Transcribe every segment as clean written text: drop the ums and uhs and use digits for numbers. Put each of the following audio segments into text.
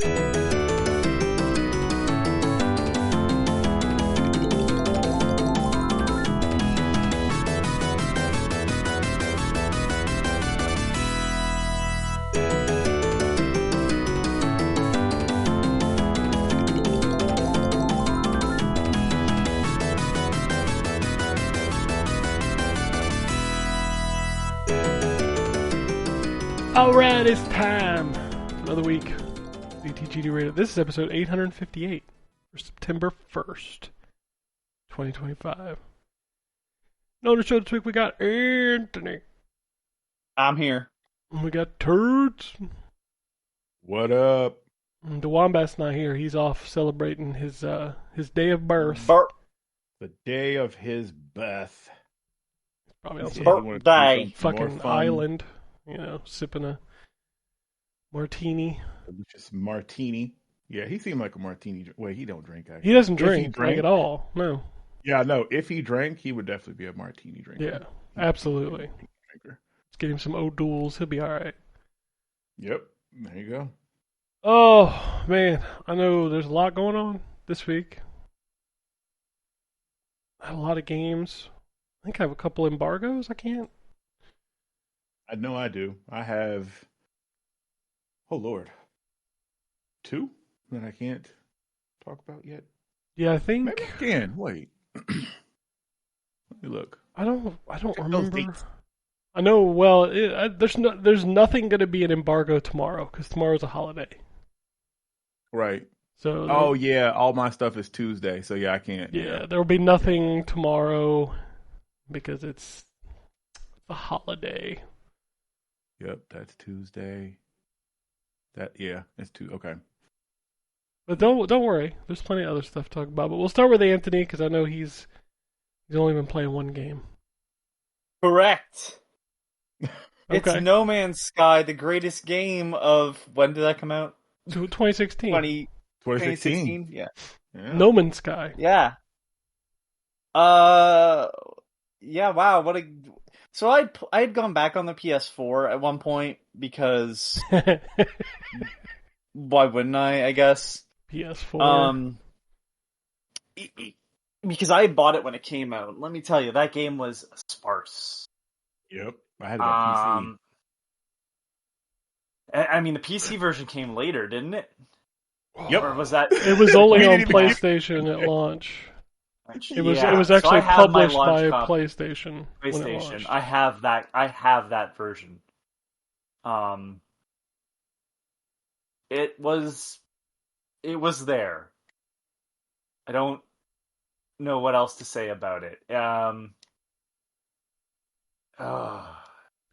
Alright, it's time. Another week. ZTGD Radio. This is episode 858 for September 1st, 2025. On the show this week, we got Anthony. I'm here. We got Turds. What up? The Wombat's not here. He's off celebrating his day of birth. The day of his birth. Probably also birthday. Fucking island. You know, sipping a martini. Just martini. Yeah, he seemed like a martini. Wait, he don't drink. Actually. He doesn't drink like at all. No. Yeah, no. If he drank, he would definitely be a martini drinker. Yeah, absolutely. Let's get him some O'Douls. He'll be all right. Yep. There you go. Oh, man. I know there's a lot going on this week. I had a lot of games. I think I have a couple embargoes. I can't. I know I do. I have, oh Lord, 2 that I can't talk about yet. Yeah, I think. Maybe I can. Wait. Let me look. I don't remember. I know. Well, there's nothing going to be an embargo tomorrow because tomorrow's a holiday. Right. So. Oh yeah, all my stuff is Tuesday, so yeah, I can't. Yeah, there will be nothing tomorrow because it's a holiday. Yep, that's Tuesday. It's okay. But don't worry, there's plenty of other stuff to talk about. But we'll start with Anthony because I know he's only been playing one game. Correct. Okay. It's No Man's Sky, the greatest game of, when did that come out? 2016. 2016. Yeah. No Man's Sky. Yeah. Yeah. Wow. So I had gone back on the PS4 at one point because why wouldn't I guess? PS4. Because I bought it when it came out. Let me tell you, that game was sparse. Yep. I had it on PC. I mean, the PC version came later, didn't it? Yep. Or was that? It was only on PlayStation at launch. It was actually published by PlayStation. When it launched. I have that version. It was there. I don't know what else to say about it. God,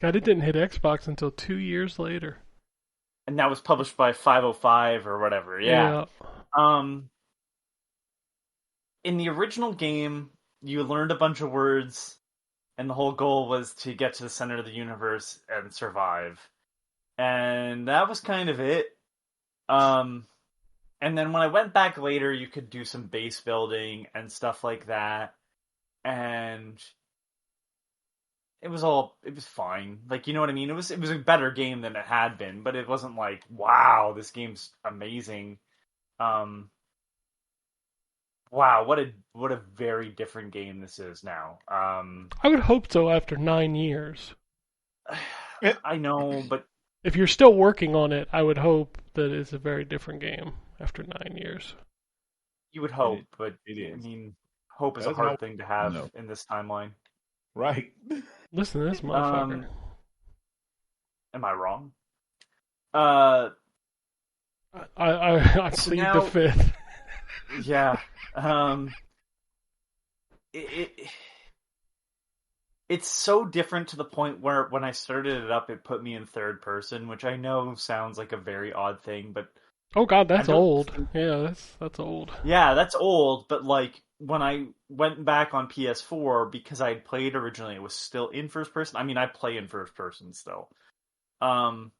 it didn't hit Xbox until 2 years later. And that was published by 505 or whatever. Yeah. In the original game, you learned a bunch of words, and the whole goal was to get to the center of the universe and survive. And that was kind of it. And then when I went back later, you could do some base building and stuff like that. And it was fine. Like, you know what I mean? It was a better game than it had been, but it wasn't like, wow, this game's amazing. Wow, what a very different game this is now. I would hope so after 9 years. I know, but if you're still working on it, I would hope that it's a very different game after 9 years. You would hope, but it is. I mean, hope is a hard thing to have in this timeline. Right. Listen to this motherfucker. Am I wrong? I plead the fifth. Yeah. It's so different to the point where when I started it up, it put me in third person, which I know sounds like a very odd thing, but oh god, that's old. Yeah, that's old. Yeah, that's old. But like when I went back on PS4, because I had played originally, it was still in first person. I mean, I play in first person still. But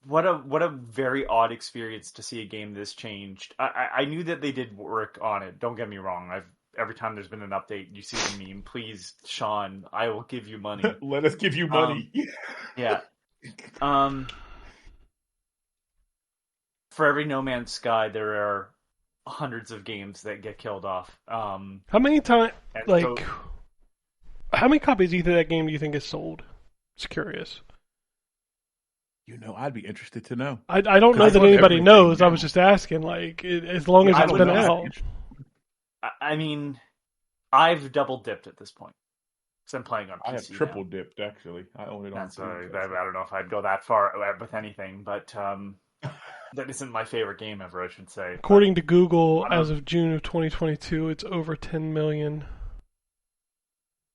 what a very odd experience to see a game this changed. I knew that they did work on it. Don't get me wrong. Every time there's been an update, you see the meme. Please, Sean, I will give you money. Let us give you money. Yeah. for every No Man's Sky, there are hundreds of games that get killed off. How many times, like, so, how many copies of that game do you think is sold? Just curious. I'd be interested to know. I don't know that anybody knows. I was just asking, like, as long as it's been out. I mean, I've double dipped at this point. Because I'm playing on PC. I have triple dipped, actually. I own it on PC. I don't know if I'd go that far with anything, but that isn't my favorite game ever, I should say. According to Google, as of June of 2022, it's over 10 million.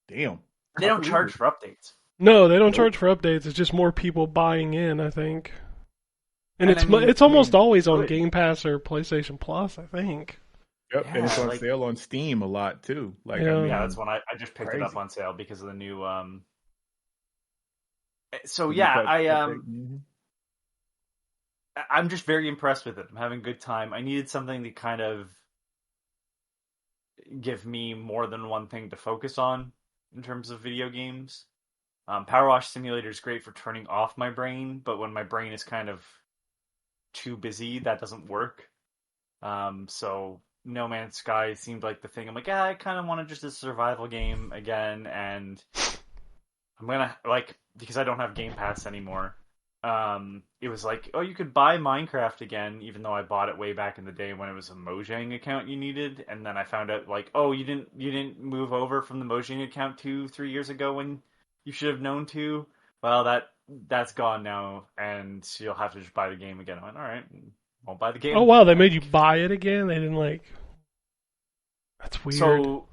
Damn. They don't charge for updates. No, they don't charge for updates. It's just more people buying in, I think. And it's almost always on Game Pass or PlayStation Plus, I think. Yep, and it's on sale on Steam a lot too. Like, that's when I just picked it up on sale because of the new. So yeah, I'm just very impressed with it. I'm having a good time. I needed something to kind of give me more than one thing to focus on in terms of video games. Power Wash Simulator is great for turning off my brain, but when my brain is kind of too busy, that doesn't work. So No Man's Sky seemed like the thing. I'm like, I kind of want just a survival game again, and I'm gonna, like, because I don't have Game Pass anymore, it was like, oh, you could buy Minecraft again, even though I bought it way back in the day when it was a Mojang account you needed, and then I found out, like, oh, you didn't move over from the Mojang account 2-3 years ago when you should have known to. Well, that's gone now, and you'll have to just buy the game again. I went, all right, I'll buy the game. Oh wow, they made you buy it again? They didn't, like... That's weird. So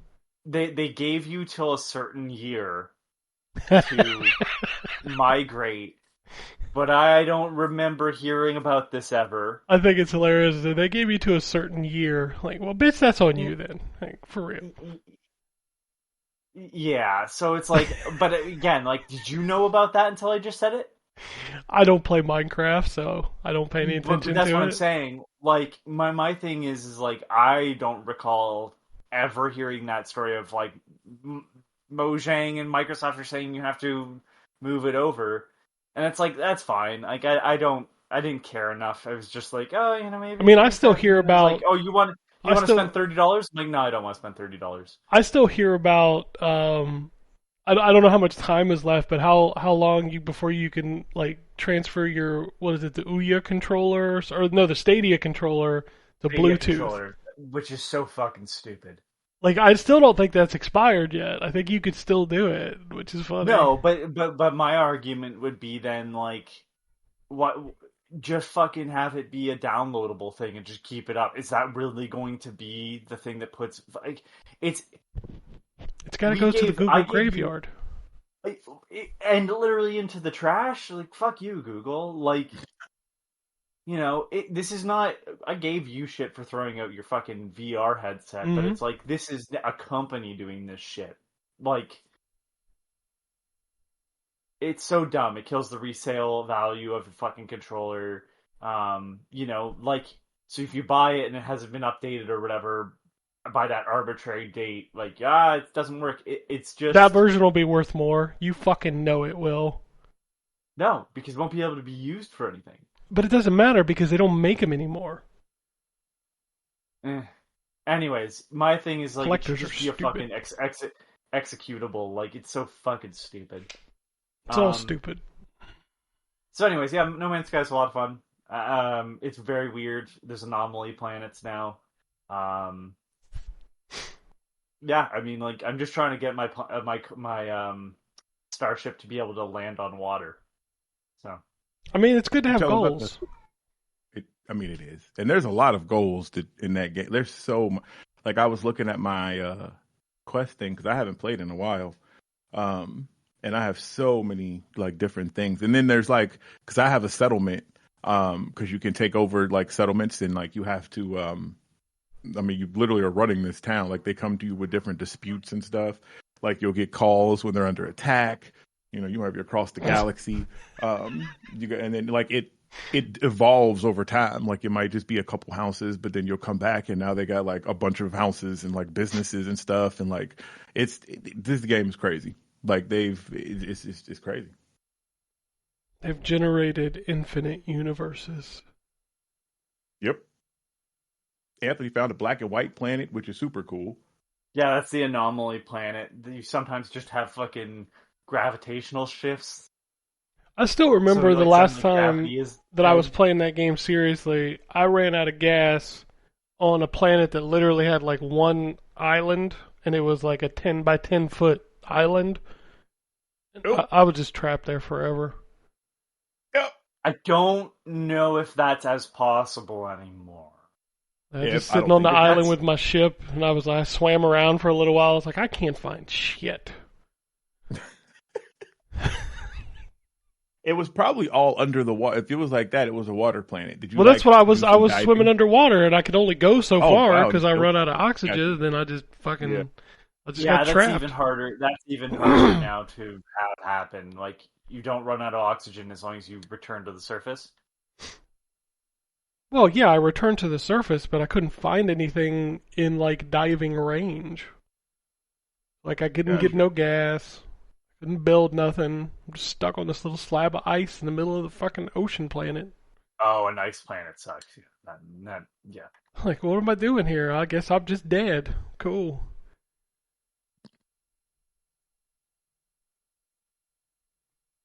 they gave you till a certain year to migrate, but I don't remember hearing about this ever. I think it's hilarious that they gave you to a certain year. Like, well, bitch, that's on you then. Like, for real. Yeah, so it's like, but again, like, did you know about that until I just said it? I don't play Minecraft, so I don't pay any attention to it. That's what I'm saying. Like, my thing is like, I don't recall ever hearing that story of, like, Mojang and Microsoft are saying you have to move it over. And it's like, that's fine. Like, I didn't care enough. I was just like, oh, maybe. I mean, I still hear about... Like, oh, you want to spend $30? I'm like, no, I don't want to spend $30. I still hear about... I don't know how much time is left, but how long before you can, like, transfer your, what is it, the Ouya controller, or no, the Stadia controller to Bluetooth. Controller, which is so fucking stupid. Like, I still don't think that's expired yet. I think you could still do it, which is funny. No, but my argument would be then, like, what? Just fucking have it be a downloadable thing and just keep it up. Is that really going to be the thing that puts, like, it's got to go to the Google graveyard. And literally into the trash? Like, fuck you, Google. Like, this is not... I gave you shit for throwing out your fucking VR headset, but it's like, this is a company doing this shit. Like, it's so dumb. It kills the resale value of the fucking controller. Like, so if you buy it and it hasn't been updated or whatever... by that arbitrary date, like, it doesn't work. It's just... That version will be worth more. You fucking know it will. No, because it won't be able to be used for anything. But it doesn't matter because they don't make them anymore. Anyways, my thing is, like, Collectors it should just be stupid. a fucking executable. Like, it's so fucking stupid. It's all stupid. So anyways, yeah, No Man's Sky is a lot of fun. It's very weird. There's anomaly planets now. Yeah, I mean, like, I'm just trying to get my starship to be able to land on water. So, I mean, it's good to have goals. It is, and there's a lot of goals in that game. There's so much. Like, I was looking at my quest thing because I haven't played in a while, and I have so many, like, different things. And then there's, like, because I have a settlement, because you can take over, like, settlements, and, like, you have to I mean, you literally are running this town. Like, they come to you with different disputes and stuff. Like, you'll get calls when they're under attack. You might be across the galaxy. And then, like, it evolves over time. Like, it might just be a couple houses, but then you'll come back and now they got, like, a bunch of houses and, like, businesses and stuff. And, like, this game is crazy. Like, it's crazy. They've generated infinite universes. Yep. Anthony found a black and white planet, which is super cool. Yeah, that's the anomaly planet. You sometimes just have fucking gravitational shifts. I still remember So, the like, last suddenly time gravity is that I was dead. playing that game seriously. I ran out of gas on a planet that literally had like one island, and it was like a 10 by 10 foot island. Nope. I was just trapped there forever. Yep. I don't know if that's as possible anymore. I was Yeah, just I sitting don't on the think island that's- with my ship, and I swam around for a little while. I was like, I can't find shit. It was probably all under the water. If it was like that, it was a water planet. Did you? Well, that's what I do was. some I was diving? swimming underwater, and I could only go so Oh, far wow, because I nope. run out of oxygen. Gotcha. Then I just fucking, Yeah. I just Yeah, got that's trapped. even harder. That's even harder now to have happen. Like, you don't run out of oxygen as long as you return to the surface. Well, yeah, I returned to the surface, but I couldn't find anything in like diving range. Like I couldn't get Gotcha. no gas, couldn't build nothing. I'm just stuck on this little slab of ice in the middle of the fucking ocean planet. Oh, an ice planet sucks. Yeah. Like, what am I doing here? I guess I'm just dead. Cool.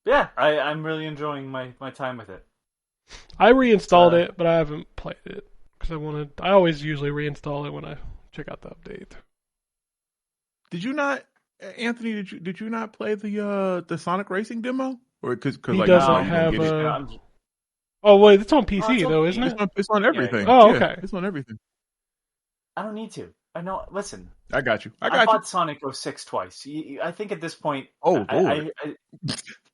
Yeah, I'm really enjoying my time with it. I reinstalled Uh, it, but I haven't played it because I always usually reinstall it when I check out the update. Did you not, Anthony? Did you not play the Sonic Racing demo? Or because He like doesn't you don't have get it. a. Oh wait, it's on PC it's on though, PC. isn't it? It's on everything. Oh, Yeah, okay. it's on everything. I don't need to. I know. Listen, I got you. I I got you. bought Sonic 06 twice. I think at this point, Oh, Lord.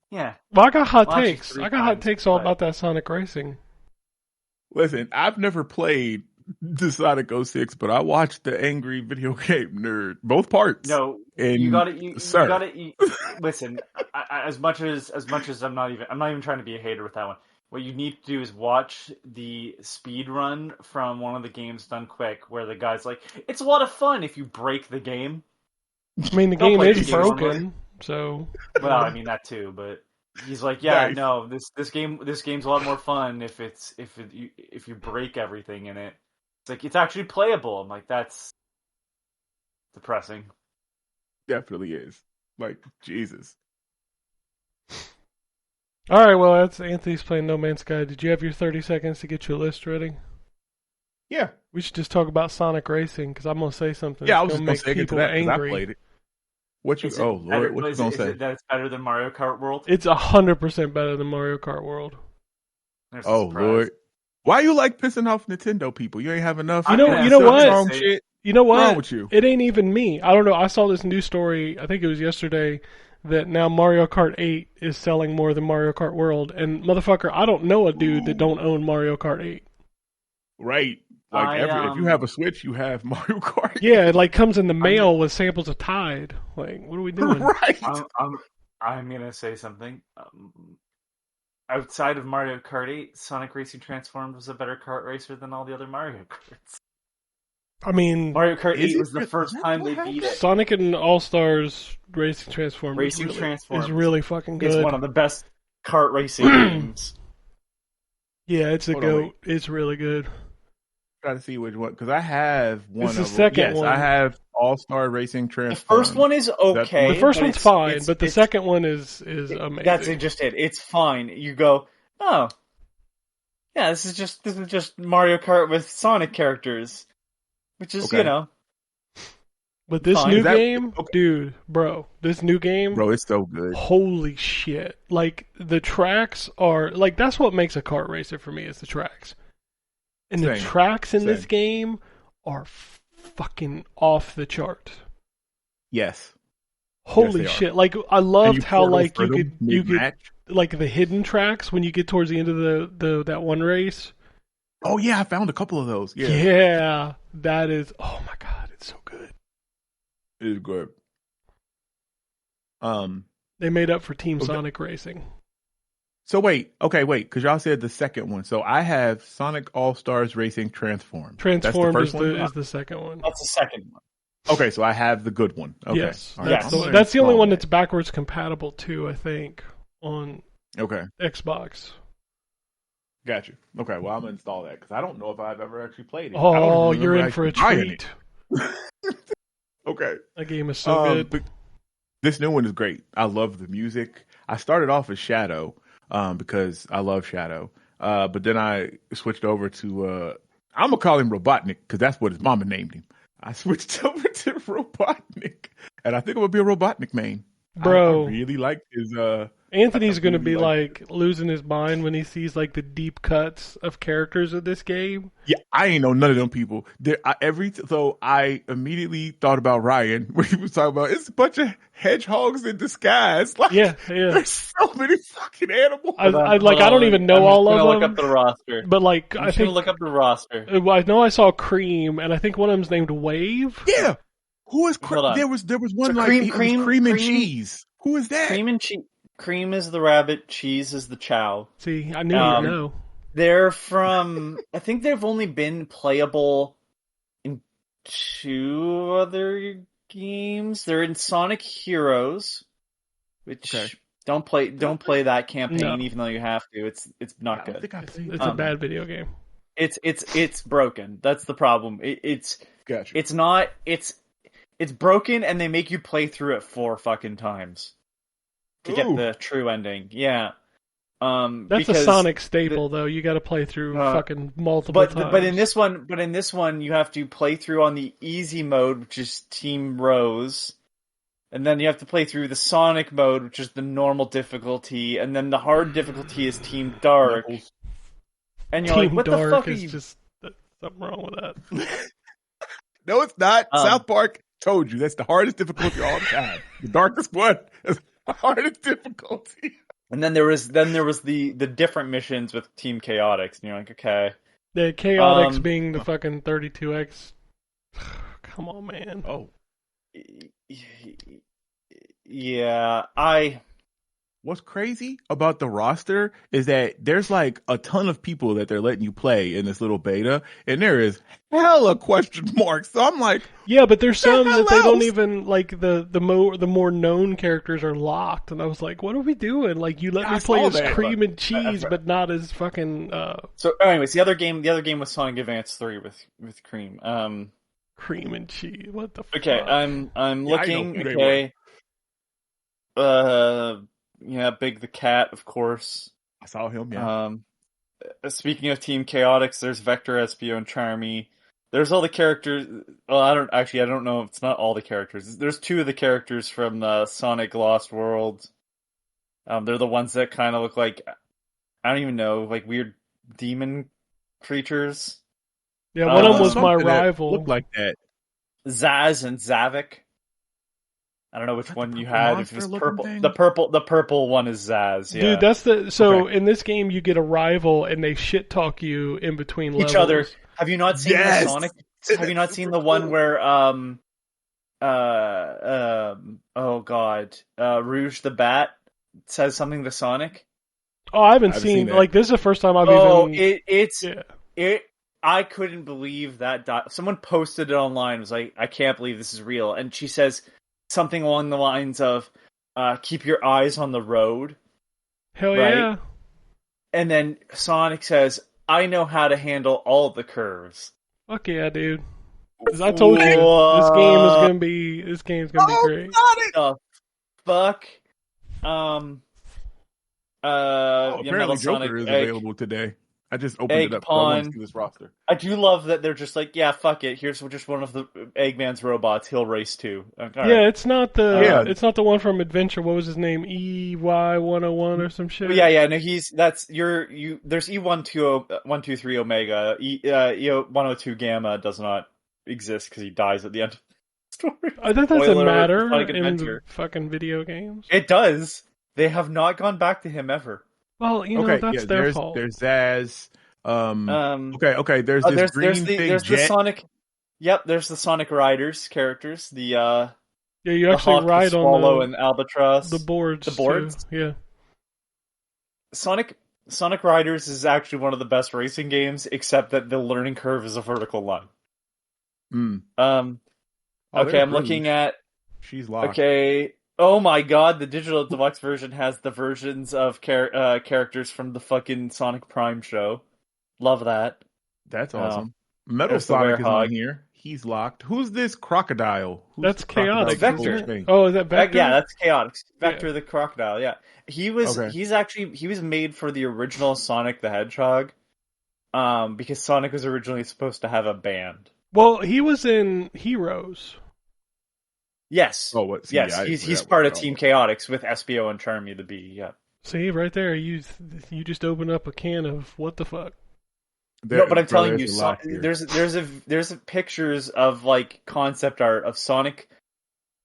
yeah. Well, I got hot Well, actually, takes. 3 I got hot times, takes all but- about that Sonic Racing. Listen, I've never played the Sonic 06, but I watched the Angry Video Game Nerd, both parts. No, and you got it. sir. You got it. Listen, as much as I'm not even trying to be a hater with that one. What you need to do is watch the speed run from one of the games done quick, where the guy's like, "It's a lot of fun if you break the game." I mean, the Don't game play is the game normally. broken, so. Well, I mean that too, but he's like, "Yeah, Nice. no, this game's a lot more fun if you break everything in it. It's like it's actually playable." I'm like, that's depressing. Definitely is. Like, Jesus. All right, well, that's Anthony's playing No Man's Sky. Did you have your 30 seconds to get your list ready? Yeah. We should just talk about Sonic Racing because I'm gonna say something. Yeah, I that's was just going to make say people that because I angry. played it. What you? Is it Oh better- Lord, what you is gonna it- is say? it that it's better than Mario Kart World? It's 100% better than Mario Kart World. There's Oh a surprise. Lord, why you like pissing off Nintendo people? You ain't have enough. You know what? Wrong shit. You know What's wrong what? with you? It ain't even me. I don't know. I saw this news story. I think it was yesterday that now Mario Kart 8 is selling more than Mario Kart World. And motherfucker, I don't know a dude that don't own Mario Kart 8. Right. Like if you have a Switch, you have Mario Kart. Yeah, it like comes in the mail with samples of Tide. Like, what are we doing? Right. I'm gonna say something. Outside of Mario Kart 8, Sonic Racing Transformed was a better kart racer than all the other Mario Karts. I mean, Mario Kart Is 8 it was the really- first is that time what they happened? beat it. Sonic and All Stars Racing Transformed Racing is Transformed really fucking good. It's one of the best kart racing games. Yeah, it's a Hold on, goat. It's really good. Try to see which one because I have one It's the of them. second Yes, one. I have All Star Racing The Transformed. first one is okay. The first but one's it's- fine, it's- but the it's- second one is amazing. That's just it. It's fine. You go, oh, yeah, this is just Mario Kart with Sonic characters, which is Okay. But this Fine. new Is that- game, okay. dude, bro, this new game, Bro, it's so good. holy shit. Like, the tracks are, like, that's what makes a kart racer for me, is the tracks. And the Same. tracks in this Same. game are fucking off the chart. Yes. Holy they are. shit. Like, I And loved you how, portal like, through you them could, mid-match. like, the hidden tracks when you get towards the end of that one race. Oh yeah, I found a couple of those. Yeah, Yeah, that is, oh my god, it's so good. it is good. They made up for Team Okay. Sonic Racing. So wait, because y'all said the second one. So I have Sonic All Stars Racing Transformed. Transformed That's is the first one? is the second one. That's the second one. Okay, so I have the good one. Okay. Yes, All that's, I'm the, learning that's the only small one way. that's backwards compatible too, I think, on Okay. Xbox. Got you. Okay, well, I'm gonna install that because I don't know if I've ever actually played it. I don't Oh, even you're remember in for a actually buying treat. it. Okay. That game is so good. But this new one is great. I love the music. I started off as Shadow because I love Shadow. But then I switched over to I'm gonna call him Robotnik because that's what his mama named him. I switched over to Robotnik, and I think I'm gonna be a Robotnik main. Bro, I really like his. Anthony's I gonna really be like like losing his mind when he sees like the deep cuts of characters of this game. Yeah, I ain't know none of them people. So I immediately thought about Ryan when he was talking about it's a bunch of hedgehogs in disguise. Like, Yeah. there's so many fucking animals. I don't even know I'm all just of gonna them. look up the roster. But like, I'm I just think gonna look up the roster. I know I saw Cream, and I think one of them's named Wave. Yeah, who is Hold on. there was one So like cream- it was cream- cream and cream- cheese. Who is that? Cream is the rabbit, cheese is the chow. See, I knew you'd know. They're from. I think they've only been playable in 2 other games. They're in Sonic Heroes, which Okay. don't play that campaign, No. even though you have to. It's not I don't good. think I played It's a bad video game. It's broken. That's the problem. It's Gotcha. it's not it's broken, and they make you play through it 4 fucking times to get Ooh. the true ending. Yeah. That's a because Sonic staple, though. You got to play through fucking multiple times. But in this one, you have to play through on the easy mode, which is Team Rose, and then you have to play through the Sonic mode, which is the normal difficulty, and then the hard difficulty is Team Dark. Knuckles. And you're Team like, what Dark the fuck are is you? just something wrong with that. No, it's not. Um, South Park told you that's the hardest difficulty all the time. The darkest one is the hardest difficulty. And then there was the different missions with Team Chaotix, and you're like, okay. The Chaotix being the fucking 32X. Come on, man. Oh, Yeah, what's crazy about the roster is that there's like a ton of people that they're letting you play in this little beta, and there is hella question marks. So I'm like, Yeah, but there's some hell that they don't else? even like. The more known characters are locked, and I was like, "What are we doing? Like, you let I me play saw as that. Cream and Cheese, but not as fucking So, anyways, the other game was Sonic Advance 3 with Cream. Cream and Cheese. What the fuck? Okay, I'm Yeah, I know looking. who they Okay, yeah, Big the Cat, of course. I saw him. Yeah, Speaking of Team Chaotix, there's Vector, Espio, and Charmy. There's all the characters. Well, I don't know. It's not all the characters. There's 2 of the characters from the Sonic Lost World. They're the ones that kind of look like, I don't even know, like weird demon creatures. Yeah, one of them was my something that rival. looked like that. Zaz and Zavik. I don't know which Is that one the you purple had. If it was monster-looking purple, thing? the purple one is Zaz. Yeah. Dude, that's the Okay. in this game you get a rival and they shit talk you in between levels. each other. Have you not seen Yes! the Sonic? Have you not seen the one where oh god, Rouge the Bat says something to Sonic? Oh, I haven't I haven't seen seen that. like this is the first time I've even. It. I couldn't believe that. Someone posted it online. It was like, I can't believe this is real. And she says something along the lines of, "Keep your eyes on the road." Hell right? yeah! And then Sonic says, "I know how to handle all the curves." Fuck yeah, dude! 'Cause I told you this game is gonna be great. The fuck. Apparently Metal Joker Sonic is Egg. available today. I just opened Egg it up. I want Pawn. to see this roster. I do love that they're just like, yeah, fuck it. Here's just one of the Eggman's robots. He'll race too. Like, all right. Yeah, it's not the Yeah. it's not the one from Adventure. What was his name? EY101 or some shit. Yeah. No, there's E123 Omega. E102 Gamma does not exist because he dies at the end of the story. I think that doesn't Spoiler, matter Sonic in Adventure. the fucking video games. It does. They have not gone back to him ever. Well, you know Okay, that's yeah, their there's fault. there's Zaz. Okay. There's Oh, this green the thing. there's the Jet. Sonic. Yep, there's the Sonic Riders characters. The Yeah, you the actually Hawk, the ride Swallow, on and Albatross. the boards. The boards? Too. Yeah. Sonic Riders is actually one of the best racing games, except that the learning curve is a vertical line. Mm. Okay, there's I'm looking Rouge. at. She's locked. Okay. Oh my god, the digital deluxe version has the versions of characters from the fucking Sonic Prime show. Love that. That's awesome. Metal there's the Sonic is on Werehog. here. He's locked. Who's this crocodile? Who's That's the crocodile chaotic, with the Vector. gold chain? Oh, is that Vector? Yeah, that's Chaotix. Vector the crocodile, yeah. He was made for the original Sonic the Hedgehog. Because Sonic was originally supposed to have a band. Well, he was in Heroes. Yes. Oh, what? See, Yes, I he's forgot part what of it Team was. Chaotix with Espio and Charmy the Bee, yeah. See, right there, you just opened up a can of what the fuck. No, but I'm telling you, there's a lot here. there's pictures of like concept art of Sonic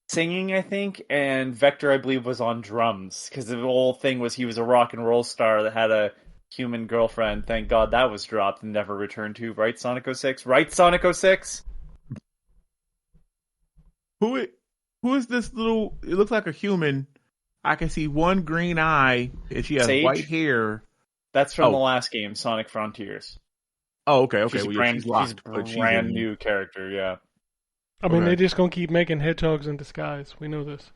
singing, I think, and Vector, I believe, was on drums because the whole thing was he was a rock and roll star that had a human girlfriend. Thank God that was dropped and never returned to. Right, Sonic 06? Right, Sonic 06? Who is this little? It looks like a human. I can see one green eye, and she has Sage? white hair. That's from Oh. the last game, Sonic Frontiers. Oh, okay. She's Well, a yeah, brand, she's locked, she's a but she's brand in here. new character, yeah. I mean, Okay. they just gonna keep making hedgehogs in disguise. We know this.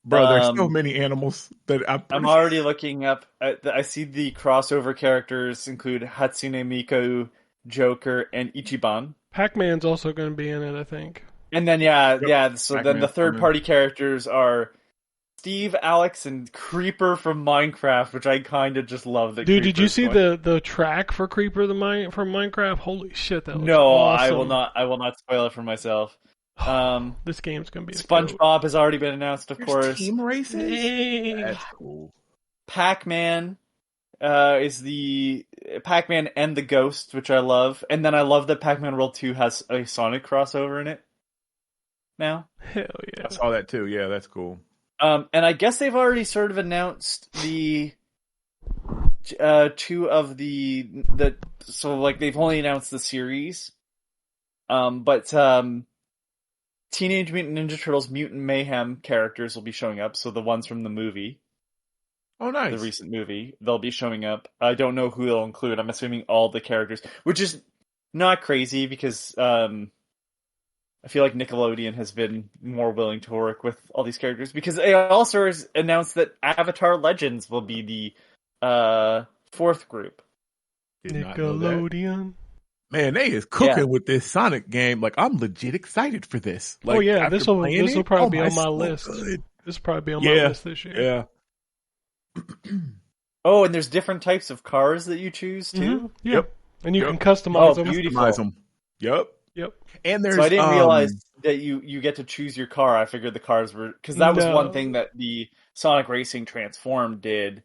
Bro, there's so Um, many animals that I'm already looking up. I see the crossover characters include Hatsune Miku, Joker, and Ichiban. Pac-Man's also gonna be in it, I think. And then, so then Pac-Man's the third coming. party characters are Steve, Alex, and Creeper from Minecraft, which I kind of just love. That Dude, did you Creeper's see going- the track for Creeper from Minecraft? Holy shit, that looks No, awesome. I will not spoil it for myself. This game's gonna be the SpongeBob has already been announced, of There's course. team races. Dang. That's cool. Pac-Man is the Pac-Man and the Ghost, which I love, and then I love that Pac-Man World 2 has a Sonic crossover in it. Now, Hell yeah. I saw that too. Yeah, that's cool. and I guess they've already sort of announced the two of the so like they've only announced the series, but Teenage Mutant Ninja Turtles Mutant Mayhem characters will be showing up. So the ones from the movie. Oh, nice. The recent movie, they'll be showing up. I don't know who they'll include. I'm assuming all the characters, which is not crazy because I feel like Nickelodeon has been more willing to work with all these characters because they also announced that Avatar Legends will be the fourth group. Did not know that. Nickelodeon. Man, they is cooking with this Sonic game. Like, I'm legit excited for this. Like, Oh yeah, after this will playing it, probably oh, be on it's my so list. good. This will probably be on my list this year. Yeah. Oh, and there's different types of cars that you choose too. Mhm. Yeah. Yep. And you Yep. can customize Oh, them. beautiful. Customize them. Yep. Yep. And there's So I didn't realize that you get to choose your car. I figured the cars were because that was No. one thing that the Sonic Racing Transformed did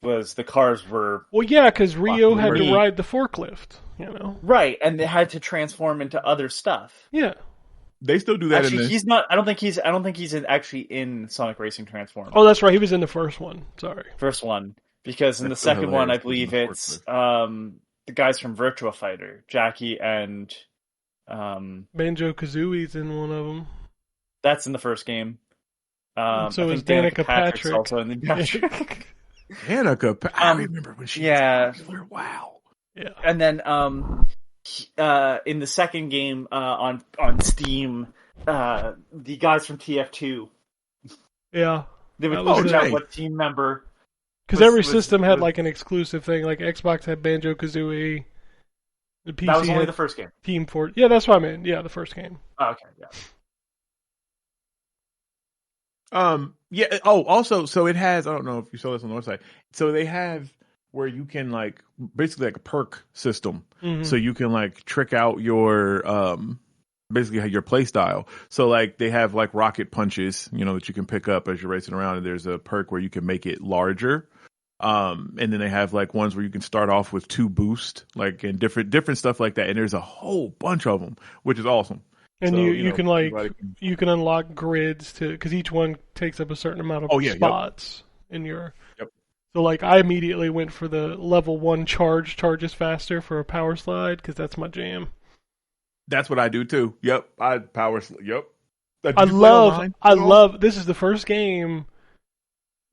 was the cars were Well, yeah, because Rio had to Neat. ride the forklift. You know. right, and they had to transform into other stuff. Yeah. they still do that Actually, in this. he's not. I don't think he's actually in Sonic Racing Transformed. Oh, that's right. He was in the first one. Sorry. First one, because in That's the so second one, I hilarious, believe the it's the guys from Virtua Fighter, Jackie and Banjo Kazooie's in one of them. that's in the first game. And so I is think Danica Patrick's Patrick. also in the Patrick. Danica. I remember when she yeah. was popular. Wow. Yeah. And then in the second game on Steam, the guys from TF2 Yeah. they would That was point nice. out what team member. Because Was- every was- system had was- like an exclusive thing. Like Xbox had Banjo Kazooie. The PC That was only had the first game. Team Fort. Yeah, that's what I meant. Yeah, the first game. Oh, okay, yeah. Yeah. Oh, also, so it has. I don't know if you saw this on the website. So they have where you can like basically like a perk system. Mhm. So you can like trick out your basically your play style. So like they have like rocket punches, you know, that you can pick up as you're racing around, and there's a perk where you can make it larger. And then they have like ones where you can start off with 2 boost, like and different stuff like that. And there's a whole bunch of them, which is awesome. And So, you know, can like everybody can- you can unlock grids to because each one takes up a certain amount of Oh, yeah, yep. spots in your. Yep. So like I immediately went for the level 1 charges faster for a power slide because that's my jam. That's what I do too. Yep, I power. Yep. Did I you play love online? I love this is the first game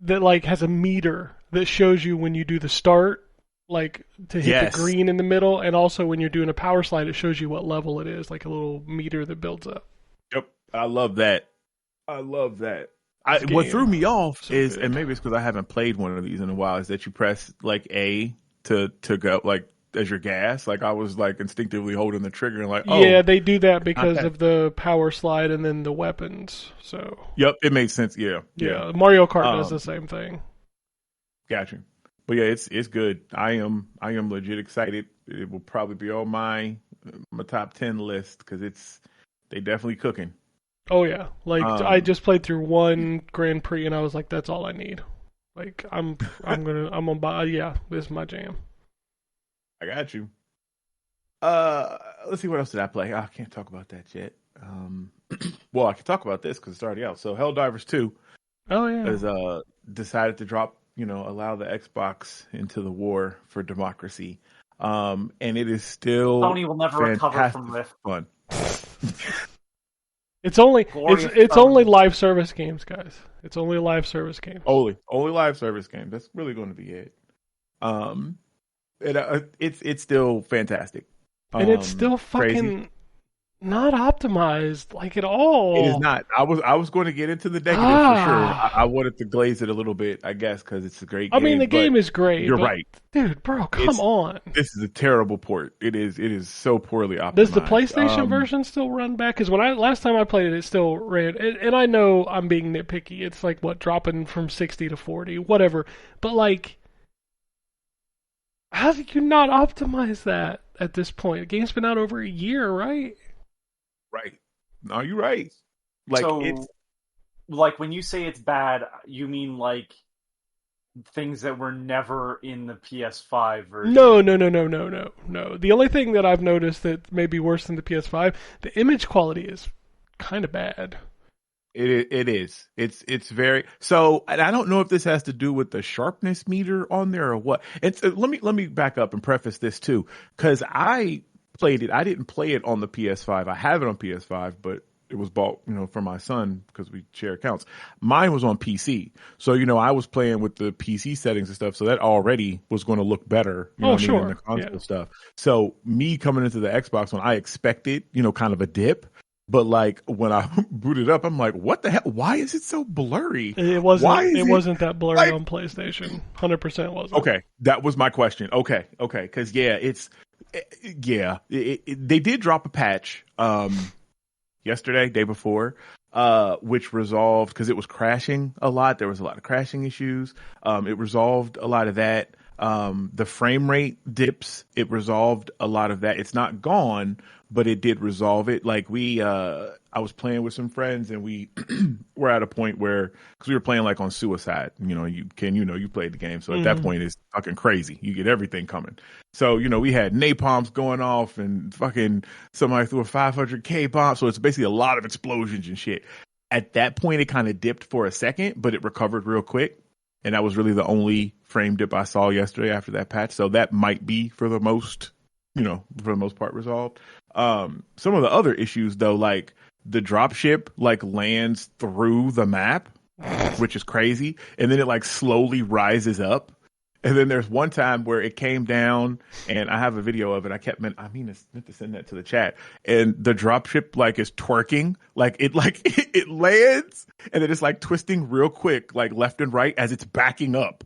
that like has a meter that shows you when you do the start, like to hit Yes. the green in the middle, and also when you're doing a power slide, it shows you what level it is, like a little meter that builds up. Yep, I love that. I love that. What threw me off So is, good. and maybe it's because I haven't played one of these in a while, is that you press like A to go like as your gas. Like I was like instinctively holding the trigger and like, oh, Yeah, they do that because that. of the power slide and then the weapons. So Yep, it made sense. Yeah. Mario Kart does the same thing. Gotcha. But yeah, it's good. I am legit excited. It will probably be on my top 10 list because they definitely cooking. Oh yeah, like I just played through one Grand Prix and I was like, that's all I need. Like I'm gonna buy. Yeah, this is my jam. I got you. Let's see, what else did I play? I can't talk about that yet. Well, I can talk about this because it's already out. So Helldivers 2 has decided to drop, allow the Xbox into the war for democracy. And it is still Sony will never recover from this. Fun. It's only Glorious only live service games, guys. It's only live service games. Only live service games. That's really going to be it. It's still fantastic. And it's still fucking crazy. Not optimized like at all. It is not. I was going to get into the negative for sure. I wanted to glaze it a little bit, I guess, because it's a great game. I mean, the game is great. You're right. Dude, bro, come on. This is a terrible port. It is so poorly optimized. Does the PlayStation version still run back? Because last time I played it still ran. And I know I'm being nitpicky. It's like, dropping from 60 to 40, whatever. But like, how did you not optimize that at this point? The game's been out over a year, right? Right. No, you're right. Like, so, it's like when you say it's bad, you mean like things that were never in the PS5 version? No. The only thing that I've noticed that may be worse than the PS5, the image quality is kind of bad. It is. It's very so. And I don't know if this has to do with the sharpness meter on there or what. It's let me back up and preface this too, because I played it. I didn't play it on the PS5. I have it on PS5, but it was bought, for my son because we share accounts. Mine was on PC. So, I was playing with the PC settings and stuff. So that already was going to look better, than the console stuff. So me coming into the Xbox one, I expected, kind of a dip. But like when I booted up, I'm like, what the hell? Why is it so blurry? It wasn't. It wasn't that blurry on PlayStation. 100% wasn't. Okay, that was my question. Okay, because they did drop a patch yesterday, day before, which resolved because it was crashing a lot. There was a lot of crashing issues. It resolved a lot of that. The frame rate dips. It resolved a lot of that. It's not gone, but it did resolve it. Like I was playing with some friends and we were at a point where, because we were playing like on Suicide, you played the game. So at that point it's fucking crazy. You get everything coming. So, we had napalms going off and fucking somebody threw a 500K bomb. So it's basically a lot of explosions and shit. At that point, it kind of dipped for a second, but it recovered real quick. And that was really the only frame dip I saw yesterday after that patch. So that might be for the most part resolved. Some of the other issues though, like the dropship lands through the map, which is crazy. And then it slowly rises up. And then there's one time where it came down, and I have a video of it. I meant to send that to the chat. And the dropship is twerking, it lands, and then it's twisting real quick, left and right as it's backing up,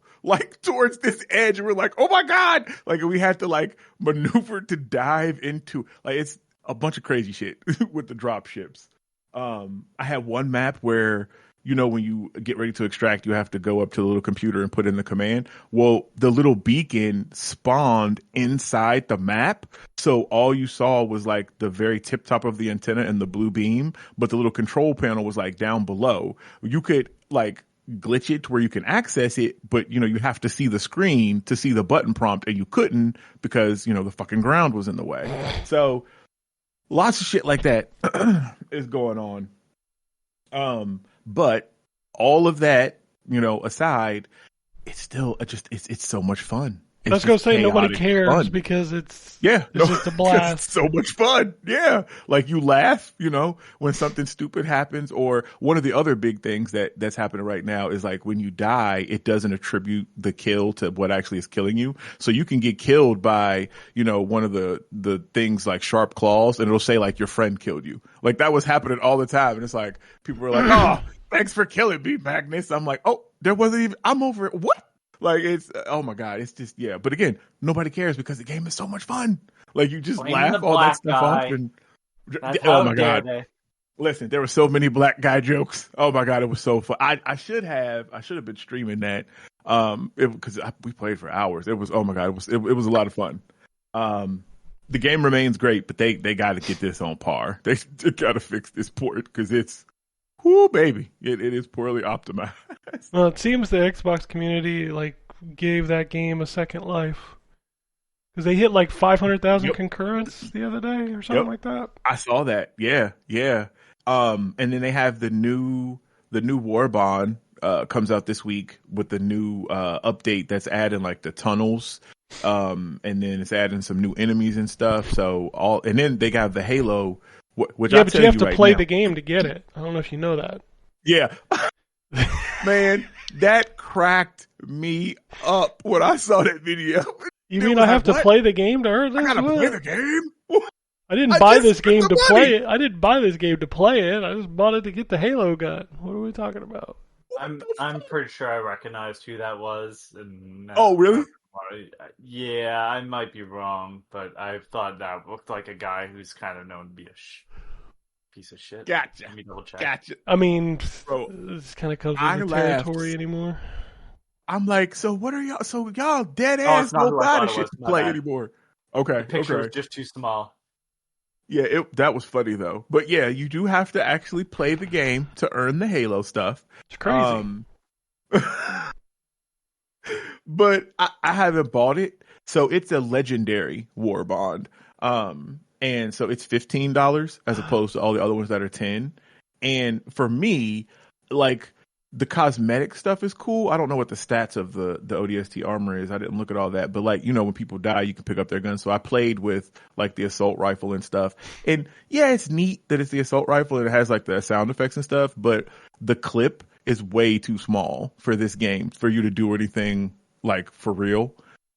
towards this edge. And we're like, oh my god! We had to maneuver to dive into it's a bunch of crazy shit with the dropships. I had one map where, when you get ready to extract, you have to go up to the little computer and put in the command. Well, the little beacon spawned inside the map. So all you saw was the very tip top of the antenna and the blue beam, but the little control panel was down below. You could glitch it to where you can access it, but you have to see the screen to see the button prompt, and you couldn't because, the fucking ground was in the way. So lots of shit like that is going on. But all of that, aside, it's still it's so much fun. I was going to say nobody cares fun. Because it's just a blast. It's so much fun. Yeah. You laugh, when something stupid happens. Or one of the other big things that's happening right now is when you die, it doesn't attribute the kill to what actually is killing you. So you can get killed by, one of the things like sharp claws, and it'll say your friend killed you. That was happening all the time. And it's people were like, oh, thanks for killing me, Magnus. I'm like, oh, there wasn't even. I'm over it. What? Like it's oh my god, it's just yeah. But again, nobody cares because the game is so much fun. Like you just Blame laugh the all that black stuff guy. off and That's oh how my dare god. they. Listen, there were so many black guy jokes. Oh my god, it was so fun. I should have been streaming that. Because we played for hours. It was oh my god, it was a lot of fun. The game remains great, but they got to get this on par. They got to fix this port because it's whoo baby, it is poorly optimized. Well, it seems the Xbox community like gave that game a second life because they hit like 500,000 concurrents the other day or something like that. I saw that. Yeah. And then they have the new War Bond comes out this week with the new update that's adding like the tunnels. And then it's adding some new enemies and stuff. So and then they got the Halo, which but you have to right play now, the game to get it. I don't know if you know that. Yeah, man, that cracked me up when I saw that video. You mean I have to play the game to earn this? I gotta play the game. I didn't buy this game to play it. I didn't buy this game to play it. I just bought it to get the Halo gun. What are we talking about? I'm pretty sure I recognized who that was. Oh, really? Yeah, I might be wrong, but I thought that looked like a guy who's kind of known to be a piece of shit. Gotcha. Let me double check. Gotcha. I mean, bro, this kind of comes with the territory anymore. I'm like, so what are y'all? So y'all dead ass no body shit to play anymore. Okay. The picture was just too small. Yeah, that was funny though. But yeah, you do have to actually play the game to earn the Halo stuff. It's crazy. But I haven't bought it, so it's a legendary War Bond. And so it's $15 as opposed to all the other ones that are $10. And for me, like the cosmetic stuff is cool. I don't know what the stats of the ODST armor is. I didn't look at all that, but like, you know, when people die, you can pick up their guns. So I played with like the assault rifle and stuff. And yeah, it's neat that it's the assault rifle and it has like the sound effects and stuff, but the clip is way too small for this game for you to do anything like for real.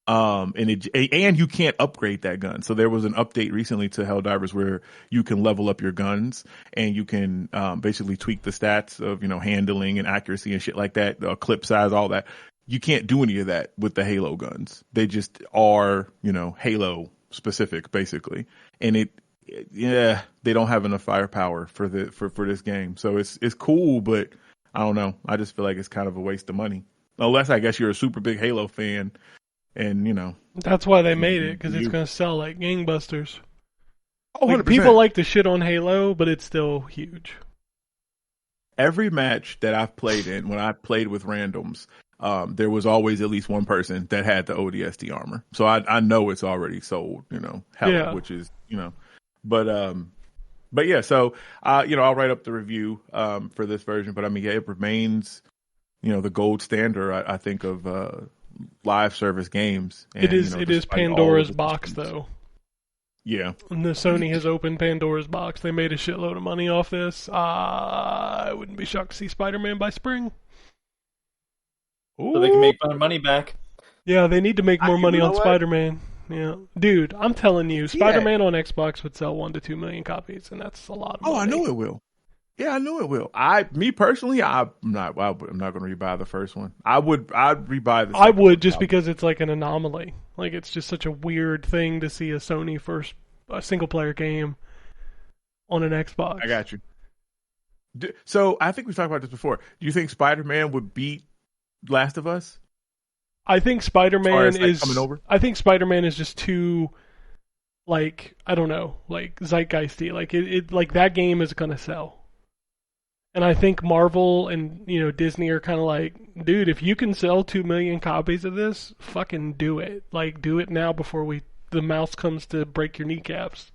And you can't upgrade that gun. So there was an update recently to Helldivers where you can level up your guns and you can basically tweak the stats of, you know, handling and accuracy and shit like that, clip size, all that. You can't do any of that with the Halo guns. They just are, you know, Halo specific basically. And they don't have enough firepower for this game. So it's cool, but I don't know. I just feel like it's kind of a waste of money. Unless I guess you're a super big Halo fan. And, you know. That's why they made it, because it's going to sell like gangbusters. Oh, like, people like to shit on Halo, but it's still huge. Every match that I've played in, when I played with randoms, there was always at least one person that had the ODST armor. So I know it's already sold, you know, which is, you know. But yeah, so, you know, I'll write up the review for this version. But, I mean, yeah, it remains, you know, the gold standard, I think, of live service games. And, it is. You know, it is Pandora's box, though. Yeah. And the Sony has opened Pandora's box. They made a shitload of money off this. I wouldn't be shocked to see Spider-Man by spring. So they can make their money back. Yeah, they need to make more money on Spider-Man. Yeah, dude, I'm telling you, Spider-Man on Xbox would sell 1 to 2 million copies, and that's a lot of money. Oh, I know it will. Yeah, I know it will. Me personally, I'm not going to rebuy the first one. I'd rebuy the. I would just because it's like an anomaly. Like it's just such a weird thing to see a Sony a single player game on an Xbox. I got you. So I think we've talked about this before. Do you think Spider-Man would beat Last of Us? I think Spider-Man is coming over. I think Spider-Man is just too, like, I don't know, like zeitgeisty. Like it like that game is gonna sell. And I think Marvel and, you know, Disney are kind of like, dude, if you can sell 2 million copies of this, fucking do it. Like, do it now before the mouse comes to break your kneecaps.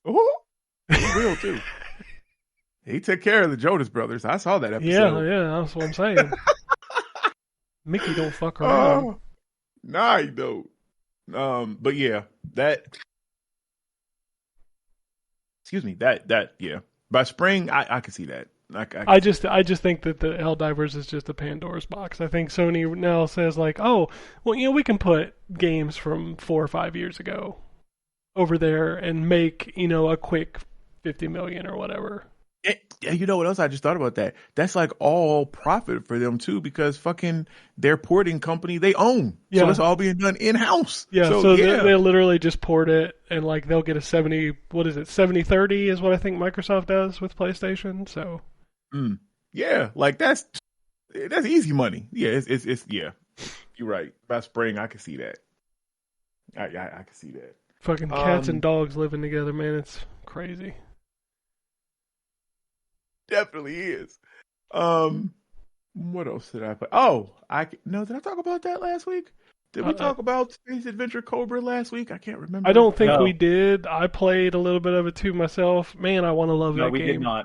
Oh, he will too. He took care of the Jonas Brothers. I saw that episode. Yeah, that's what I'm saying. Mickey don't fuck around. Oh, nah, he don't. But yeah, yeah. By spring, I can see that. I just think that the Helldivers is just a Pandora's box. I think Sony now says like, oh, well, you know, we can put games from 4 or 5 years ago over there and make, you know, a quick 50 million or whatever. Yeah, you know what else I just thought about that? That's like all profit for them too, because fucking their porting company they own. Yeah. So it's all being done in house. Yeah, So they literally just port it, and like they'll get a 70/30 is what I think Microsoft does with PlayStation. So yeah, like that's easy money. Yeah, it's yeah. You're right. By spring, I can see that. I can see that. Fucking cats and dogs living together, man. It's crazy. Definitely is. What else did I play? Oh, did I talk about that last week? Did we talk about Space Adventure Cobra last week? I can't remember. I don't think we did. I played a little bit of it too myself. Man, I want to love that game. No,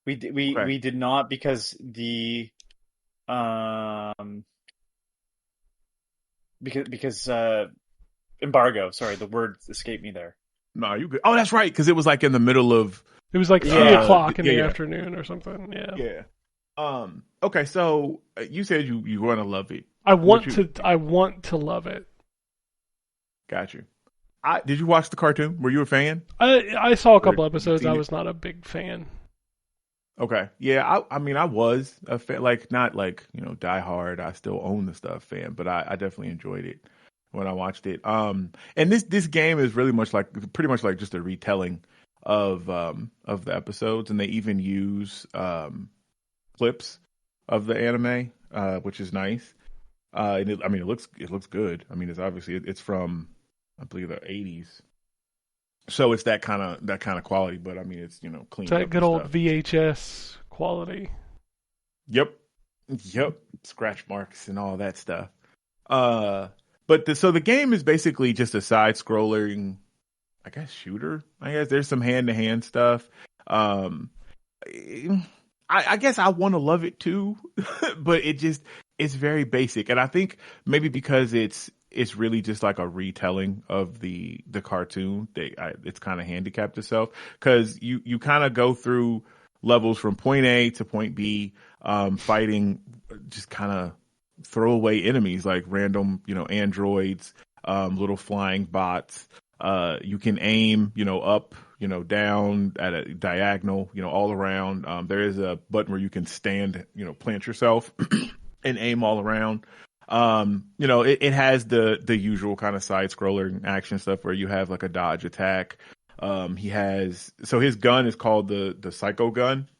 we did not. We did not because the because embargo. Sorry, the word escaped me there. No, you good. Oh, that's right, because it was like in the middle of. It was like 3:00 in the afternoon or something. Yeah. Yeah. Okay, so you said you want to love it. I want to love it. Got you. Did you watch the cartoon? Were you a fan? I saw a couple episodes. I was not a big fan. Okay. Yeah, I mean, I was a fan, like, not like, die hard, I still own the stuff fan, but I definitely enjoyed it when I watched it. And this game is pretty much like just a retelling of the episodes, and they even use clips of the anime, which is nice. And it looks good. I mean, it's from, I believe, the 80s. So it's that kind of quality, but I mean, it's clean. It's that good old VHS quality. Yep, scratch marks and all that stuff. So the game is basically just a side-scrolling, I guess, shooter. I guess there's some hand-to-hand stuff. I guess I want to love it too, but it's very basic, and I think maybe because it's really just like a retelling of the cartoon. It's kind of handicapped itself because you kind of go through levels from point A to point B, fighting just kind of throwaway enemies like random, androids, little flying bots. You can aim, up, down at a diagonal, all around. There is a button where you can stand, plant yourself and aim all around. It has the usual kind of side scroller action stuff where you have like a dodge attack. His gun is called the Psycho Gun.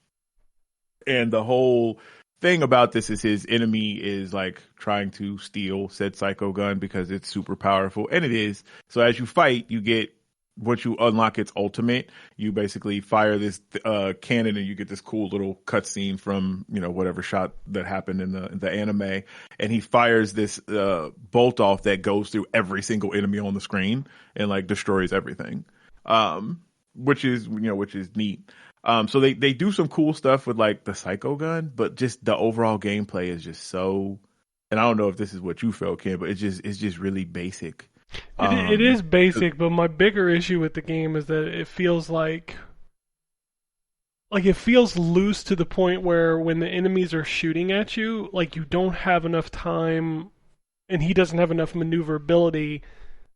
And the whole thing about this is his enemy is like trying to steal said Psycho Gun because it's super powerful, and it is. So as you fight, once you unlock its ultimate, you basically fire this cannon, and you get this cool little cutscene from whatever shot that happened in the anime, and he fires this bolt off that goes through every single enemy on the screen and like destroys everything, which is neat. So they do some cool stuff with like the Psycho Gun, but just the overall gameplay is just so. And I don't know if this is what you felt, Ken, but it's just really basic. It is basic, but my bigger issue with the game is that it feels like it feels loose to the point where when the enemies are shooting at you, like you don't have enough time, and he doesn't have enough maneuverability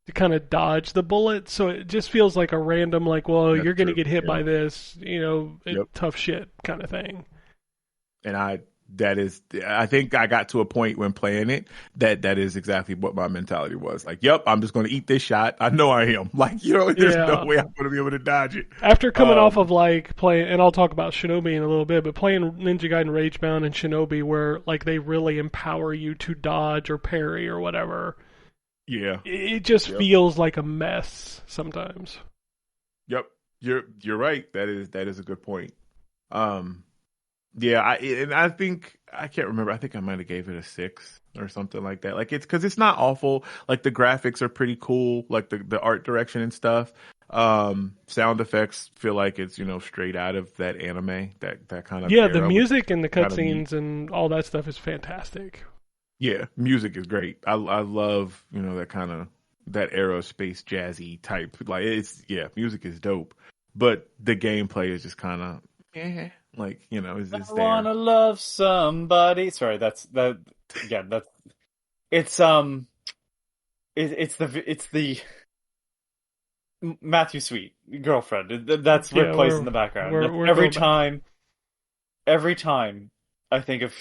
to kind of dodge the bullet. So it just feels like a random, like, well, you're going to get hit by this, tough shit kind of thing. And I think I got to a point when playing it that is exactly what my mentality was. Like, yep, I'm just going to eat this shot. I know I am. Like, there's no way I'm going to be able to dodge it. After coming off of like playing, and I'll talk about Shinobi in a little bit, but playing Ninja Gaiden Ragebound and Shinobi where like they really empower you to dodge or parry or whatever. Yeah. It just feels like a mess sometimes. Yep. You're right. That is a good point. Yeah, I think I can't remember. I think I might have gave it a 6 or something like that. Like it's not awful. Like the graphics are pretty cool. Like the art direction and stuff. Sound effects feel like it's straight out of that anime. That kind of the music and the cutscenes and all that stuff is fantastic. Yeah, music is great. I love that kind of that aerospace jazzy type. Like music is dope. But the gameplay is just kind of like is this there? I wanna love somebody. Sorry, that's it's the Matthew Sweet girlfriend. That's what plays in the background. Every time every time I think of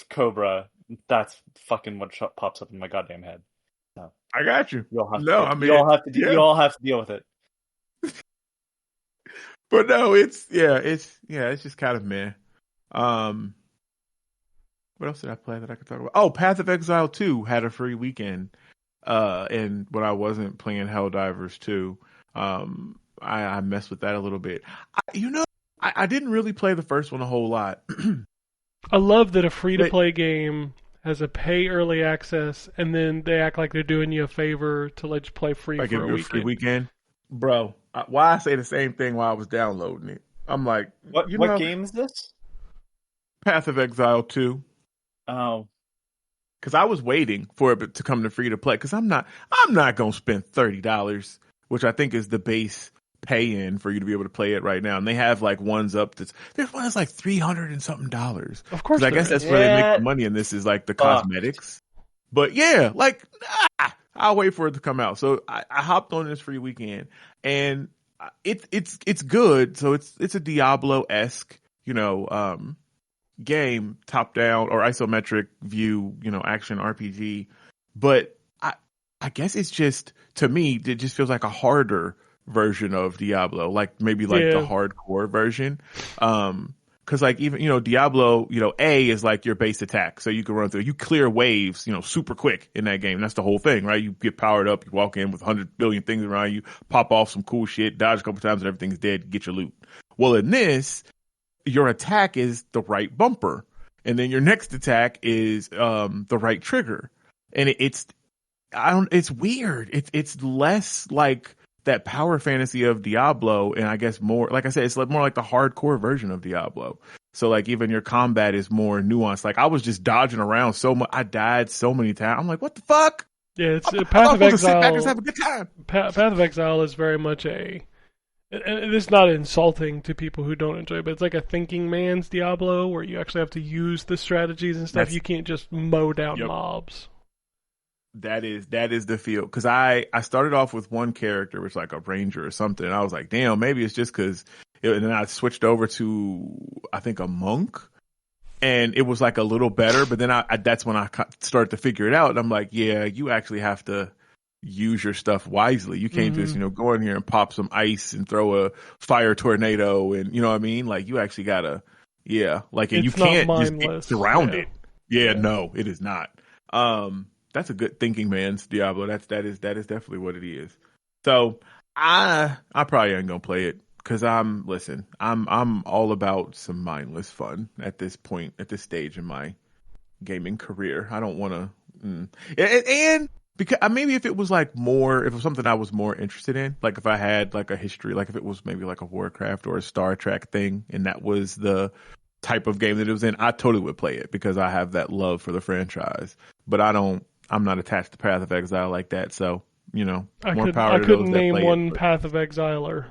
Cobra, that's fucking what pops up in my goddamn head. So I got you. you all have No, to, I mean, you all have to deal with it. but no, it's just kind of meh. What else did I play that I could talk about? Oh, Path of Exile 2 had a free weekend. And when I wasn't playing Helldivers 2, I messed with that a little bit. I didn't really play the first one a whole lot. I love that a free-to-play game has a pay early access, and then they act like they're doing you a favor to let you play free Like for a weekend. Free weekend, bro. Why I say the same thing while I was downloading it? I'm like, What game is this? Path of Exile 2. Oh, because I was waiting for it to come to free to play. Because I'm not gonna spend $30, which I think is the base pay in for you to be able to play it right now. And they have like ones up there's one that's like $300 and something. Of course, I guess that's where they make the money. And this is like the cosmetics. But yeah, like I'll wait for it to come out. So I hopped on this free weekend, and it's good. So it's a Diablo-esque, game, top down or isometric view, action RPG. But I guess it's just, to me, it just feels like a harder version of Diablo, like maybe like the hardcore version. Cause like even, Diablo, A is like your base attack. So you can run through, you clear waves, super quick in that game. That's the whole thing, right? You get powered up, you walk in with 100 billion things around you, pop off some cool shit, dodge a couple times and everything's dead, get your loot. Well, in this, your attack is the right bumper, and then your next attack is the right trigger, and it's weird. It's less like that power fantasy of Diablo, and I guess more, like I said, it's more like the hardcore version of Diablo. So like even your combat is more nuanced. Like I was just dodging around so much, I died so many times. I'm like, what the fuck? Yeah, it's Path of Exile. Sit back and just have a good time. Path of Exile is very much and it's not insulting to people who don't enjoy it, but it's like a thinking man's Diablo where you actually have to use the strategies and stuff. You can't just mow down mobs. That is the feel. Because I started off with one character, which like a ranger or something, and I was like, damn, maybe it's just because. And then I switched over to, I think, a monk, and it was like a little better. But then that's when I started to figure it out, and I'm like, yeah, you actually have to use your stuff wisely. You can't just, go in here and pop some ice and throw a fire tornado, and you know what I mean? Like you actually gotta, and you can't just get surrounded. No, it is not. That's a good thinking man's Diablo. That is definitely what it is. So I probably ain't gonna play it because I'm all about some mindless fun at this point, at this stage in my gaming career. I don't want to, and because maybe if it was like more, if it was something I was more interested in, like if I had like a history, like if it was maybe like a Warcraft or a Star Trek thing, and that was the type of game that it was in, I totally would play it because I have that love for the franchise. But I'm not attached to Path of Exile like that. So, more power to those that play it. I couldn't name one Path of Exiler.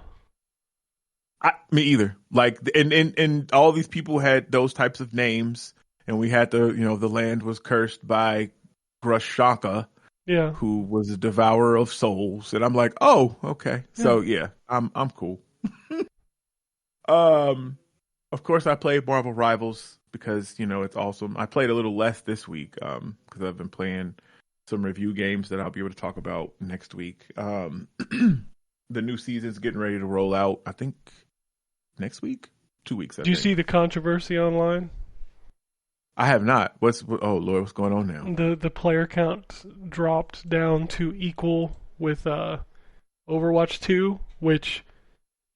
Me either. Like, and all these people had those types of names, and we had the land was cursed by Grushaka. Yeah, who was a devourer of souls, and I'm like, oh, okay. Yeah. So yeah, I'm cool. Of course, I played Marvel Rivals because it's awesome. I played a little less this week because I've been playing some review games that I'll be able to talk about next week. The new season's getting ready to roll out. I think next week, 2 weeks. Did you see the controversy online? I have not. Oh Lord, what's going on now? The player count dropped down to equal with Overwatch 2, which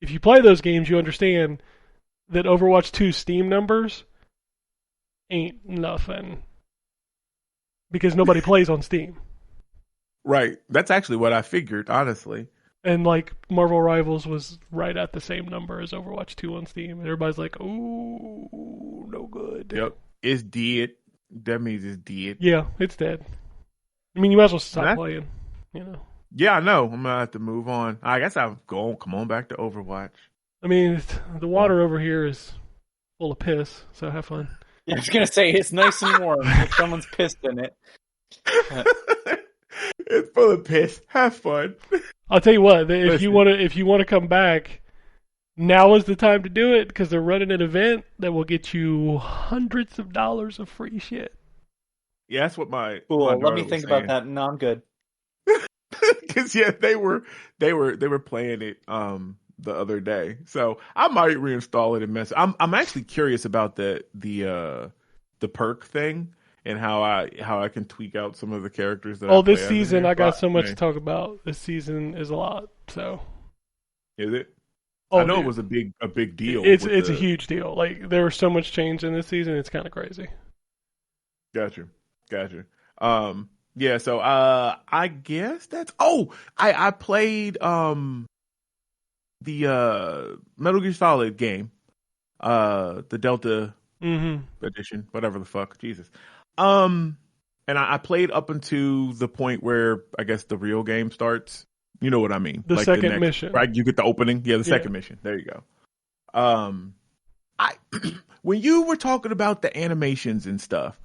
if you play those games, you understand that Overwatch 2 Steam numbers ain't nothing because nobody plays on Steam. Right. That's actually what I figured, honestly. And like Marvel Rivals was right at the same number as Overwatch 2 on Steam, and everybody's like, "Ooh, no good." Yep. It's dead. That means it's dead. Yeah, it's dead. I mean, you might as well stop playing, Yeah, I know. I'm gonna have to move on. I guess I'll come on back to Overwatch. I mean, the water over here is full of piss, so have fun. Yeah, I was gonna say it's nice and warm. If someone's pissed in it. It's full of piss. Have fun. I'll tell you what. If you want to come back, now is the time to do it because they're running an event that will get you hundreds of dollars of free shit. Yeah, that's what my Cool. my Let me daughter think was about saying. that. No, I'm good. Because they were playing it the other day, so I might reinstall it and mess. I'm actually curious about the perk thing and how I can tweak out some of the characters that I Oh, play this as in season there. I got so much Hey, to talk about. This season is a lot. So. is it? Oh, I know dude. it was a big deal. It's with a huge deal. Like there was so much change in this season. It's kind of crazy. Gotcha. Yeah, so I guess that's I played the Metal Gear Solid game. The Delta edition, whatever the fuck. Jesus. And I played up until the point where I guess the real game starts. You know what I mean? The like second the next, mission. right? You get the opening. Yeah, the second mission. There you go. I when you were talking about the animations and stuff,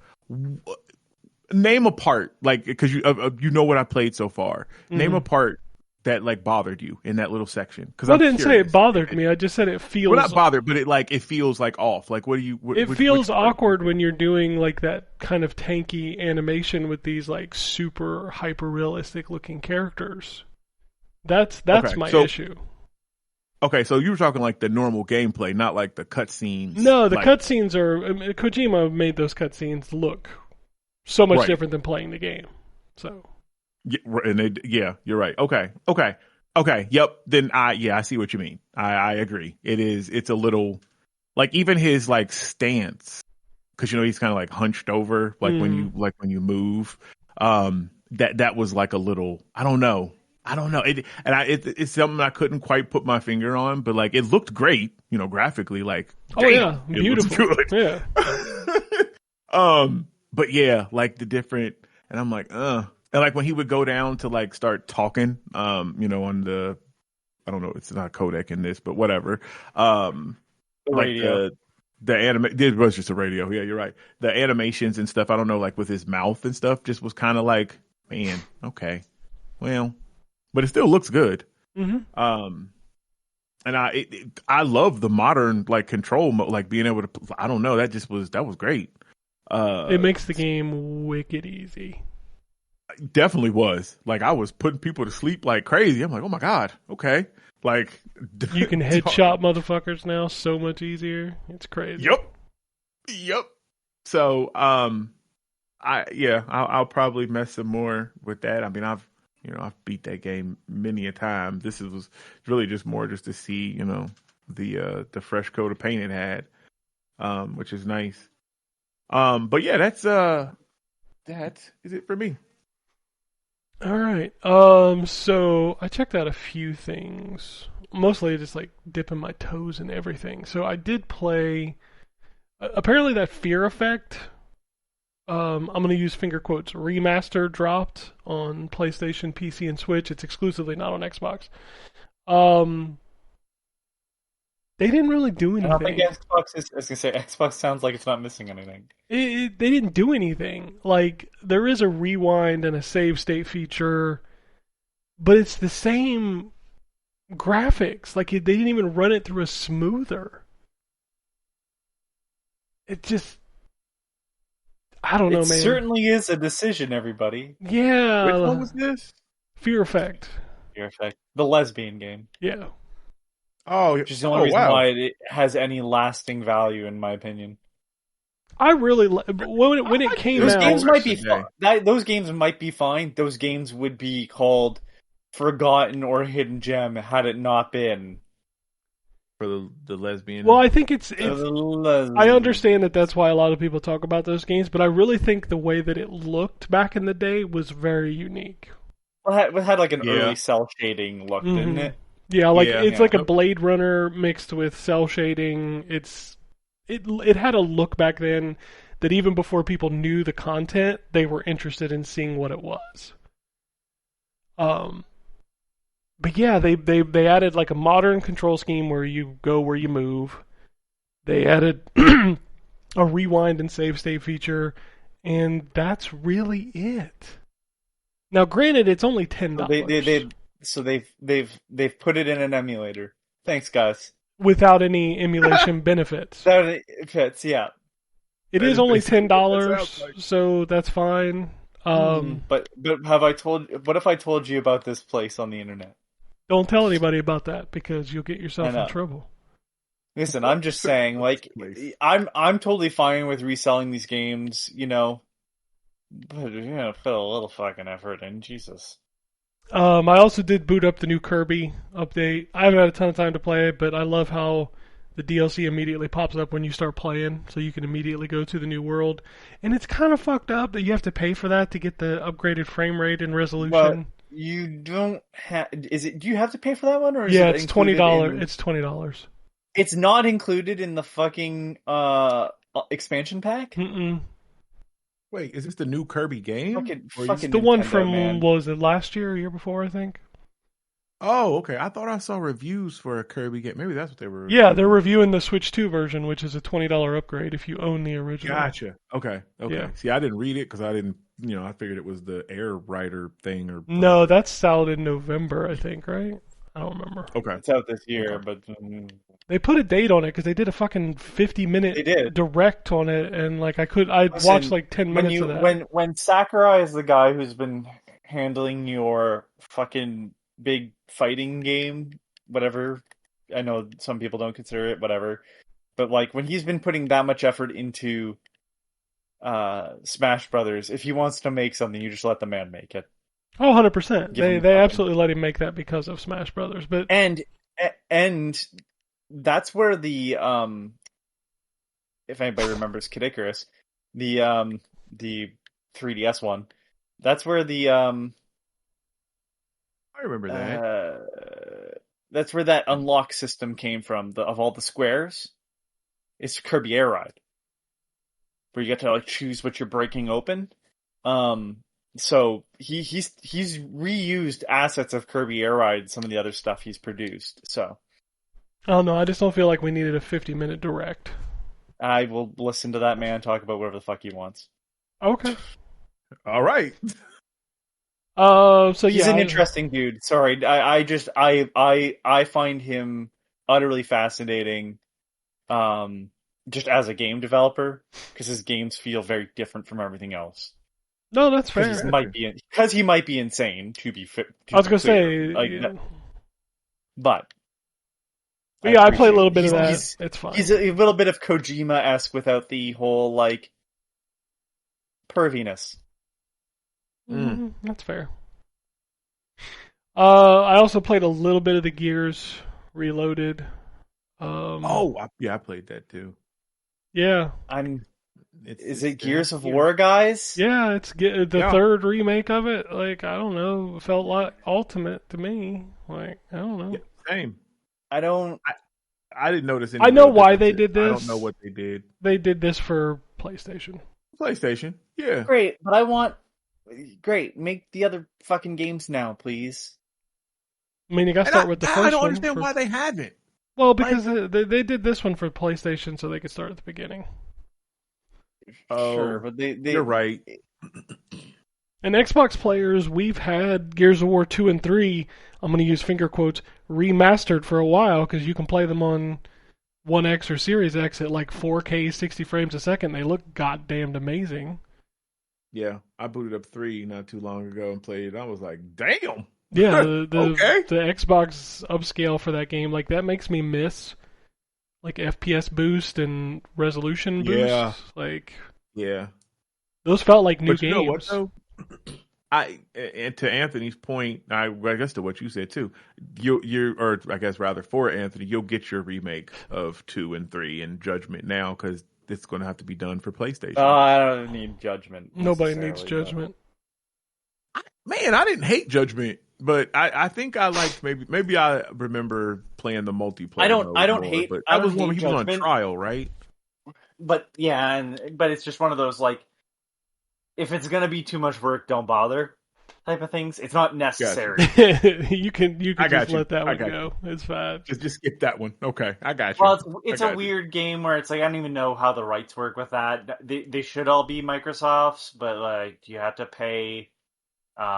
name a part, like, because you know what I played so far. Name a part that like bothered you in that little section. Because I didn't say it bothered me. I just said it feels. Well, not bothered, but it feels like off. Like, what do you? It feels awkward when you're doing like that kind of tanky animation with these like super hyper realistic looking characters. That's Okay, my so- issue. Okay, so you were talking like the normal gameplay, not like the cutscenes. No, the like, cutscenes are. Kojima made those cutscenes look so much Right. different than playing the game. So. Yeah, you're right. Okay. Yep. Then I see what you mean. I agree. It's a little like even his like stance, because he's kind of like hunched over, like when you move. That was like a little. I don't know. It's something I couldn't quite put my finger on, but like it looked great, graphically. Like, Oh yeah, beautiful. It looks good. Yeah. But yeah, like the different, and I'm like, and like when he would go down to like start talking, on the, I don't know, it's not codec in this, but whatever. The like radio. it was just a radio. Yeah, you're right. The animations and stuff, I don't know, like with his mouth and stuff, just was kind of like, man, okay, well, but it still looks good. And I love the modern like control mode, like being able to, I don't know, that was great. It makes the game wicked easy. Definitely was. Like I was putting people to sleep like crazy. I'm like, oh my god, okay. Like you can headshot motherfuckers now so much easier. It's crazy. Yep. So I'll probably mess some more with that. I mean, I've beat that game many a time. This was really just more just to see, the fresh coat of paint it had, which is nice. But yeah, that is it for me. All right. So I checked out a few things. Mostly just like dipping my toes in everything. So I did play. Apparently, that Fear Effect. I'm going to use finger quotes. Remaster dropped on PlayStation, PC, and Switch. It's exclusively not on Xbox. They didn't really do anything. I don't think Xbox is. I was gonna say Xbox sounds like it's not missing anything. They didn't do anything. Like there is a rewind and a save state feature, but it's the same graphics. Like they didn't even run it through a smoother. It just, I don't know, man. It certainly is a decision, everybody. Yeah. Which one was this? Fear Effect. Fear Effect, the lesbian game. Yeah. Oh, which is the only reason why it has any lasting value, in my opinion. I really when it came out. Those games might be fine. Those games might be fine. Those games would be called Forgotten or Hidden Gem had it not been for the lesbian. Well, I think it's I understand that that's why a lot of people talk about those games, but I really think the way that it looked back in the day was very unique. Well, it had like an early cell shading look, didn't it? Yeah, like it's like a Blade Runner mixed with cell shading. It had a look back then that even before people knew the content, they were interested in seeing what it was. But yeah, they added like a modern control scheme where you go where you move. They added a rewind and save state feature, and that's really it. Now, granted, it's only $10. So they've put it in an emulator. Thanks, guys. without any emulation benefits. That fits, yeah. It That is is only basically what that $10, sounds like. so that's fine. But what if I told you about this place on the internet? Don't tell anybody about that because you'll get I yourself in know. trouble. Listen, I'm just saying, like, Place. I'm totally fine with reselling these games, you know, but put a little fucking effort in, Jesus. I also did boot up the new Kirby update. I haven't had a ton of time to play it, but I love how the DLC immediately pops up when you start playing, so you can immediately go to the new world. And it's kind of fucked up that you have to pay for that to get the upgraded frame rate and resolution. But you don't have. Is it? Do you have to pay for that one, or is Yeah, it it's included $20. in- It's $20. It's not included in the fucking expansion pack. Mm-mm. Wait, is this the new Kirby game? Fucking The one Nintendo, from man. what was it last year or year before? I think. Oh, okay. I thought I saw reviews for a Kirby game. Maybe that's what they were. Yeah, they're reviewing the Switch 2 version, which is a $20 upgrade if you own the original. Gotcha. Okay. Yeah. See, I didn't read it because I didn't. I figured it was the Air Rider thing or. No, that's out in November, I think, right? I don't remember. Okay. It's out this year, Okay. but They put a date on it because they did a fucking 50-minute They did. direct on it, and like I Listen, watched like 10 minutes of that. when Sakurai is the guy who's been handling your fucking big fighting game, whatever. I know some people don't consider it, whatever. But like when he's been putting that much effort into Smash Brothers, if he wants to make something, you just let the man make it. Oh, 100%. Give him They the fucking- absolutely let him make that because of Smash Brothers. But And that's where the if anybody remembers Kid Icarus, the 3DS one, that's where the I remember that. that's where that unlock system came from. Of all the squares, it's Kirby Air Ride, where you get to like choose what you're breaking open. So he's reused assets of Kirby Air Ride and some of the other stuff he's produced. So I don't know. I just don't feel like we needed a 50-minute direct. I will listen to that man talk about whatever the fuck he wants. Okay. All right. So He's yeah, an interesting dude. Sorry, I find him utterly fascinating, just as a game developer, because his games feel very different from everything else. No, that's Because fair. he might be insane. To be I was gonna say, like, yeah. but Yeah, I play a appreciate little it. bit of that. He's- It's fine. He's a little bit of Kojima-esque without the whole like perviness. That's fair. I also played a little bit of the Gears Reloaded. I played that too. Yeah, Is it Gears of War, guys? yeah, it's the Yeah. third remake of it. Like I don't know, it felt like Ultimate to me. Like I don't know. Yeah, same. I don't. I didn't notice any. I know real why they differences. did I this. don't know what they did. They did this for PlayStation. PlayStation. Yeah. Great, but I want. Great, make the other fucking games now, please. I mean, you got to And start with the first I don't one. understand why they haven't. Well, because they did this one for PlayStation, so they could start at the beginning. Oh, Sure, but they you're right. And Xbox players, we've had Gears of War 2 and 3, I'm going to use finger quotes, remastered for a while because you can play them on One X or Series X at like 4K, 60 frames a second. They look goddamned amazing. Yeah, I booted up 3 not too long ago and played it. I was like, damn. Yeah, the Okay. the Xbox upscale for that game, like that makes me miss like FPS boost and resolution boost. Yeah. Like Yeah. those felt like new But you games. know what though? And to Anthony's point, I guess to what you said too, or I guess rather for Anthony, you'll get your remake of 2 and 3 and Judgment now because it's going to have to be done for PlayStation. I don't need Judgment. Nobody needs necessarily, Judgment. Man, I didn't hate Judgment, but I think I liked maybe I remember playing the multiplayer. I don't mode hate- but I that was don't one hate he was on Judgment. trial, right? But yeah, but it's just one of those like, if it's gonna be too much work, don't bother, type of things. It's not necessary. you can I got just you. let that I one got go. It's fine. Just skip that one. Okay, I got you. Well, it's I a got you. weird game where it's like I don't even know how the rights work with that. They should all be Microsoft's, but like you have to pay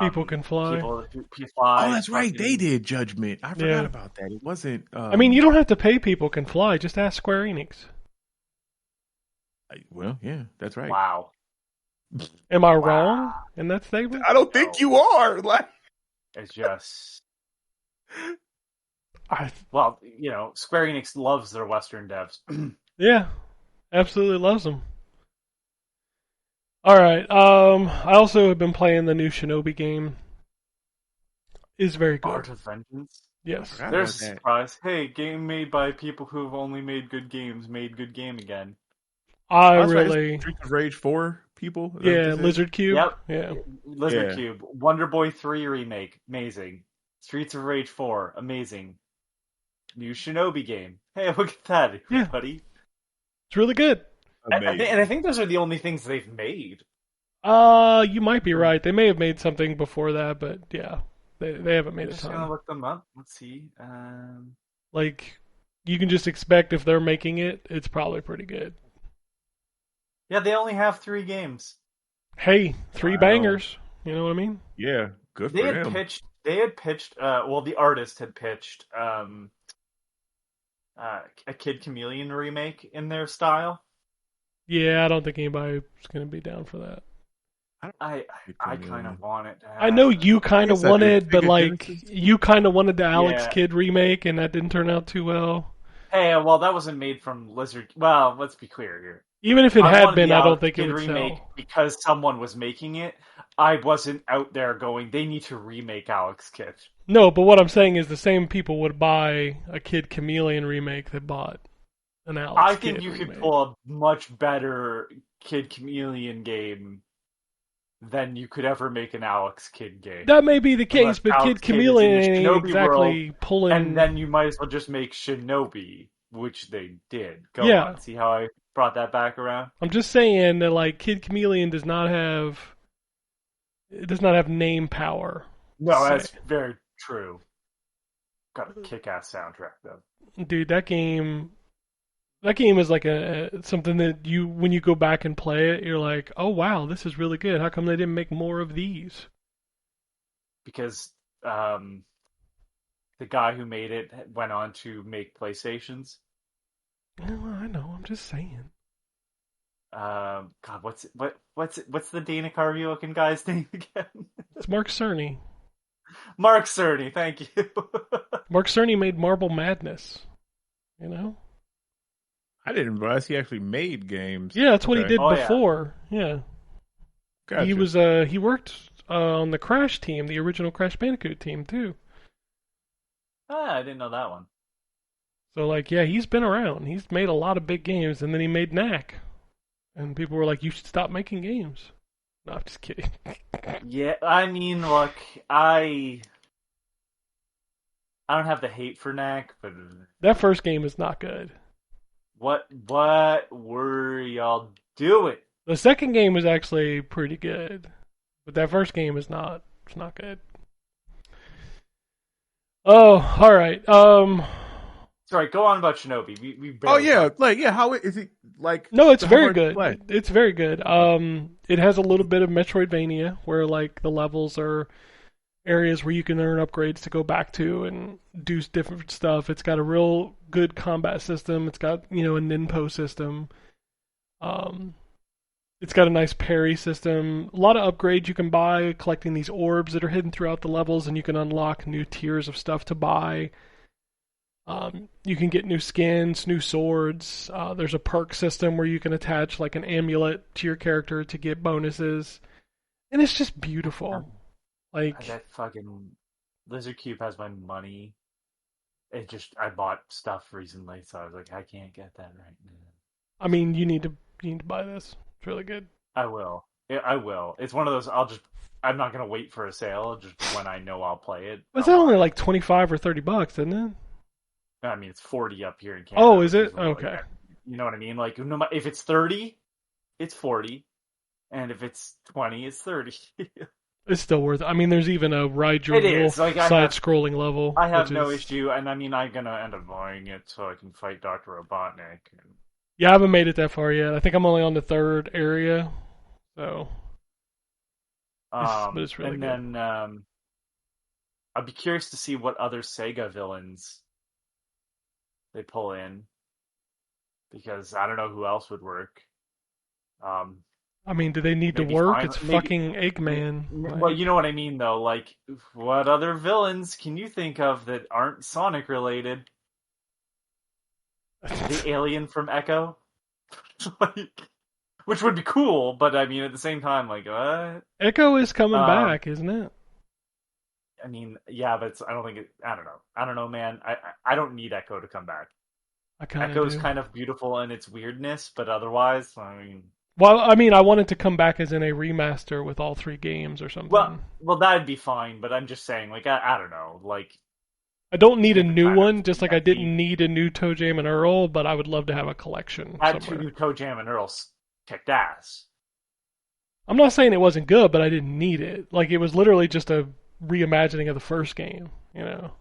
People can fly. People who fly. Oh, that's right. fucking- They did Judgment. I forgot Yeah. about that. It wasn't. I mean, you don't have to pay People Can Fly. Just ask Square Enix. Well, yeah, that's right. Wow. Am I wrong in that statement? I don't think you are. Like, It's just. I, Well, Square Enix loves their Western devs. yeah, absolutely loves them. All right. I also have been playing the new Shinobi game. It's very good. Art of Vengeance. Yes. forgot There's about a that. surprise. Hey, game made by people who've only made good games, made good game again. I That's right. really. Streets of Rage 4 people. Is that what Yeah, this is? Lizard Cube. Yep. Yeah. Lizard Yeah. Cube. Wonder Boy 3 remake. Amazing. Streets of Rage 4. Amazing. New Shinobi game. Hey, look at that, Yeah. everybody. It's really good. Amazing. And I think those are the only things they've made. You might be right. They may have made something before that, but yeah, they haven't made I'm a just gonna ton. look them up. Let's see. Like, you can just expect if they're making it, it's probably pretty good. Yeah, they only have 3 games. Hey, 3 Wow. bangers. You know what I mean? Yeah, good They for had them. pitched. They had pitched. Well, the artist had pitched a Kid Chameleon remake in their style. Yeah, I don't think anybody's gonna be down for that. I Kid kind Chameleon. of want it to happen. I know you kind of guess I did. wanted, but Sega like, Genesis? you kind of wanted the Alex Yeah. Kidd remake, and that didn't turn out too well. Hey, well, that wasn't made from Lizard. Well, let's be clear here. Even if it I had wanted been, the I don't Alex think it Kidd would remake sell. because someone was making it. I wasn't out there going, they need to remake Alex Kidd. No, but what I'm saying is the same people would buy a Kid Chameleon remake that bought an Alex I Kidd think you remake. could pull a much better Kid Chameleon game than you could ever make an Alex Kidd game. That may be the case, Unless but Alex Kid Kidd is in Chameleon the ain't Shinobi exactly pulling. And then you might as well just make Shinobi, which they did. Go Yeah. on. See how I brought that back around? I'm just saying that like Kid Chameleon does not have name power. No, Say. that's very true. Got a kick-ass soundtrack, though. Dude, that game is like something that you, when you go back and play it, you're like, oh wow, this is really good. How come they didn't make more of these? Because the guy who made it went on to make PlayStations. Well, I know. I'm just saying. God, what's the Dana Carvey looking guy's name again? It's Mark Cerny. Mark Cerny, thank you. Mark Cerny made Marble Madness. You know? I didn't realize he actually made games. Yeah, that's what he Okay. did Oh, yeah. before. Yeah. Gotcha. He worked on the Crash team, the original Crash Bandicoot team too. I didn't know that one. So like, yeah, he's been around. He's made a lot of big games, and then he made Knack, and people were like, "You should stop making games." No, I'm just kidding. Yeah, I mean, look, I don't have the hate for Knack, but That first game is not good. what were y'all doing? The second game was actually pretty good, but that first game is not. It's not good. Oh, all right. Sorry, go on about Shinobi. We Oh barely yeah, talked. like how is it like? No, it's how very hard to good. play? It's very good. It has a little bit of Metroidvania, where like the levels are areas where you can earn upgrades to go back to and do different stuff. It's got a real good combat system. It's got, a ninpo system. It's got a nice parry system. A lot of upgrades you can buy, collecting these orbs that are hidden throughout the levels, and you can unlock new tiers of stuff to buy. You can get new skins, new swords. There's a perk system where you can attach like an amulet to your character to get bonuses. And it's just beautiful. Like, That fucking Lizard Cube has my money. I bought stuff recently, so I was like, I can't get that right now. I mean, you need to buy this. It's really good. I will. Yeah, I will. It's one of those. I'm not gonna wait for a sale. Just when I know I'll play it. It's only like $25 or $30, isn't it? I mean, it's 40 up here in Canada. Oh, is which it? like, Okay. you know what I mean? Like, if it's 30, it's 40, and if it's 20, it's 30. It's still worth it. I mean, there's even a Ride Your It is. Wolf Like, I side-scrolling level. I have which no is- issue, and I mean, I'm gonna end up buying it so I can fight Dr. Robotnik. Yeah, I haven't made it that far yet. I think I'm only on the third area. So, But it's really and good. then I'd be curious to see what other Sega villains they pull in, because I don't know who else would work. Um, I mean, do they need to maybe work? fine. It's Maybe. fucking Eggman. Well, Like, you know what I mean, though. Like, what other villains can you think of that aren't Sonic related? The alien from Echo, like, which would be cool, but I mean, at the same time, like, what? Echo is coming Um, back, isn't it? I mean, yeah, but I don't think it. I don't know. I don't know, man. I don't need Echo to come back. I kind of Echo's do. kind of beautiful in its weirdness, but otherwise, I mean, Well, I mean, I wanted to come back as in a remaster with all 3 games or something. well, that'd be fine. But I'm just saying, like, I don't know, like, I don't need a you could new kind of one, just like I yeah, didn't need a new Toe Jam and Earl, but I would love to have a collection add 2 somewhere. new Toe Jam and Earl's kicked ass. I'm not saying it wasn't good, but I didn't need it. Like, it was literally just a reimagining of the first game, you know?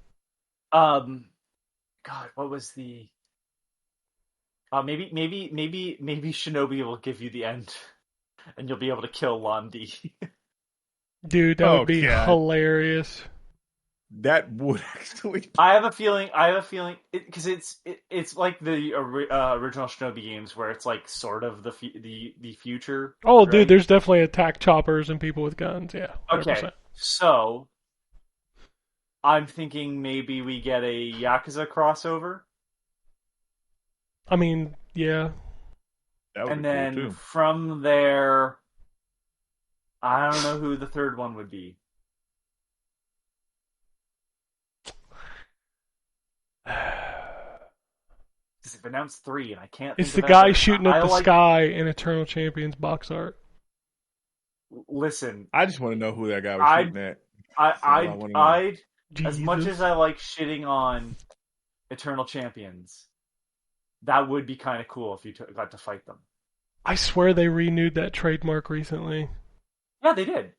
Um, God, what was the? Maybe Shinobi will give you the end, and you'll be able to kill Londi. Dude, that would Oh be god, hilarious. that would actually. I have a feeling, because it's like the original Shinobi games, where it's like sort of the future, Oh, dude, right? there's definitely attack choppers and people with guns. Yeah, Okay, 100%. so I'm thinking maybe we get a Yakuza crossover, I mean, yeah. That would and be cool then too. from there, I don't know who the third one would be. Because they've announced 3, and I can't It's think the of guy other. shooting I at the like. sky in Eternal Champions box art. Listen, I just want to know who that guy was I'd shooting at. I That's all I I want to know. I'd as much as Jesus. I like shitting on Eternal Champions, that would be kind of cool if you got to fight them. I swear they renewed that trademark recently. Yeah, they did.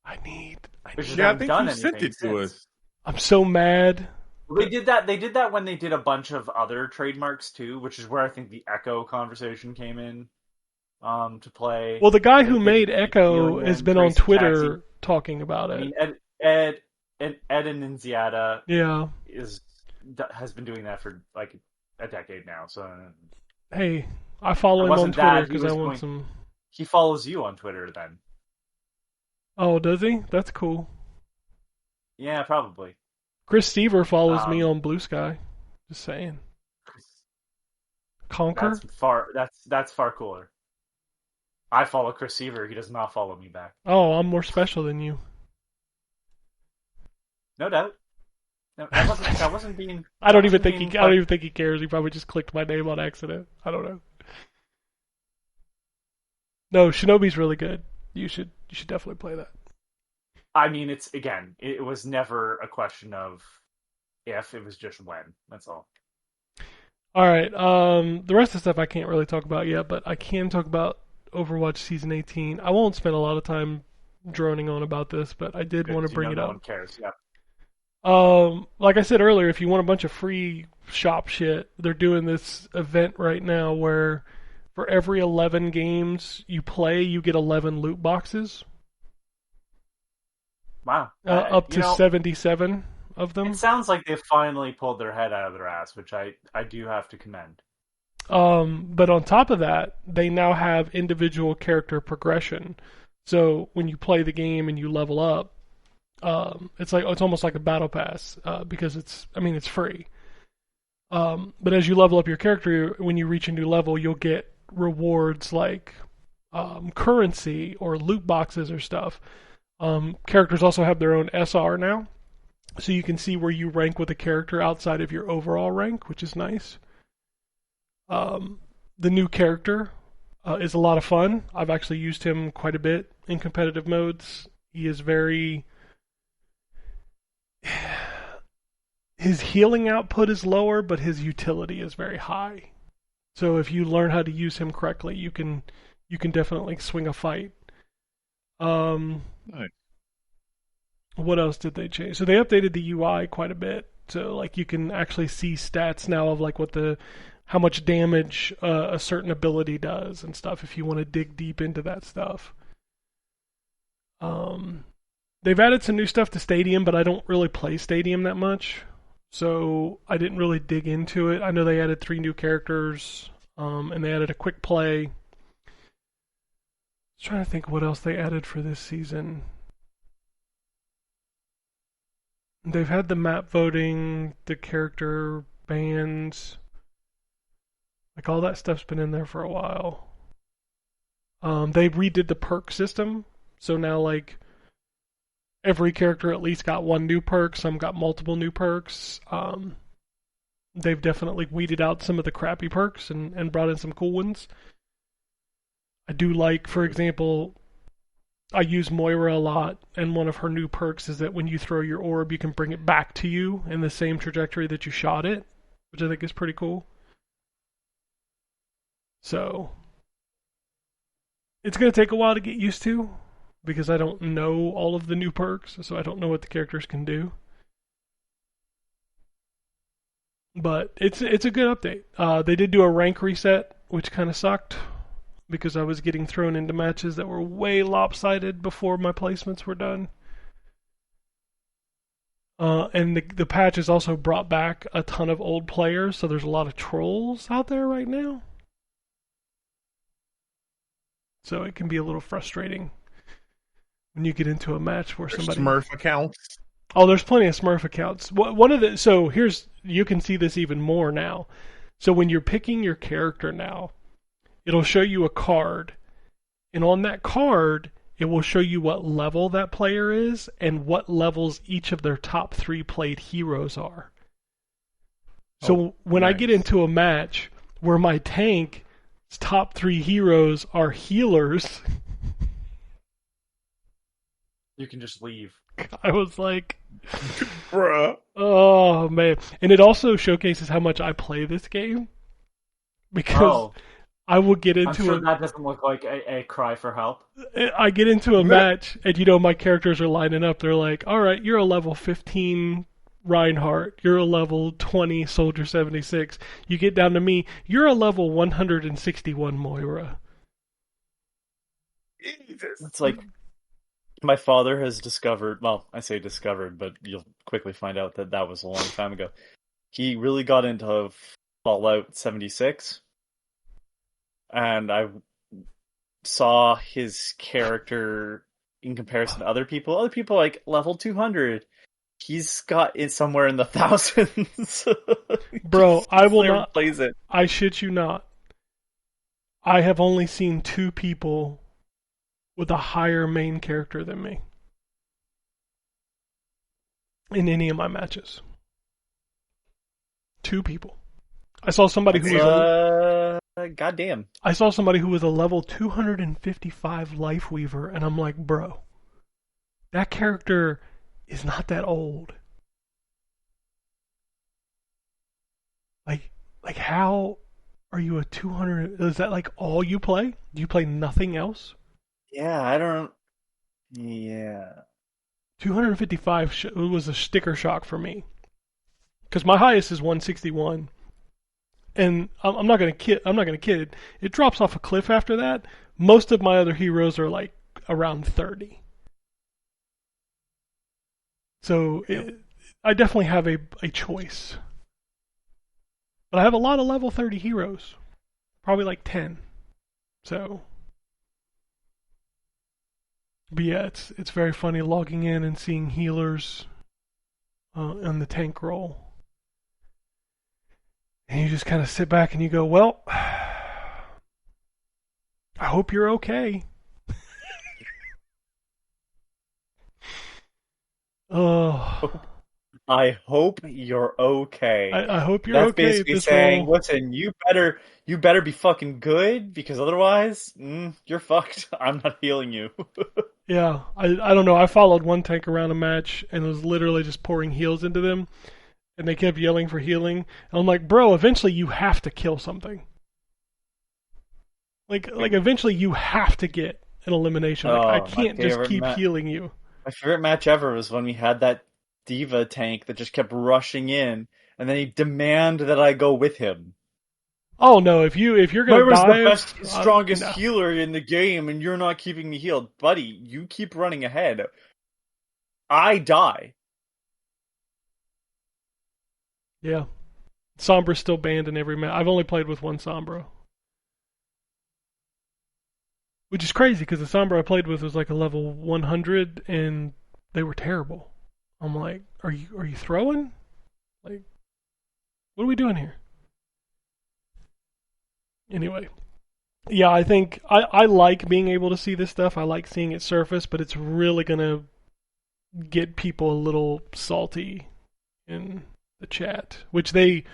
I need. They just Yeah, I haven't think done you sent anything it to since. us. I'm so mad. Well, they did that. They did that when they did a bunch of other trademarks too, which is where I think the Echo conversation came in to play. Well, the guy who They made did the Echo has Alien, been on Racing Taxi. Twitter talking about I it. mean, Ed and Nunziata Yeah. has been doing that for like a decade now. So Hey, I follow it him on wasn't Twitter that he because I was want going. some. He follows you on Twitter then. Oh, does he? That's cool. Yeah, probably. Chris Stever follows me Um, on Blue Sky. Just saying. Conquer? that's far cooler. I follow Chris Seaver. He does not follow me back. Oh, I'm more special than you. No doubt. No, that wasn't being. I don't That even wasn't think being. I don't even think he cares. He probably just clicked my name on accident. I don't know. No, Shinobi's really good. You should definitely play that. I mean, it's again. It was never a question of if. It was just when. That's all. All right. The rest of the stuff I can't really talk about yet, but I can talk about Overwatch Season 18. I won't spend a lot of time droning on about this, but I did want to bring it no up. one cares. Yeah. Like I said earlier, if you want a bunch of free shop shit, they're doing this event right now where for every 11 games you play, you get 11 loot boxes. Wow. Up to 77 of them. It sounds like they finally pulled their head out of their ass, which I do have to commend. But on top of that, they now have individual character progression. So when you play the game and you level up, it's almost like a battle pass because it's free. But as you level up your character, when you reach a new level, you'll get rewards like currency or loot boxes or stuff. Characters also have their own SR now, so you can see where you rank with a character outside of your overall rank, which is nice. The new character is a lot of fun. I've actually used him quite a bit in competitive modes. He is very... His healing output is lower, but his utility is very high. So if you learn how to use him correctly, you can definitely swing a fight. Nice. What else did they change? So they updated the UI quite a bit. So like you can actually see stats now of like how much damage a certain ability does and stuff if you want to dig deep into that stuff. They've added some new stuff to Stadium, but I don't really play Stadium that much, so I didn't really dig into it. I know they added 3 new characters, and they added a quick play. I was trying to think what else they added for this season. They've had the map voting, the character bans, like all that stuff's been in there for a while. They redid the perk system, so now like every character at least got 1 new perk, some got multiple new perks. They've definitely weeded out some of the crappy perks and brought in some cool ones. I do like, for example, I use Moira a lot, and one of her new perks is that when you throw your orb, you can bring it back to you in the same trajectory that you shot it, which I think is pretty cool. So, it's going to take a while to get used to, because I don't know all of the new perks, so I don't know what the characters can do. But it's a good update. They did do a rank reset, which kind of sucked, because I was getting thrown into matches that were way lopsided before my placements were done. And the patch has also brought back a ton of old players, so there's a lot of trolls out there right now. So it can be a little frustrating when you get into a match where somebody... Smurf accounts. Oh, there's plenty of Smurf accounts. So here's, you can see this even more now. So when you're picking your character now, it'll show you a card, and on that card, it will show you what level that player is and what levels each of their top 3 played heroes are. So when nice. I get into a match where my tank's top 3 heroes are healers, you can just leave. I was like, bruh. Oh, man. And it also showcases how much I play this game, because I will get into I'm sure that doesn't look like a cry for help. I get into a match, and my characters are lining up. They're like, all right, you're a level 15 Reinhardt. You're a level 20 Soldier 76. You get down to me, you're a level 161 Moira. Jesus. It's like, my father has discovered, well, I say discovered, but you'll quickly find out that was a long time ago. He really got into Fallout 76. And I saw his character in comparison to other people. Other people like level 200. He's got it somewhere in the thousands. Bro, I will not. Plays it. I shit you not. I have only seen 2 people with a higher main character than me in any of my matches. 2 people. I saw somebody who was goddamn. I saw somebody who was a level 255 Lifeweaver, and I'm like, bro, that character is not that old. Like how are you a 200? Is that like all you play? Do you play nothing else? Yeah, I don't. Yeah. 255 was a sticker shock for me, because my highest is 161. And I'm not gonna kid. It drops off a cliff after that. Most of my other heroes are like around 30. So I definitely have a choice. But I have a lot of level 30 heroes. Probably like 10. So. But yeah, it's very funny logging in and seeing healers on the tank roll. And you just kind of sit back and you go, well, I hope you're okay. Oh. I hope you're okay. I hope you're That's okay. That's basically saying, listen, you better be fucking good, because otherwise, you're fucked. I'm not healing you. Yeah, I don't know. I followed one tank around a match and was literally just pouring heals into them. And they kept yelling for healing. And I'm like, bro, eventually you have to kill something. Like eventually you have to get an elimination. I can't just keep healing you. My favorite match ever was when we had that Diva tank that just kept rushing in, and then he demanded that I go with him. Oh no, if you're gonna Myra's dive, the best, strongest no. healer in the game, and you're not keeping me healed. Buddy, you keep running ahead. I die. Yeah, Sombra's still banned in every match. I've only played with one Sombra, which is crazy because the Sombra I played with was like a level 100, and they were terrible. I'm like, are you throwing? Like, what are we doing here? Anyway, yeah, I think I like being able to see this stuff. I like seeing it surface, but it's really gonna get people a little salty in the chat, which they've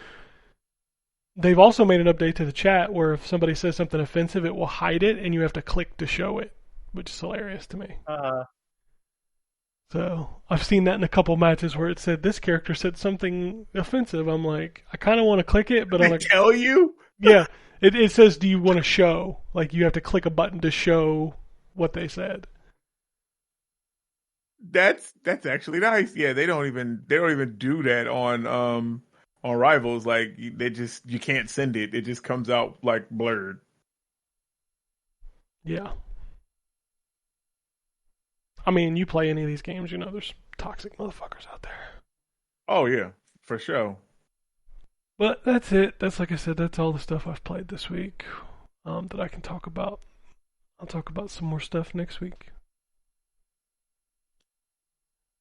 also made an update to the chat where if somebody says something offensive, it will hide it, and you have to click to show it, which is hilarious to me. So I've seen that in a couple matches where it said this character said something offensive. I'm like, I kind of want to click it, but I'm like, tell you? yeah, it says, do you want to show? Like you have to click a button to show what they said. That's actually nice. Yeah, they don't even do that on Rivals. Like you can't send it. It just comes out like blurred. Yeah. I mean, you play any of these games, you know there's toxic motherfuckers out there. Oh yeah, for sure. But that's it. That's like I said, that's all the stuff I've played this week that I can talk about. I'll talk about some more stuff next week.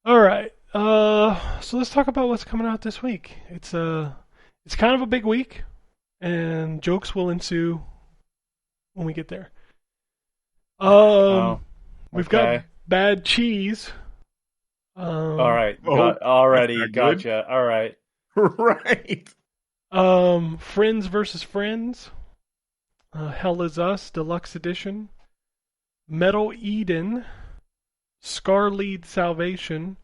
All right. So let's talk about what's coming out this week. It's kind of a big week, and jokes will ensue when we get there. We've got Bad Cheese. All right. Gotcha. All right. Right. Friends versus Friends. Hell is Us Deluxe Edition. Metal Eden. Scarlead Salvation.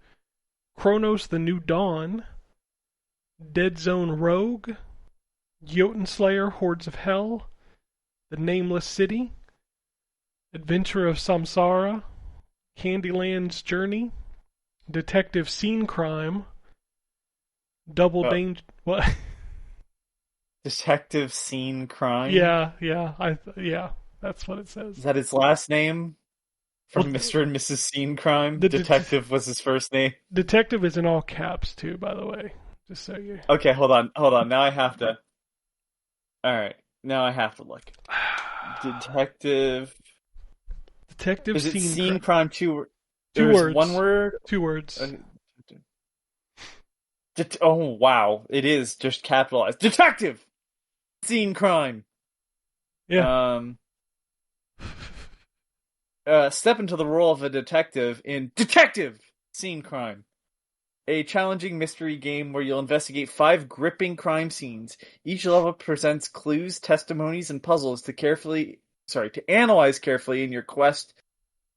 Chronos the New Dawn. Dead Zone Rogue. Jotun Slayer Hordes of Hell. The Nameless City. Adventure of Samsara. Candyland's Journey. Detective Scene Crime. Double Danger. What? Detective Scene Crime? Yeah, that's what it says. Is that his last name? From Mr. and Mrs. Scene Crime? Detective was his first name? Detective is in all caps, too, by the way. Just so you... Okay, hold on. Now I have to... Alright, now I have to look. Detective Is it Scene Crime? Two words. One word? 2 words. Oh, wow. It is just capitalized. Detective! Scene Crime! Yeah. Step into the role of a detective in Detective Scene Crime. A challenging mystery game where you'll investigate 5 gripping crime scenes. Each level presents clues, testimonies, and puzzles to analyze carefully in your quest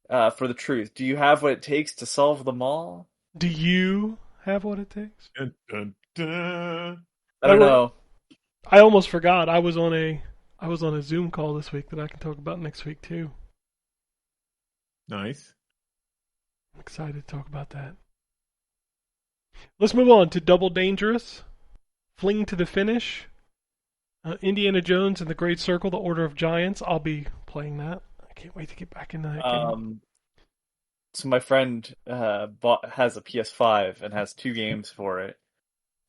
for the truth. Do you have what it takes to solve them all? Do you have what it takes? Dun, dun, dun. I don't know. I almost forgot. I was on a Zoom call this week that I can talk about next week too. Nice. I'm excited to talk about that. Let's move on to Double Dangerous, Fling to the Finish, Indiana Jones and the Great Circle, The Order of Giants. I'll be playing that. I can't wait to get back into that game. So my friend has a PS5 and has 2 games for it.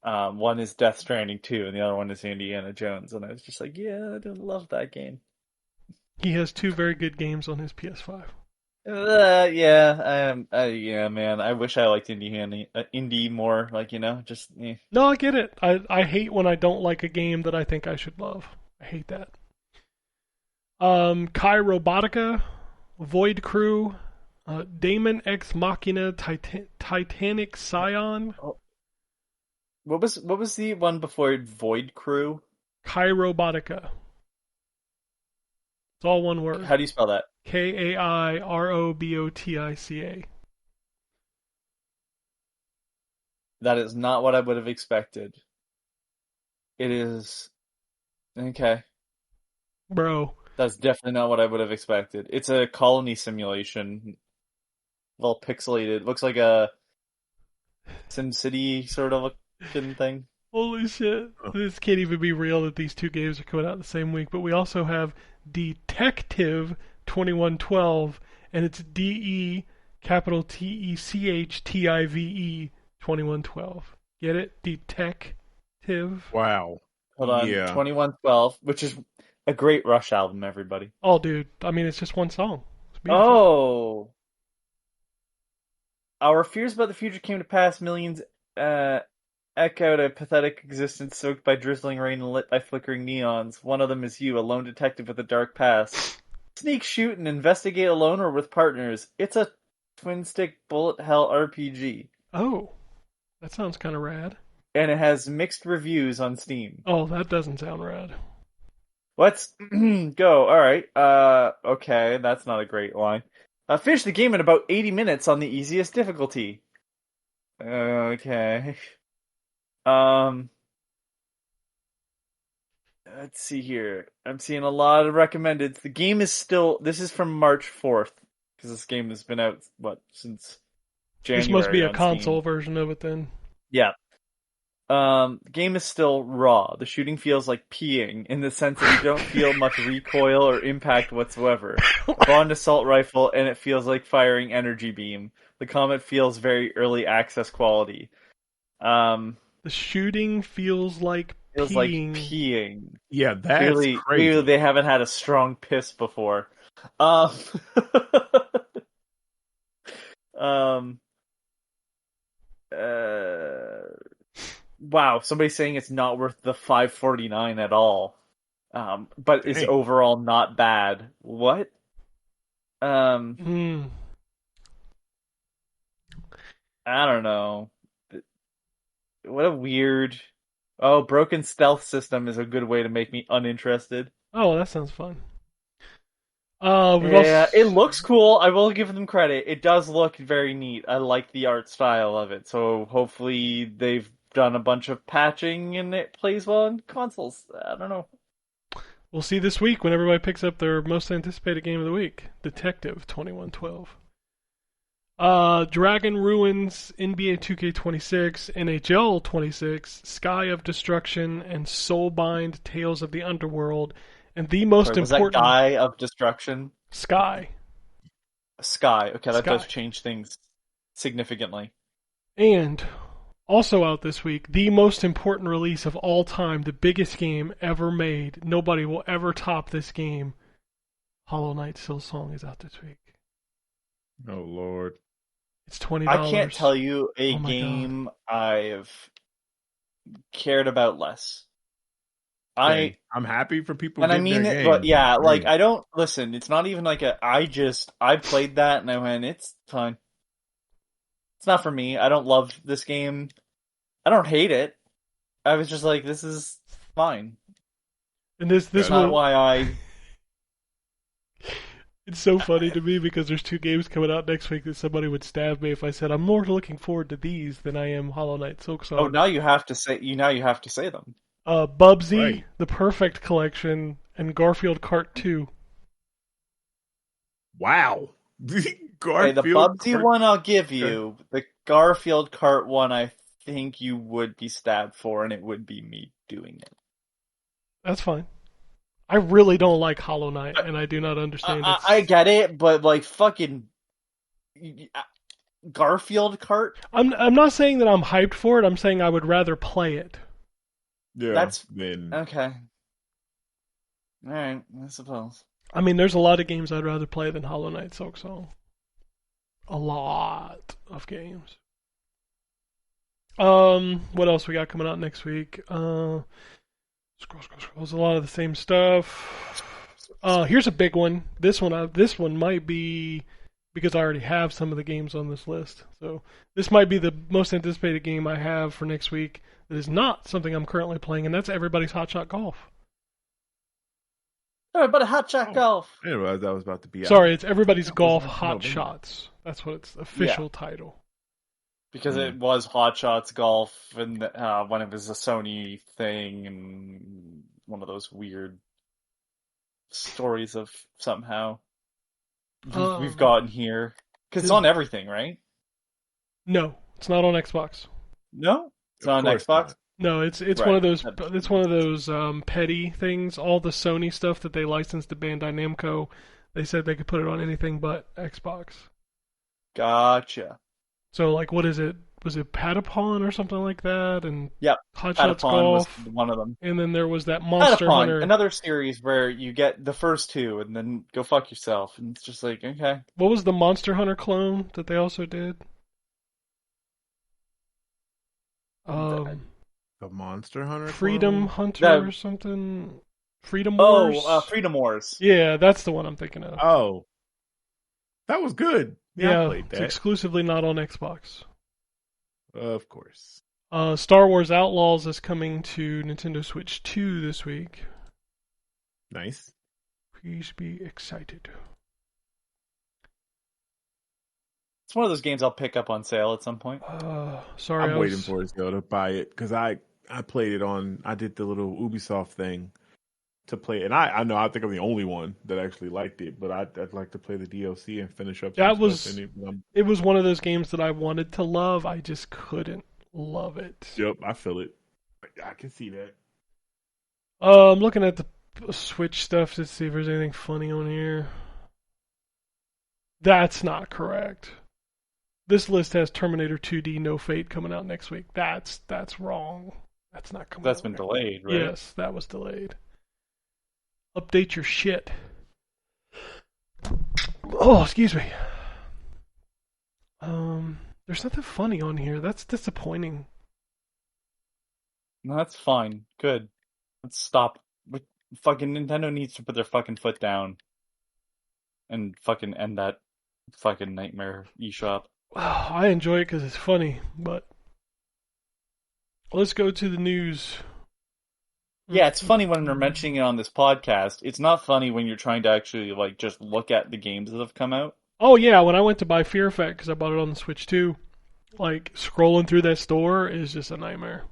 One is Death Stranding 2, and the other one is Indiana Jones. And I was just like, yeah, I don't love that game. He has 2 very good games on his PS5. Yeah, man. I wish I liked indie more. Like, just. Eh. No, I get it. I hate when I don't like a game that I think I should love. I hate that. Kai Robotica, Void Crew, Daemon Ex Machina, Titanic Scion. Oh. What was the one before Void Crew? Kai Robotica. It's all one word. How do you spell that? Kairobotica. That is not what I would have expected. It is... Okay. Bro. That's definitely not what I would have expected. It's a colony simulation. Well pixelated. Looks like a SimCity sort of looking thing. Holy shit. This can't even be real that these two games are coming out the same week. But we also have Detective 2112, and it's DE capital TECHTIVE 2112. Get it? Detective. Wow. Hold on, Yeah. 2112, which is a great Rush album, everybody. Oh, dude. I mean, it's just one song. It's beautiful. Oh! Our fears about the future came to pass. Millions echoed a pathetic existence soaked by drizzling rain and lit by flickering neons. One of them is you, a lone detective with a dark past. Sneak, shoot, and investigate alone or with partners. It's a twin-stick bullet hell RPG. Oh, that sounds kind of rad. And it has mixed reviews on Steam. Oh, that doesn't sound rad. Let's go. Alright. Okay, that's not a great line. Finish the game in about 80 minutes on the easiest difficulty. Okay. Let's see here. I'm seeing a lot of recommendeds. The game is still... This is from March 4th. Because this game has been out, since January. This must be a on console Steam. version of it then. Yeah. The game is still raw. The shooting feels like peeing in the sense that you don't feel much recoil or impact whatsoever. Bond assault rifle, and it feels like firing energy beam. The combat feels very early access quality. The shooting feels like Feels peeing. like peeing. Yeah, that's Clearly, crazy. they haven't had a strong piss before. Wow, somebody's saying it's not worth the $5.49 at all. But is Dang. overall not bad. What? I don't know. What a weird... Oh, broken stealth system is a good way to make me uninterested. Oh, that sounds fun. It looks cool. I will give them credit. It does look very neat. I like the art style of it. So hopefully they've done a bunch of patching and it plays well on consoles. I don't know. We'll see this week when everybody picks up their most anticipated game of the week, Detective 2112. Dragon Ruins, NBA 2K26, NHL 26, Sky of Destruction, and Soulbind Tales of the Underworld. And the most Was important... that Guy of Destruction? Sky. Sky. Okay, that Sky. does change things significantly. And also out this week, the most important release of all time, the biggest game ever made. Nobody will ever top this game. Hollow Knight Silksong is out this week. Oh, Lord. It's $20. I can't tell you a Oh my game I've cared about less. I'm happy for people. And I getting mean their it, game. but yeah, Great. like I don't listen. It's not even like I played that and I went, it's fine. It's not for me. I don't love this game. I don't hate it. I was just like, this is fine. And this That's not will... why I. It's so funny to me because there's two games coming out next week that somebody would stab me if I said I'm more looking forward to these than I am Hollow Knight Silksong. Oh, now you have to say them. Bubsy, Right. The Perfect Collection, and Garfield Kart 2. Wow. Okay, the Bubsy one I'll give you. The Garfield Kart one I think you would be stabbed for, and it would be me doing it. That's fine. I really don't like Hollow Knight, and I do not understand it. I get it, but like fucking Garfield Kart. I'm not saying that I'm hyped for it. I'm saying I would rather play it. Yeah, That's then okay. All right, I suppose. I mean, there's a lot of games I'd rather play than Hollow Knight Silksong. A lot of games. What else we got coming out next week? Scroll. It's a lot of the same stuff. Here's a big one. This one might be because I already have some of the games on this list. So this might be the most anticipated game I have for next week. That is not something I'm currently playing, and that's Everybody's Hot Shot Golf. Everybody Hot Shot Golf. I didn't realize that was about to be out. Sorry, it's Everybody's That Golf was Hot November. Shots. That's what its official title. Because it was Hot Shots Golf, and when it was a Sony thing, and one of those weird stories of somehow we've gotten here. Because it's on everything, right? No, it's not on Xbox. No? It's Of on course Xbox? not. No, it's Right. one of those petty things. All the Sony stuff that they licensed to Bandai Namco, they said they could put it on anything but Xbox. Gotcha. So like, what is it? Was it Patapon or something like that? And Yep. Hot Shots Patapon was Golf. one of them. And then there was that Monster Patapon, Hunter. another series where you get the first two and then go fuck yourself, and it's just like, okay. What was the Monster Hunter clone that they also did? The Monster Hunter Freedom clone? Hunter or something? Freedom Wars? Freedom Wars. Yeah, that's the one I'm thinking of. Oh. That was good. Yeah, I played it's that. exclusively not on Xbox. Of course. Star Wars Outlaws is coming to Nintendo Switch 2 this week. Nice. Please be excited. It's one of those games I'll pick up on sale at some point. Sorry, I'm waiting for it though to buy it because I played it on. I did the little Ubisoft thing to play, and I know I think I'm the only one that actually liked it, but I'd like to play the DLC and finish up. It was one of those games that I wanted to love. I just couldn't love it. Yep, I feel it. I can see that. I'm looking at the Switch stuff to see if there's anything funny on here. That's not correct. This list has Terminator 2D No Fate coming out next week. That's wrong. That's not coming out. That's been delayed, right? Yes, that was delayed. Update your shit. Oh, excuse me. There's nothing funny on here. That's disappointing. No, that's fine. Good. Let's stop. Fucking Nintendo needs to put their fucking foot down and fucking end that fucking nightmare eShop. I enjoy it because it's funny, but let's go to the news. Yeah, it's funny when they're mentioning it on this podcast. It's not funny when you're trying to actually like just look at the games that have come out. Oh yeah, when I went to buy Fear Effect because I bought it on the Switch too, like scrolling through that store is just a nightmare.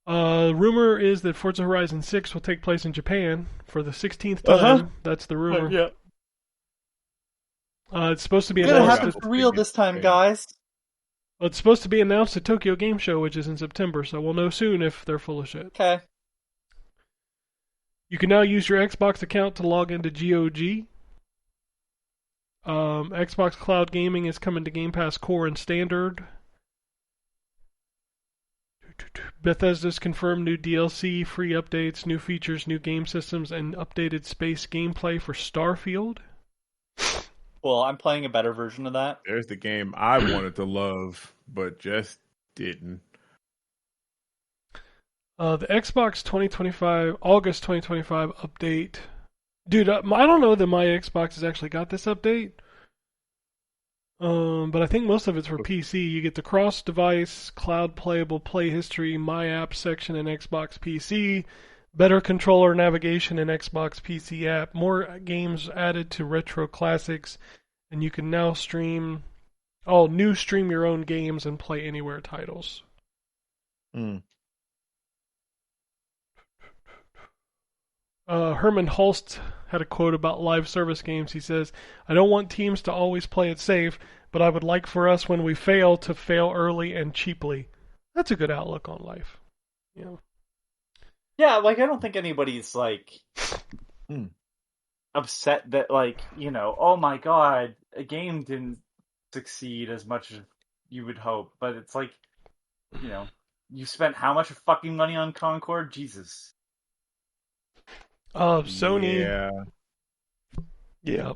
Rumor is that Forza Horizon 6 will take place in Japan for the 16th time. That's the rumor. Yeah. It's supposed to be It's gonna announced. happen for real this time, guys. Well, it's supposed to be announced at Tokyo Game Show, which is in September, so we'll know soon if they're full of shit. Okay. You can now use your Xbox account to log into GOG. Xbox Cloud Gaming is coming to Game Pass Core and Standard. Bethesda's confirmed new DLC, free updates, new features, new game systems, and updated space gameplay for Starfield. Well, I'm playing a better version of that. There's the game I wanted to love, but just didn't. The Xbox 2025, August 2025 update. Dude, I don't know that my Xbox has actually got this update. But I think most of it's for PC. You get the cross-device, cloud-playable play history, My Apps section in Xbox PC, better controller navigation in Xbox PC app, more games added to retro classics, and you can now stream your own games and play anywhere titles. Herman Hulst had a quote about live service games. He says, "I don't want teams to always play it safe, but I would like for us when we fail to fail early and cheaply." That's a good outlook on life. Yeah. Yeah, like I don't think anybody's like upset that like, you know, oh my god, a game didn't succeed as much as you would hope. But it's like, you know, you spent how much fucking money on Concord? Jesus. Sony. Yeah.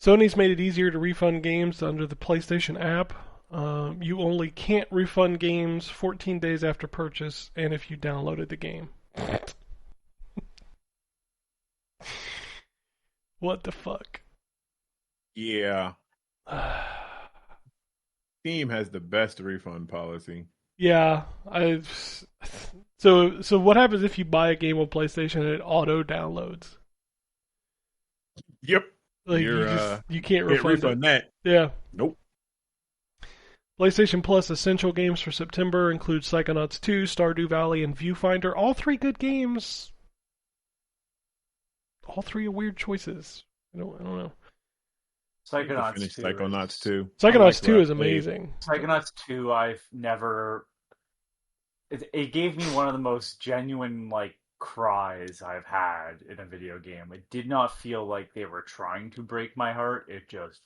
Sony's made it easier to refund games under the PlayStation app. You only can't refund games 14 days after purchase and if you downloaded the game. What the fuck? Yeah. Steam has the best refund policy. Yeah, So what happens if you buy a game on PlayStation and it auto downloads? Yep. Like you can't refund that. Yeah. Nope. PlayStation Plus Essential games for September include Psychonauts 2, Stardew Valley, and Viewfinder. All three good games. All three are weird choices. I don't know. Psychonauts Finish 2 Psychonauts 2. Psychonauts I 2 like is what I played. amazing. Psychonauts 2, I've never... It gave me one of the most genuine, like, cries I've had in a video game. It did not feel like they were trying to break my heart. It just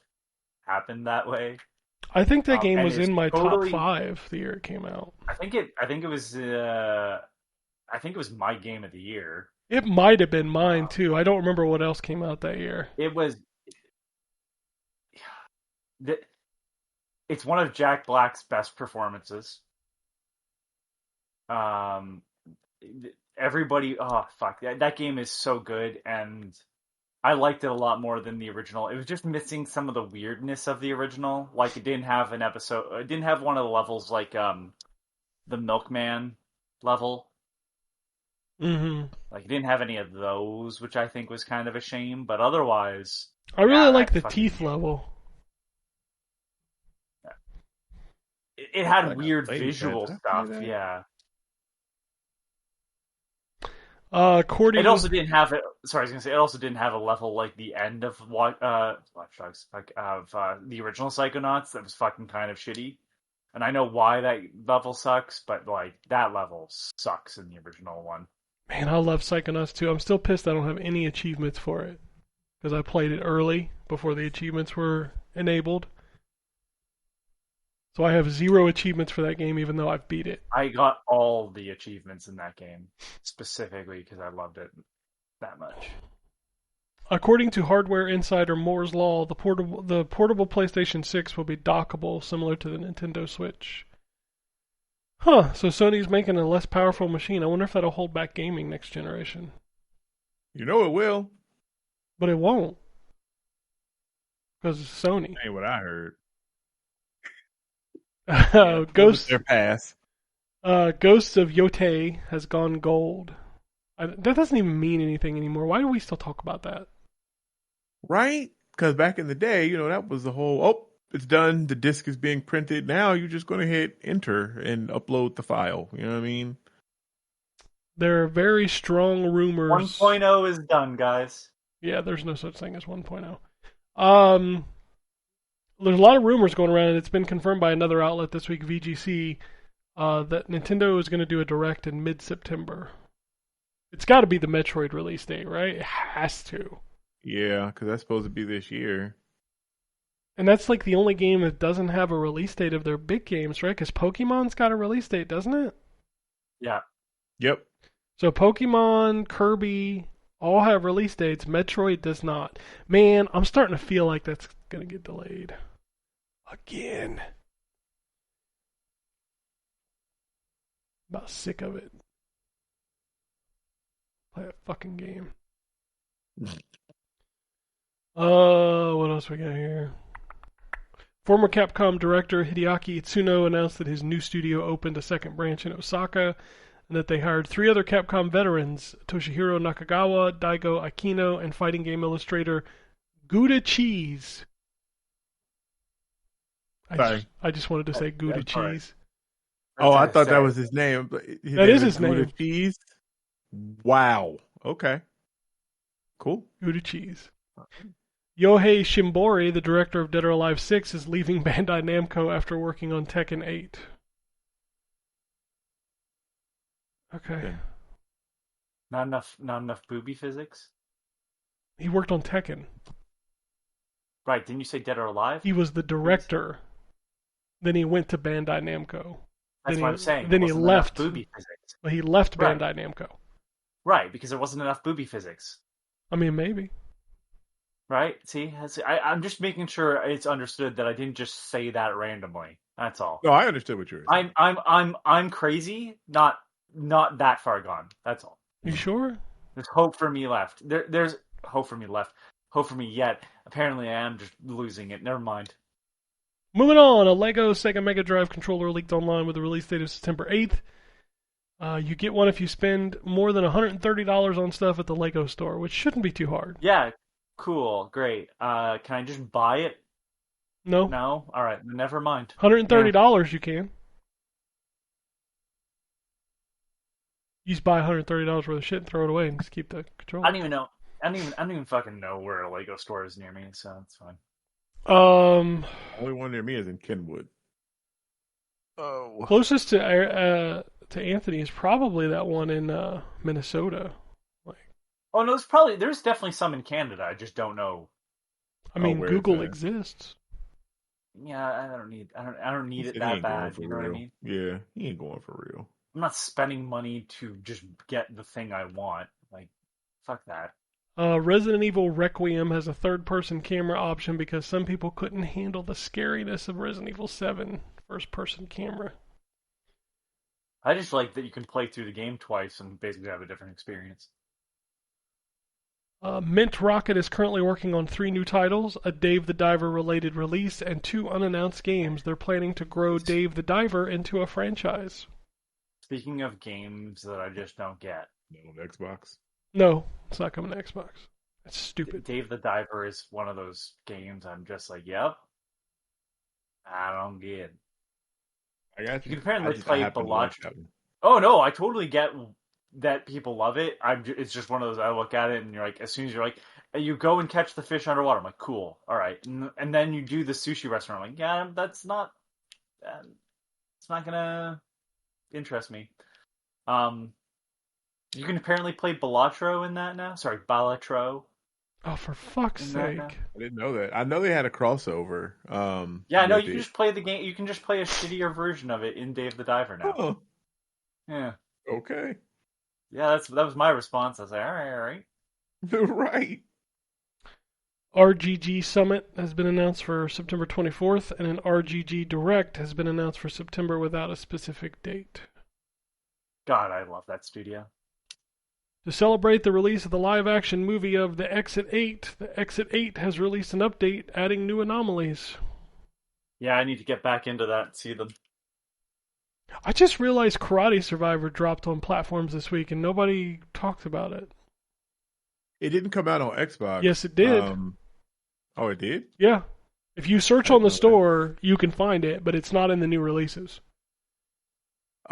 happened that way. I think that game And was it's in my totally... top 5 the year it came out. I think it was my game of the year. It might have been mine too. I don't remember what else came out that year. It was... It's one of Jack Black's best performances. Everybody, oh fuck, that game is so good, and I liked it a lot more than the original. It was just missing some of the weirdness of the original. Like, it didn't have an episode. It didn't have one of the levels like the Milkman level. Mm-hmm. Like, it didn't have any of those, which I think was kind of a shame. But otherwise, I really like the fucking... teeth level. It had Like weird I played visual that. stuff. Did I play that? Yeah. According... It also didn't have it. Sorry, I was gonna say it also didn't have a level like the end of Watch Dogs, like of the original Psychonauts. That was fucking kind of shitty. And I know why that level sucks, but like that level sucks in the original one. Man, I love Psychonauts 2. I'm still pissed I don't have any achievements for it because I played it early before the achievements were enabled. So I have 0 achievements for that game, even though I've beat it. I got all the achievements in that game specifically because I loved it that much. According to Hardware Insider Moore's Law, the portable PlayStation 6 will be dockable, similar to the Nintendo Switch. Huh, so Sony's making a less powerful machine. I wonder if that'll hold back gaming next generation. You know it will. But it won't. Because it's Sony. Ain't what I heard. Ghosts Their pass. Ghosts of Yotei has gone gold. That doesn't even mean anything anymore. Why do we still talk about that? Right? Because back in the day, that was the whole, oh, it's done. The disc is being printed. Now you're just going to hit enter and upload the file. You know what I mean? There are very strong rumors. 1.0 is done, guys. Yeah, there's no such thing as 1.0. There's a lot of rumors going around, and it's been confirmed by another outlet this week, VGC, that Nintendo is going to do a Direct in mid-September. It's got to be the Metroid release date, right? It has to. Yeah, because that's supposed to be this year. And that's like the only game that doesn't have a release date of their big games, right? Because Pokemon's got a release date, doesn't it? Yeah. Yep. So Pokemon, Kirby, all have release dates. Metroid does not. Man, I'm starting to feel like that's going to get delayed. Again. About sick of it. Play that fucking game. What else we got here? Former Capcom director Hideaki Itsuno announced that his new studio opened a second branch in Osaka, and that they hired 3 other Capcom veterans, Toshihiro Nakagawa, Daigo Akino, and fighting game illustrator Gouda Cheese. I just wanted to say Gouda Cheese. Oh, I thought that was his name. That is his name. Gouda Cheese? Wow. Okay. Cool. Gouda Cheese. Yohei Shimbori, the director of Dead or Alive 6, is leaving Bandai Namco after working on Tekken 8. Okay. Not enough booby physics? He worked on Tekken. Right, didn't you say Dead or Alive? He was the director. Then he went to Bandai Namco. That's what I'm saying. Then he left. Booby physics. Well, he left Right. Bandai Namco. Right, because there wasn't enough booby physics. I mean, maybe. Right? See, I'm just making sure it's understood that I didn't just say that randomly. That's all. No, I understood what you were saying. I'm crazy. Not that far gone. That's all. You sure? There's hope for me left. There's hope for me left. Hope for me yet. Apparently, I am just losing it. Never mind. Moving on, a Lego Sega Mega Drive controller leaked online with a release date of September 8th. You get one if you spend more than $130 on stuff at the Lego store, which shouldn't be too hard. Yeah, cool, great. Can I just buy it? No? No? Alright, never mind. $130 you can. You just buy $130 worth of shit and throw it away and just keep the controller. I don't even know. I don't even fucking know where a Lego store is near me, so it's fine. Only one near me is in Kenwood. Oh. Closest to Anthony is probably that one in Minnesota. Oh no, there's definitely some in Canada. I just don't know. I mean, where Google it's at. exists. Yeah, I don't need it He that ain't going bad. for You know what I real. mean? Yeah, he ain't going for real. I'm not spending money to just get the thing I want. Like, fuck that. Resident Evil Requiem has a third-person camera option because some people couldn't handle the scariness of Resident Evil 7 first-person camera. I just like that you can play through the game twice and basically have a different experience. Mint Rocket is currently working on 3 new titles, a Dave the Diver related release, and 2 unannounced games. They're planning to grow Dave the Diver into a franchise. Speaking of games that I just don't get. No, Xbox. No, it's not coming to Xbox. That's stupid. Dave the Diver is one of those games I'm just like, yep. I don't get. I got you. You can apparently play Bellagio. One. Oh no, I totally get that people love it. It's just one of those. I look at it and you're like, as soon as you're like, you go and catch the fish underwater. I'm like, cool, all right. And then you do the sushi restaurant. I'm like, yeah, that's not. It's not gonna interest me. You can apparently play Balatro in that now. Sorry, Balatro. Oh, for fuck's sake! I didn't know that. I know they had a crossover. Yeah, no, you can just play the game. You can just play a shittier version of it in Dave the Diver now. Oh. Yeah. Okay. Yeah, that was my response. I was like, all right. Right. RGG Summit has been announced for September 24th, and an RGG Direct has been announced for September without a specific date. God, I love that studio. To celebrate the release of the live-action movie of The Exit 8, The Exit 8 has released an update adding new anomalies. Yeah, I need to get back into that and see them. I just realized Karate Survivor dropped on platforms this week, and nobody talked about it. It didn't come out on Xbox. Yes, it did. Oh, it did? Yeah. If you search on the store, you can find it, but it's not in the new releases.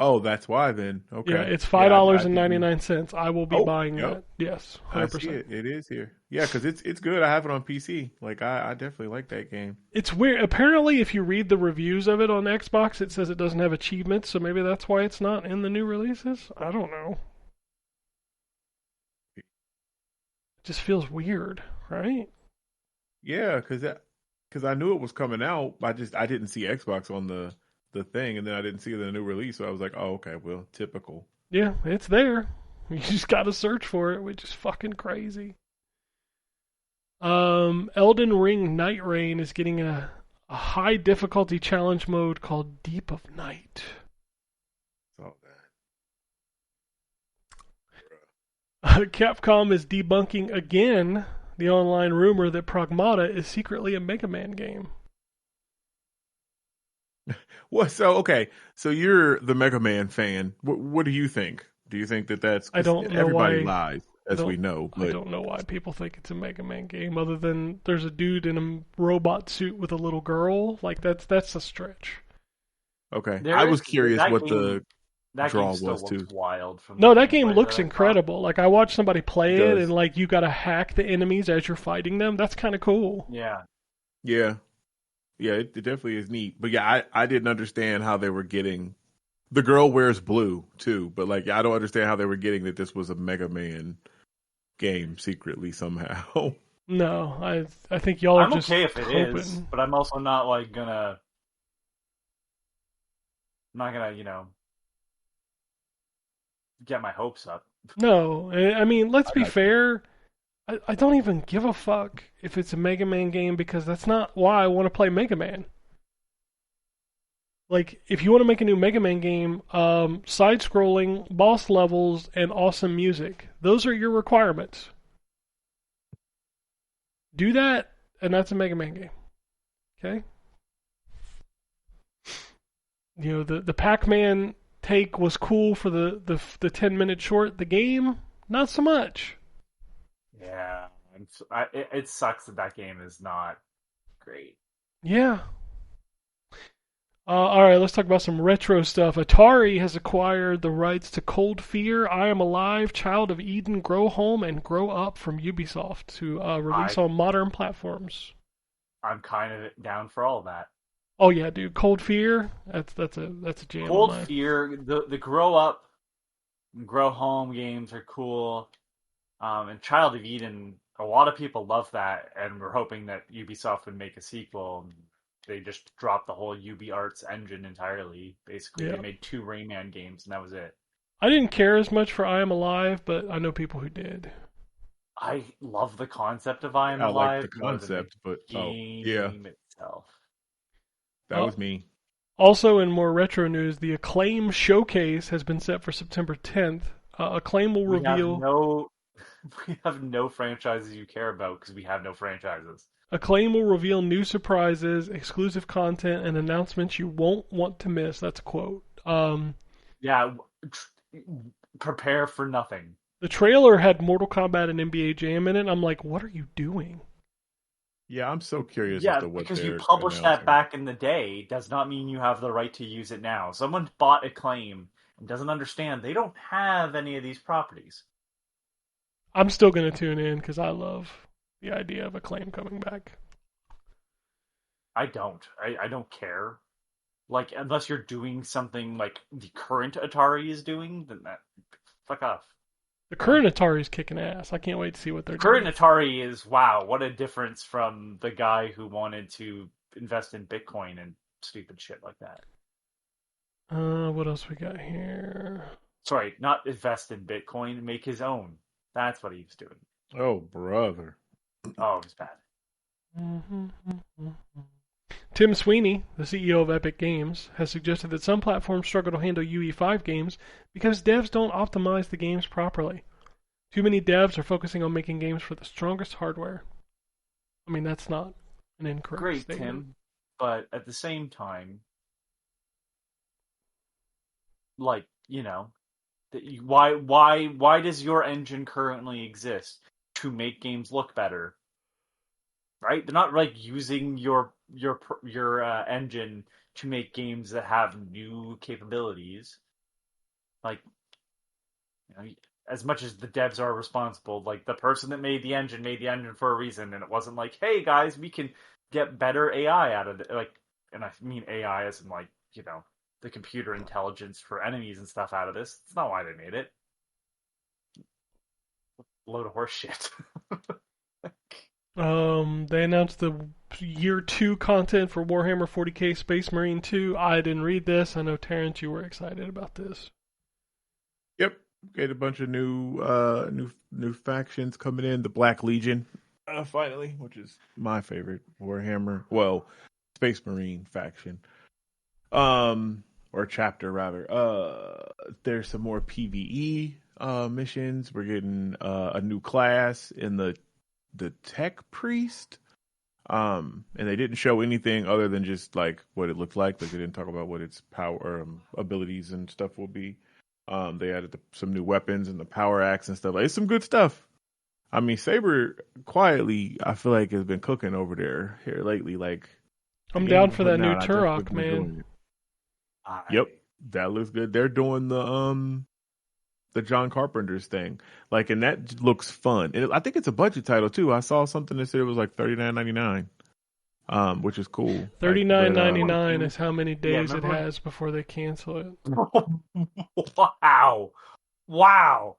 Oh, that's why then. Okay. Yeah, it's $5.99. I will be buying that. Yes, 100%. I see it. It is here. Yeah, because it's good. I have it on PC. Like, I definitely like that game. It's weird. Apparently, if you read the reviews of it on Xbox, it says it doesn't have achievements, so maybe that's why it's not in the new releases? I don't know. It just feels weird, right? Yeah, because I knew it was coming out. I didn't see Xbox on the thing, and then I didn't see the new release, so I was like, oh, okay, well, typical. Yeah, it's there. You just gotta search for it, which is fucking crazy. Elden Ring Night Rain is getting a high difficulty challenge mode called Deep of Night. Saw that. Capcom is debunking again the online rumor that Pragmata is secretly a Mega Man game. Well, so you're the Mega Man fan. What do you think? Do you think that that's... I don't know everybody why, lies, as we know. But... I don't know why people think it's a Mega Man game, other than there's a dude in a robot suit with a little girl. Like, that's a stretch. Okay. I was curious what the draw still was, too. Wild no, that game looks incredible. Like, I watched somebody play it, and, like, you gotta hack the enemies as you're fighting them. That's kind of cool. Yeah. Yeah. Yeah, it definitely is neat. But yeah, I didn't understand how they were getting... The girl wears blue, too. But like, I don't understand how they were getting that this was a Mega Man game secretly somehow. No, I think y'all are just I'm okay if it hoping. is, but I'm also not like gonna... I'm not gonna, get my hopes up. No, I mean, let's be fair. I don't even give a fuck if it's a Mega Man game because that's not why I want to play Mega Man. Like, if you want to make a new Mega Man game, side-scrolling, boss levels, and awesome music. Those are your requirements. Do that, and that's a Mega Man game. Okay? The Pac-Man take was cool for the 10-minute short. The game, not so much. Yeah, it sucks that game is not great. Yeah. All right, let's talk about some retro stuff. Atari has acquired the rights to Cold Fear, I Am Alive, Child of Eden, Grow Home, and Grow Up from Ubisoft to release on modern platforms. I'm kind of down for all of that. Oh yeah, dude. Cold Fear. That's a jam. Cold Fear, the grow up, grow home games are cool. And Child of Eden, a lot of people love that, and we're hoping that Ubisoft would make a sequel. They just dropped the whole UbiArts engine entirely. Basically, Yeah. they made 2 Rayman games, and that was it. I didn't care as much for I Am Alive, but I know people who did. I love the concept of I Am Alive. I like the concept, but game itself. That was me. Also, in more retro news, the Acclaim Showcase has been set for September 10th. Acclaim will reveal. We have no franchises you care about because we have no franchises. Acclaim will reveal new surprises, exclusive content, and announcements you won't want to miss. That's a quote. Yeah, prepare for nothing. The trailer had Mortal Kombat and NBA Jam in it. I'm like, what are you doing? Yeah, I'm so curious as to what because you published that back in the day does not mean you have the right to use it now. Someone bought Acclaim and doesn't understand they don't have any of these properties. I'm still going to tune in because I love the idea of Acclaim coming back. I don't care. Like, unless you're doing something like the current Atari is doing, then fuck off. The current Atari is kicking ass. I can't wait to see what they're doing. doing. Current Atari is, wow, what a difference from the guy who wanted to invest in Bitcoin and stupid shit like that. What else we got here? Sorry, not invest in Bitcoin, make his own. That's what he was doing. Oh, brother. Oh, it was bad. Tim Sweeney, the CEO of Epic Games, has suggested that some platforms struggle to handle UE5 games because devs don't optimize the games properly. Too many devs are focusing on making games for the strongest hardware. I mean, that's not an incorrect statement. Tim, but at the same time, like, you know, why does your engine currently exist? To make games look better, right? They're not like using your engine to make games that have new capabilities. Like, you know, as much as the devs are responsible, like the person that made the engine for a reason, and it wasn't like, hey guys, we can get better AI out of it. Like, and I mean AI as in like, you know, the computer intelligence for enemies and stuff out of this. That's not why they made it. Load of horse shit. They announced the year 2 content for Warhammer 40k Space Marine 2. I didn't read this. I know Terrence, you were excited about this. Yep, get a bunch of new factions coming in. The Black Legion, finally, which is my favorite Warhammer. Well, Space Marine faction, or chapter rather. There's some more PvE missions. We're getting a new class in the Tech Priest. And they didn't show anything other than just like what it looked like. Like they didn't talk about what its power abilities and stuff will be. They added some new weapons and the power axe and stuff. Like, it's some good stuff. I mean, Saber quietly, I feel like has been cooking over there here lately. Like, I'm down for that new Turok, man. Yep, that looks good. They're doing the John Carpenter's thing, like, and that looks fun. And I think it's a budget title too. I saw something that said it was like $39.99, which is cool. $39.99 is how many days it has before they cancel it. Wow.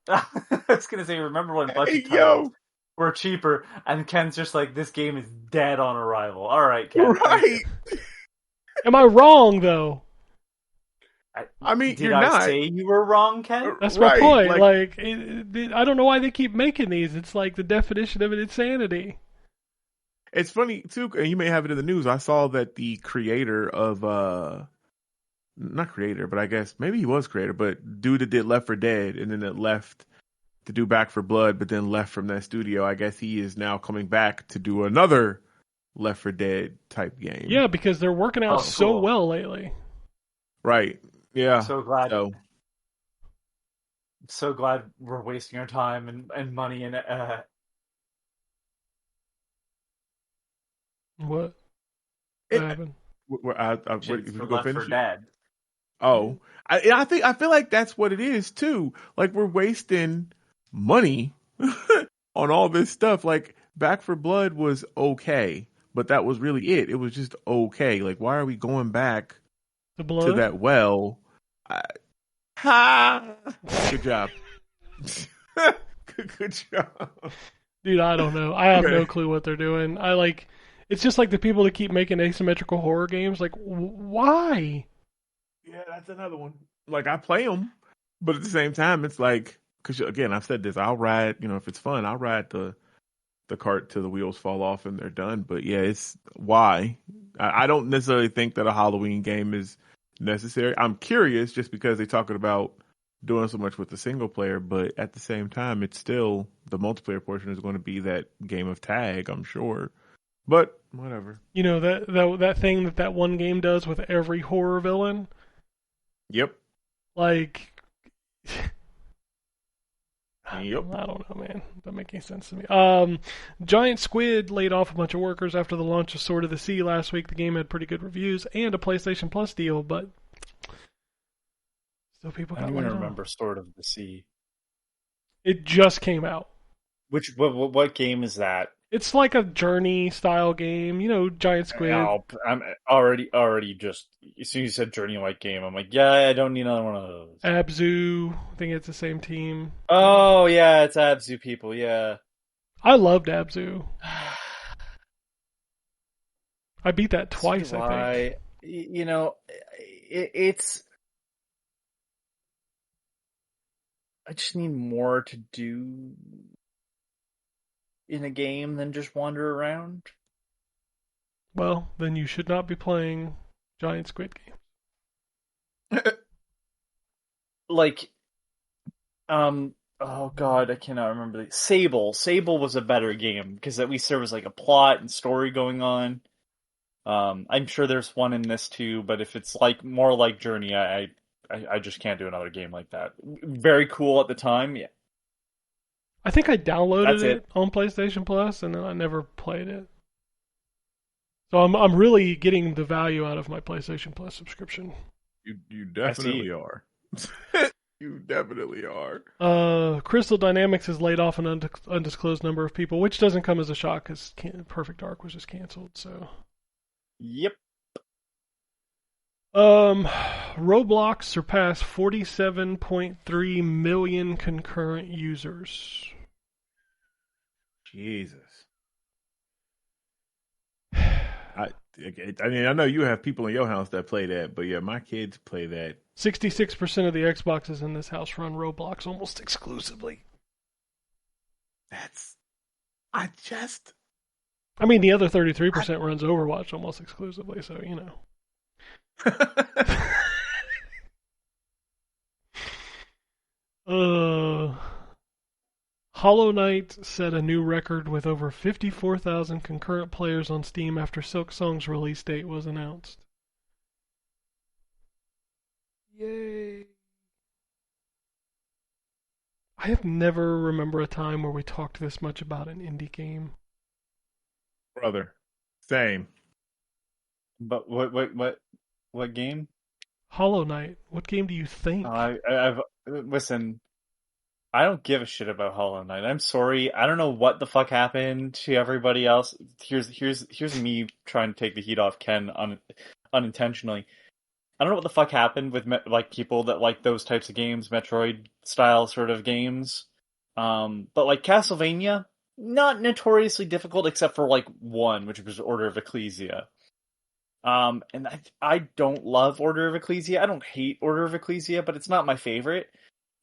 I was gonna say, remember when budget titles were cheaper, and Ken's just like, this game is dead on arrival. All right, Ken. Right. Am I wrong though? I mean, did I say you were wrong, Ken? That's my point. I don't know why they keep making these. It's like the definition of insanity. It's funny too, and you may have it in the news. I saw that the creator of not creator, but I guess maybe he was creator, but dude that did Left 4 Dead and then it left to do Back 4 Blood, but then left from that studio. I guess he is now coming back to do another Left 4 Dead type game. Yeah, because they're working out so well lately. Right. Yeah. So glad we're wasting our time and money and What happened? for Left 4 Dead. Oh, I feel like that's what it is too. Like, we're wasting money on all this stuff. Like, Back 4 Blood was okay, but that was really it. It was just okay. Like, why are we going back The blood? to that well? Good job. Good job. Dude, I don't know. I have no clue what they're doing. It's just like the people that keep making asymmetrical horror games. Like, why? Yeah, that's another one. Like, I play them, but at the same time, it's like, because again, I've said this, I'll ride, if it's fun, I'll ride the cart till the wheels fall off and they're done. But yeah, it's why. I don't necessarily think that a Halloween game is necessary. I'm curious just because they're talking about doing so much with the single player, but at the same time, it's still, the multiplayer portion is going to be that game of tag, I'm sure. But whatever. That thing that one game does with every horror villain? Yep. Like, Yep. I don't know, man. Doesn't make any sense to me. Giant Squid laid off a bunch of workers after the launch of Sword of the Sea last week. The game had pretty good reviews and a PlayStation Plus deal, but still people got I don't laid even off. remember Sword of the Sea. It just came out. What game is that? It's like a Journey style game, Giant Squid. Oh, I'm already just, as soon as you said Journey-like game, I'm like, yeah, I don't need another one of those. Abzu, I think it's the same team. Oh, yeah, it's Abzu people, yeah. I loved Abzu. I beat that twice, I think. It's... I just need more to do in a game than just wander around. Well, then you should not be playing Giant Squid games. Oh god, I cannot remember. Sable was a better game because at least there was like a plot and story going on. I'm sure there's one in this too, but if it's like more like Journey, I just can't do another game like that. Very cool at the time, yeah. I think I downloaded it on PlayStation Plus, and then I never played it. So I'm really getting the value out of my PlayStation Plus subscription. You definitely are. You definitely are. Crystal Dynamics has laid off an undisclosed number of people, which doesn't come as a shock because Perfect Dark was just canceled. So. Yep. Roblox surpassed 47.3 million concurrent users. Jesus. I know you have people in your house that play that, but yeah, my kids play that. 66% of the Xboxes in this house run Roblox almost exclusively. I mean, the other 33% runs Overwatch almost exclusively, so, Hollow Knight set a new record with over 54,000 concurrent players on Steam after Silksong's release date was announced. Yay. I have never remember a time where we talked this much about an indie game. Brother, same. But what game? Hollow Knight. What game do you think? Listen. I don't give a shit about Hollow Knight. I'm sorry. I don't know what the fuck happened to everybody else. Here's me trying to take the heat off Ken unintentionally. I don't know what the fuck happened with people that like those types of games, Metroid style sort of games. But like Castlevania, not notoriously difficult except for like one, which was Order of Ecclesia. And I don't love Order of Ecclesia. I don't hate Order of Ecclesia, but it's not my favorite.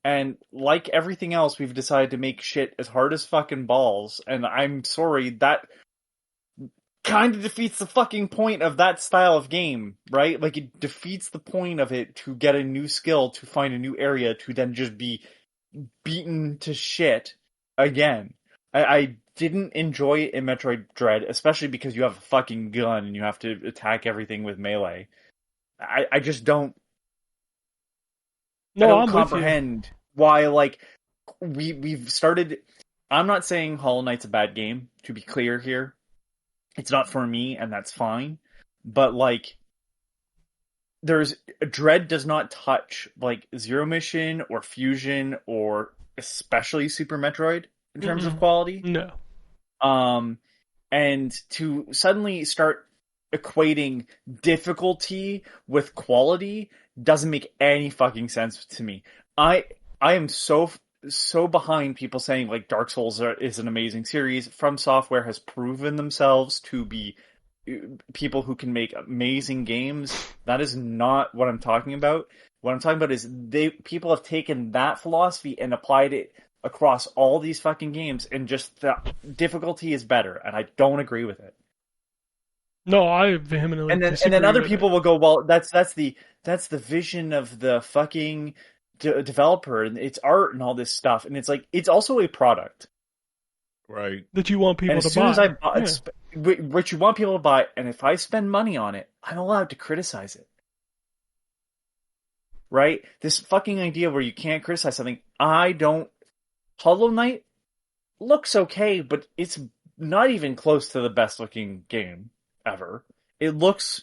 And like everything else, we've decided to make shit as hard as fucking balls. And I'm sorry, that kind of defeats the fucking point of that style of game, right? Like, it defeats the point of it to get a new skill, to find a new area, to then just be beaten to shit again. I didn't enjoy it in Metroid Dread, especially because you have a fucking gun and you have to attack everything with melee. I just don't... No, I don't I'm comprehend why, like, we've started... I'm not saying Hollow Knight's a bad game, to be clear here. It's not for me, and that's fine. But, like, Dread does not touch, like, Zero Mission or Fusion or especially Super Metroid in terms of quality. No. And to suddenly start equating difficulty with quality doesn't make any fucking sense to me. I am so behind people saying like Dark Souls is an amazing series. From Software has proven themselves to be people who can make amazing games. That is not what I'm talking about. What I'm talking about is people have taken that philosophy and applied it across all these fucking games, and just the difficulty is better, and I don't agree with it. No, I vehemently disagree. And then other with people it. will go, well, that's the vision of the fucking developer, and it's art and all this stuff, and it's like it's also a product, Right. That you want people and to as soon buy. as I buy, which you want people to buy, and if I spend money on it, I'm allowed to criticize it. Right? This fucking idea where you can't criticize something, I don't. Hollow Knight looks okay, but it's not even close to the best looking game ever. It looks,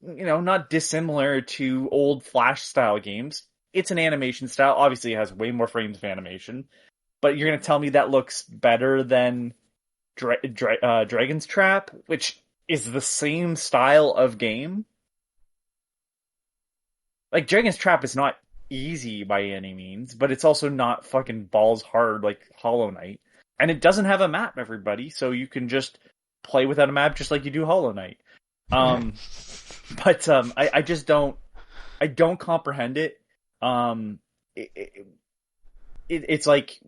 not dissimilar to old Flash style games. It's an animation style. Obviously, it has way more frames of animation. But you're going to tell me that looks better than Dragon's Trap, which is the same style of game? Like, Dragon's Trap is not easy by any means, but it's also not fucking balls hard like Hollow Knight. And it doesn't have a map, everybody, so you can just play without a map just like you do Hollow Knight. But I just don't comprehend it. It's like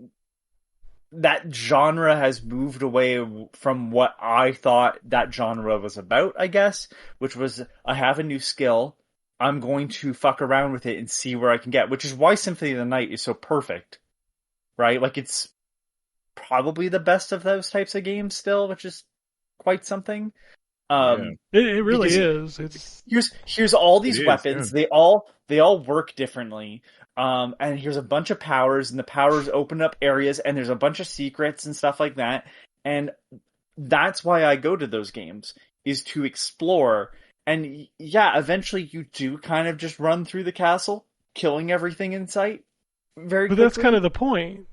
that genre has moved away from what I thought that genre was about, I guess, which was I have a new skill, I'm going to fuck around with it and see where I can get, which is why Symphony of the Night is so perfect, right? Like, it's probably the best of those types of games still, which is quite something. It really is. It's here's all these weapons. Yeah. They all work differently. And here's a bunch of powers, and the powers open up areas, and there's a bunch of secrets and stuff like that. And that's why I go to those games, is to explore. And yeah, eventually you do kind of just run through the castle, killing everything in sight very quickly. But that's kind of the point.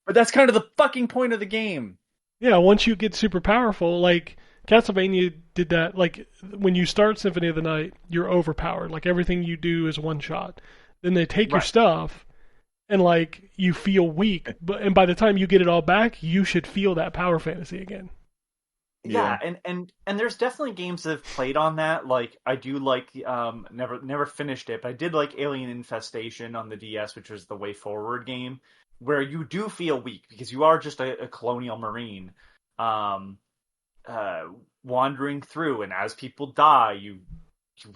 But that's kind of the fucking point of the game. Yeah, once you get super powerful, like Castlevania did that. Like when you start Symphony of the Night, you're overpowered. Like everything you do is one shot. Then they take your stuff, and like you feel weak. And by the time you get it all back, you should feel that power fantasy again. Yeah, and there's definitely games that have played on that. Like I do like never finished it, but I did like Alien Infestation on the DS, which was the Way Forward game, where you do feel weak because you are just a colonial marine, wandering through, and as people die, you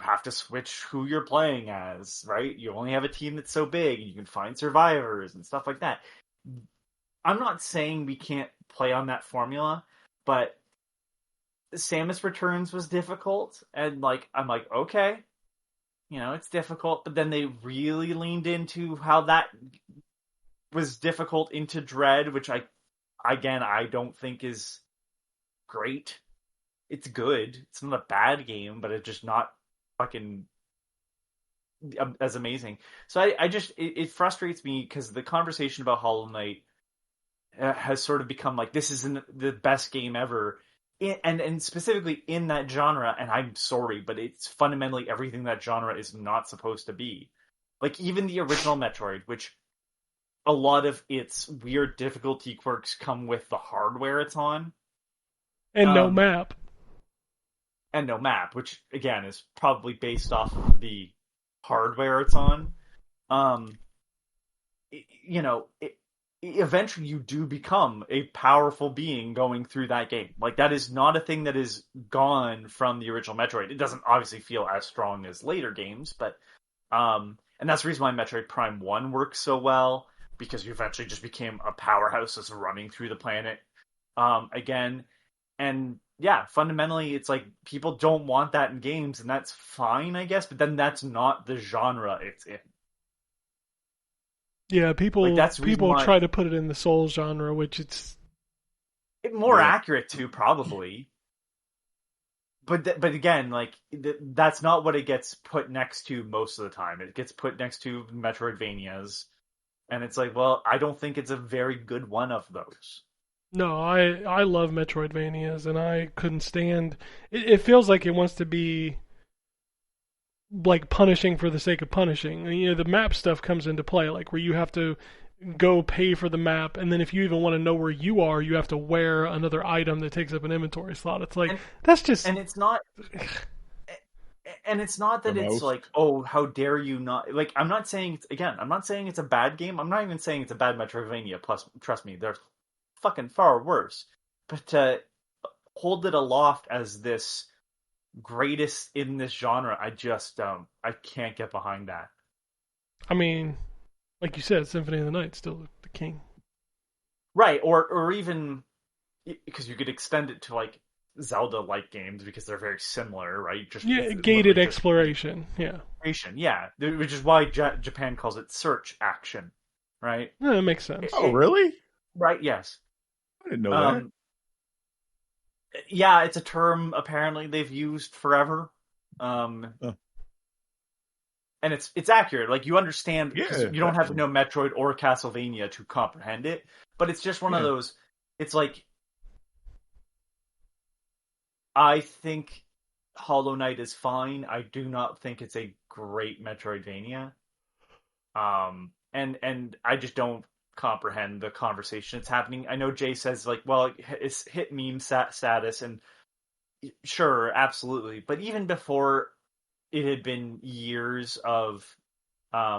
have to switch who you're playing as, right? You only have a team that's so big, and you can find survivors and stuff like that. I'm not saying we can't play on that formula, but Samus Returns was difficult, and like I'm like, okay, it's difficult, but then they really leaned into how that was difficult into Dread, which I don't think is great. It's good. It's not a bad game, but it's just not fucking as amazing. So it frustrates me because the conversation about Hollow Knight has sort of become like, this isn't the best game ever. And specifically in that genre, and I'm sorry, but it's fundamentally everything that genre is not supposed to be. Like, even the original Metroid, which a lot of its weird difficulty quirks come with the hardware it's on. And no map. And no map, which, again, is probably based off of the hardware it's on. Eventually you do become a powerful being going through that game. Like, that is not a thing that is gone from the original Metroid. It doesn't obviously feel as strong as later games, but and that's the reason why Metroid Prime 1 works so well, because you eventually just became a powerhouse that's running through the planet again. And yeah, fundamentally it's like people don't want that in games, and that's fine, I guess, but then that's not the genre it's in. Yeah, people try to put it in the Souls genre, which it's more accurate too, probably. But again, like that's not what it gets put next to most of the time. It gets put next to Metroidvanias, and it's like, well, I don't think it's a very good one of those. No, I love Metroidvanias, and I couldn't stand. It feels like it wants to be like punishing for the sake of punishing. And, the map stuff comes into play, like where you have to go pay for the map, and then if you even want to know where you are, you have to wear another item that takes up an inventory slot. It's like that's just. And it's not. And it's not that it's like, oh, how dare you not... Like, I'm not saying... I'm not saying it's a bad game. I'm not even saying it's a bad Metroidvania. Plus, trust me, they're fucking far worse. But to hold it aloft as this greatest in this genre, I just... I can't get behind that. I mean, like you said, Symphony of the Night still the king. Right, or even... Because you could extend it to, like, Zelda-like games because they're very similar, right? Just gated exploration, yeah, which is why Japan calls it search action, right? Yeah, that makes sense. Oh, really? Right? Yes. I didn't know that. Yeah, it's a term apparently they've used forever, and it's accurate. Like you understand, because you don't have to know Metroid or Castlevania to comprehend it, but it's just one of those. It's like. I think Hollow Knight is fine. I do not think it's a great Metroidvania. And I just don't comprehend the conversation that's happening. I know Jay says, like, well, it's hit meme status, and sure, absolutely. But even before it had been years of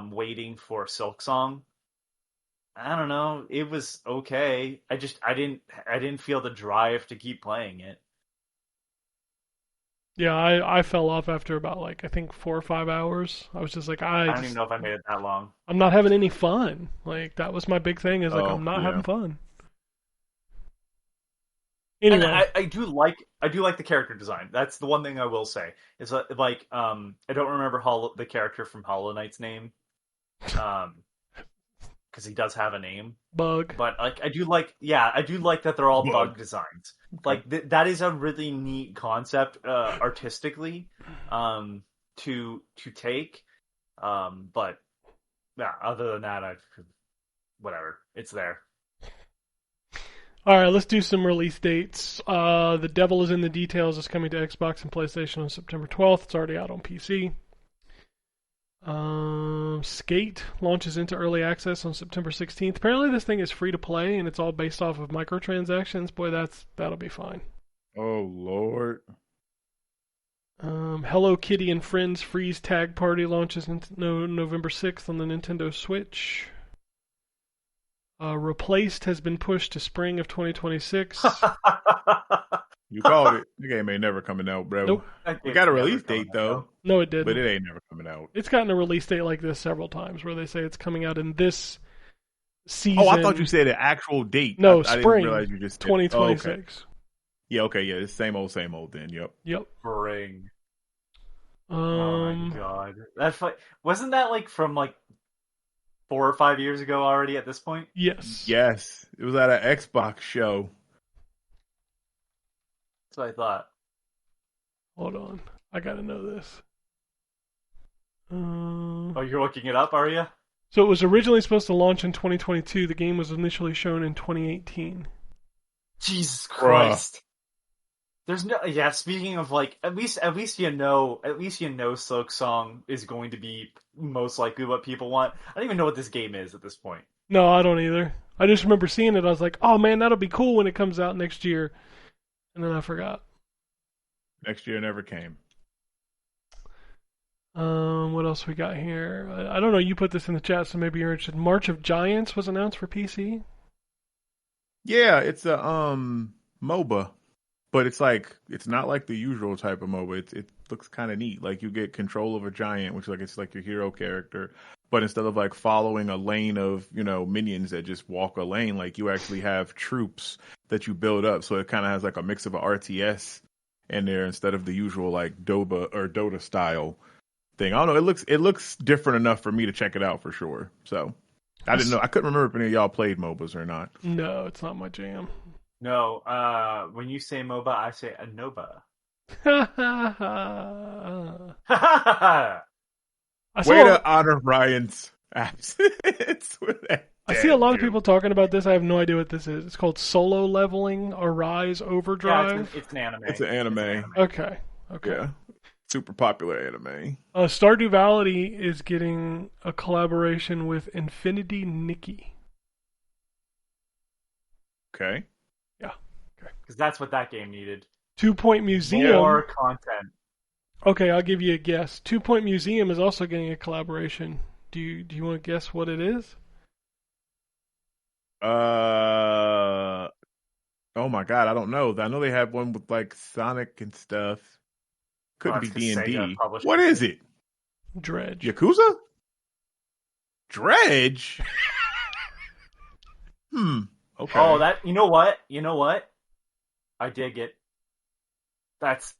waiting for Silksong, I don't know. It was okay. I didn't feel the drive to keep playing it. Yeah, I fell off after about, like, I think 4 or 5 hours. I was just like, I don't even know if I made it that long. I'm not having any fun. Like, that was my big thing, is like, I'm not having fun. Anyway. And I do like the character design. That's the one thing I will say. Is like, I don't remember the character from Hollow Knight's name. Because he does have a name. Bug. But like I do like that they're all bug designs. Like that is a really neat concept artistically to take. But yeah, other than that, whatever. It's there. All right, let's do some release dates. The Devil is in the Details is coming to Xbox and PlayStation on September 12th. It's already out on PC. Skate launches into early access on September 16th. Apparently this thing is free to play and it's all based off of microtransactions. Boy, that'll be fine. Oh, Lord. Hello Kitty and Friends Freeze Tag Party launches November 6th on the Nintendo Switch. Replaced has been pushed to spring of 2026. You called it. The game ain't never coming out, bro. Nope. We got a release date, though. No, it didn't. But it ain't never coming out. It's gotten a release date like this several times, where they say it's coming out in this season. Oh, I thought you said an actual date. No, I spring. didn't realize you just said 2026. Oh, okay. Yeah, okay, yeah. It's same old then. Yep. Spring. Oh my god. Wasn't that like from like 4 or 5 years ago already at this point? Yes. It was at an Xbox show. That's what I thought. Hold on. I gotta know this. Oh, you're looking it up, are you? So it was originally supposed to launch in 2022. The game was initially shown in 2018. Jesus Christ. There's no... Yeah, speaking of, like, at least you know Silksong is going to be most likely what people want. I don't even know what this game is at this point. No, I don't either. I just remember seeing it. I was like, oh man, that'll be cool when it comes out next year. And then I forgot. Next year never came. What else we got here? I don't know. You put this in the chat, so maybe you're interested. March of Giants was announced for PC. Yeah, it's a MOBA, but it's not like the usual type of MOBA. It looks kind of neat. Like you get control of a giant, which it's like your hero character, but instead of like following a lane of minions that just walk a lane, like you actually have troops that you build up. So it kind of has like a mix of an RTS in there instead of the usual like Dota style thing. I don't know. It looks different enough for me to check it out for sure. So I didn't know. I couldn't remember if any of y'all played MOBAs or not. No, it's not my jam. No. When you say MOBA, I say ANOBA. Way to honor Ryan's absence with that. I see a lot of people talking about this. I have no idea what this is. It's called Solo Leveling Arise Overdrive. Yeah, it's an anime. It's an anime. Okay. Yeah. Super popular anime. Stardew Valley is getting a collaboration with Infinity Nikki. Okay. Yeah. Okay. Because that's what that game needed. 2 Point Museum. More content. Okay, I'll give you a guess. 2 Point Museum is also getting a collaboration. Do you want to guess what it is? Oh my god, I don't know. I know they have one with like Sonic and stuff. Couldn't be D&D. What is it? Dredge. Yakuza? Dredge? Okay. Oh, that you know what? I dig it. That's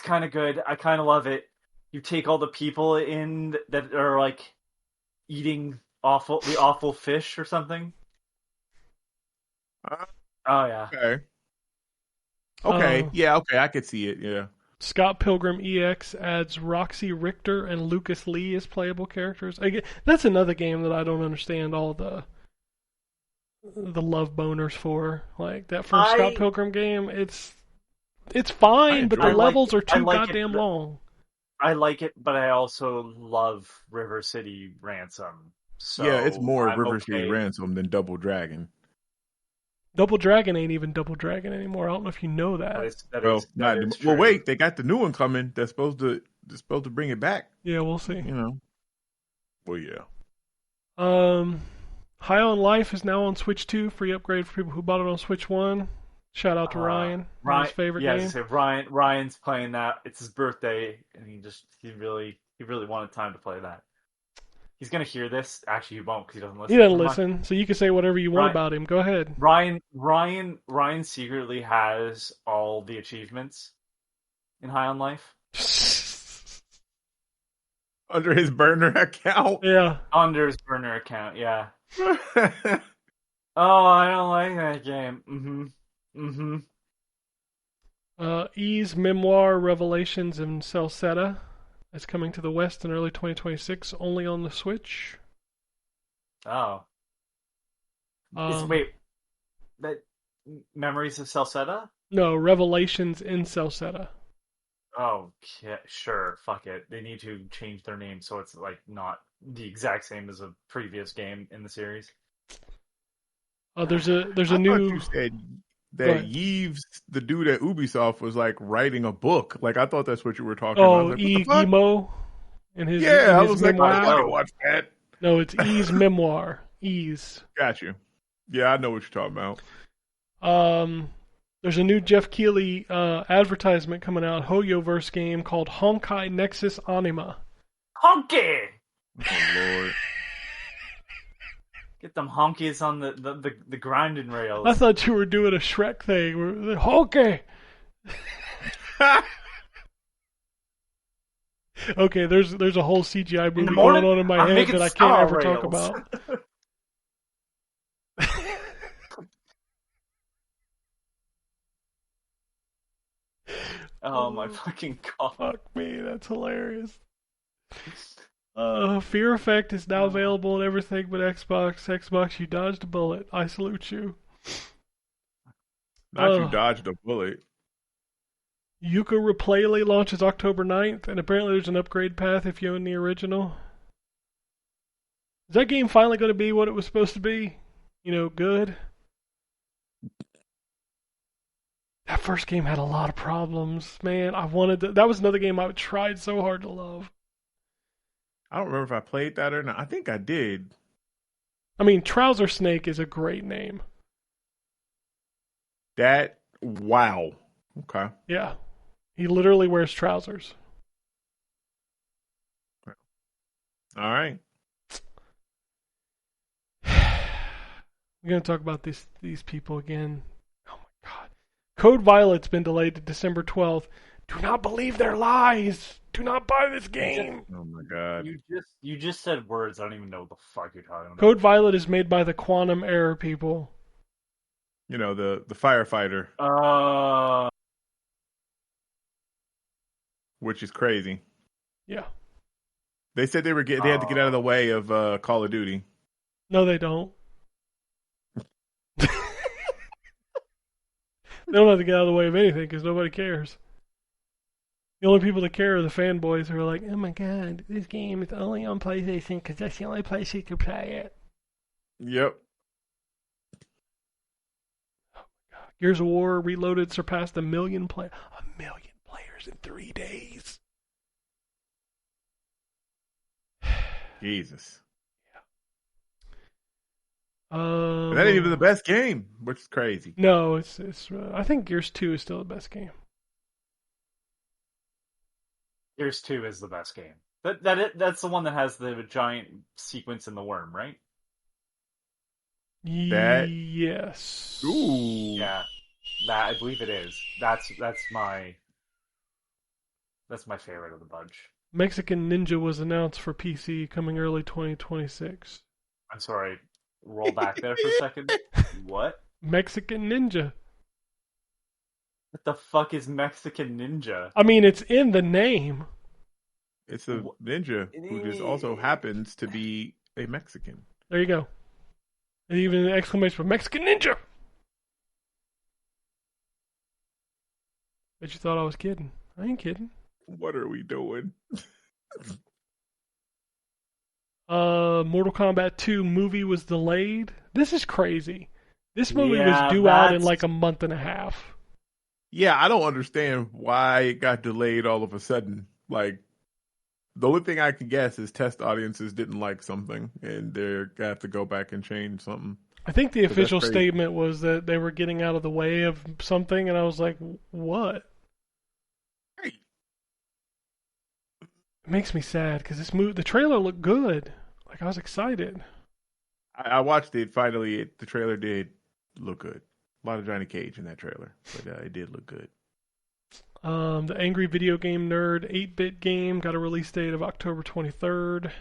kind of good. I kind of love it. You take all the people in that are like eating the awful fish or something. Oh yeah. Okay. Yeah. Okay. I could see it. Yeah. Scott Pilgrim EX adds Roxy Richter and Lucas Lee as playable characters. That's another game that I don't understand all the love boners for. Like that first Scott Pilgrim game, it's fine, but the levels are too goddamn long. I like it, but I also love River City Ransom. So yeah, it's more River City Ransom than Double Dragon. Double Dragon ain't even Double Dragon anymore. I don't know if you know that. Well, wait, they got the new one coming. They're supposed to bring it back. Yeah, we'll see. You know. Well, yeah. High on Life is now on Switch 2. Free upgrade for people who bought it on Switch 1. Shout out to Ryan. His favorite game. Yeah, Ryan's playing that. It's his birthday, and he really wanted time to play that. He's gonna hear this. Actually, he won't because he doesn't listen. He doesn't listen, so you can say whatever you want about him. Go ahead. Ryan secretly has all the achievements in High on Life under his burner account. Yeah, under his burner account. Yeah. Oh, I don't like that game. E's memoir Revelations in Celceta is coming to the West in early 2026, only on the Switch. Oh. Wait, that Memories of Celceta? No, Revelations in Celceta. Oh, yeah, sure. Fuck it. They need to change their name so it's like not the exact same as a previous game in the series. There's a new. I thought you said that Yves, the dude at Ubisoft, was like writing a book. Like I thought that's what you were talking about. Like, Emo, and his I was memoir. Like, I want to watch that. No, it's E's memoir. E's. Got you. Yeah, I know what you're talking about. There's a new Jeff Keighley advertisement coming out, Hoyoverse game called Honkai Nexus Anima. Honky! Oh Lord. Get them honkies on the grinding rails. I thought you were doing a Shrek thing. Honky! Okay, there's a whole CGI movie going on in my head that I can't ever talk about. Oh my fucking god. Fuck me, that's hilarious. Fear Effect is now available on everything but Xbox. Xbox, you dodged a bullet. I salute you. Not you dodged a bullet. Yooka Replay launches October 9th, and apparently there's an upgrade path if you own the original. Is that game finally going to be what it was supposed to be? You know, good? That first game had a lot of problems, man. That was another game I tried so hard to love. I don't remember if I played that or not. I think I did. I mean, Trouser Snake is a great name. Wow. Okay. Yeah. He literally wears trousers. All right. We're going to talk about these people again. Oh my god. Code Violet's been delayed to December 12th. Do not believe their lies. Do not buy this game. Oh my god. You just said words. I don't even know what the fuck you're talking about. Code Violet is made by the Quantum Error people. You know, the firefighter. Which is crazy. Yeah. They said they had to get out of the way of Call of Duty. No, they don't. They don't have to get out of the way of anything because nobody cares. The only people that care are the fanboys who are like, oh my god, this game is only on PlayStation because that's the only place you can play it. Yep. Gears of War Reloaded surpassed 1 million players in 3 days. Jesus. Yeah. That ain't even the best game, which is crazy. No, it's. I think Gears 2 is still the best game. Gears 2 is the best game. That's the one that has the giant sequence in the worm, right? Yes. Ooh. Yeah, that I believe it is. That's my favorite of the bunch. Mexican Ninja was announced for PC coming early 2026. I'm sorry. Roll back there for a second. What? Mexican Ninja. What the fuck is Mexican Ninja? I mean, it's in the name. It's a ninja who just also happens to be a Mexican. There you go. And even an exclamation for Mexican Ninja. Bet you thought I was kidding. I ain't kidding. What are we doing? Mortal Kombat 2 movie was delayed. This is crazy. This movie Yeah, was due out in like a month and a half. Yeah, I don't understand why it got delayed all of a sudden. Like, the only thing I can guess is test audiences didn't like something, and they're gonna have to go back and change something. I think the official statement was that they were getting out of the way of something, and I was like, what? Hey. It makes me sad because the trailer looked good. Like, I was excited. I watched it. Finally, the trailer did look good. A lot of Johnny Cage in that trailer, but it did look good. The Angry Video Game Nerd 8-bit game got a release date of October 23rd.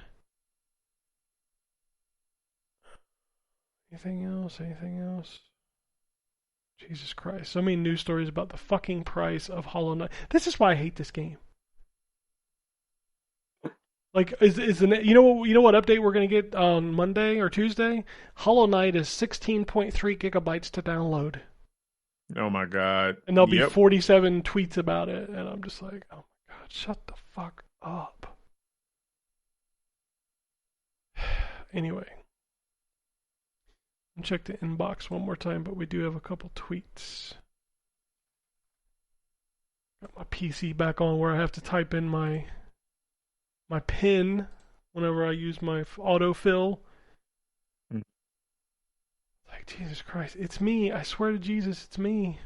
Anything else? Jesus Christ. So many news stories about the fucking price of Hollow Knight. This is why I hate this game. Like, you know what update we're going to get on Monday or Tuesday? Hollow Knight is 16.3 gigabytes to download. Oh my god. And there'll be 47 tweets about it. And I'm just like, oh my god, shut the fuck up. Anyway. I'll check the inbox one more time, but we do have a couple tweets. Got my PC back on where I have to type in my PIN whenever I use my autofill. Like, Jesus Christ, it's me. I swear to Jesus, it's me.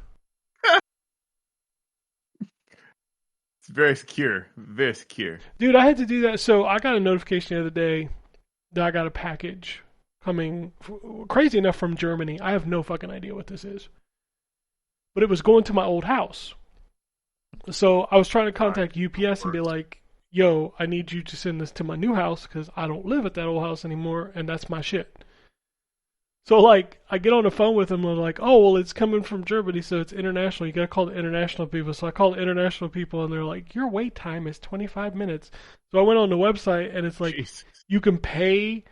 It's very secure. Very secure. Dude, I had to do that. So I got a notification the other day that I got a package coming, crazy enough, from Germany. I have no fucking idea what this is. But it was going to my old house. So I was trying to contact UPS and be like, yo, I need you to send this to my new house because I don't live at that old house anymore, and that's my shit. So, like, I get on the phone with them, and they're like, oh, well, it's coming from Germany, so it's international. You gotta call the international people. So I call the international people, and they're like, your wait time is 25 minutes. So I went on the website, and it's like, Jesus. You can pay,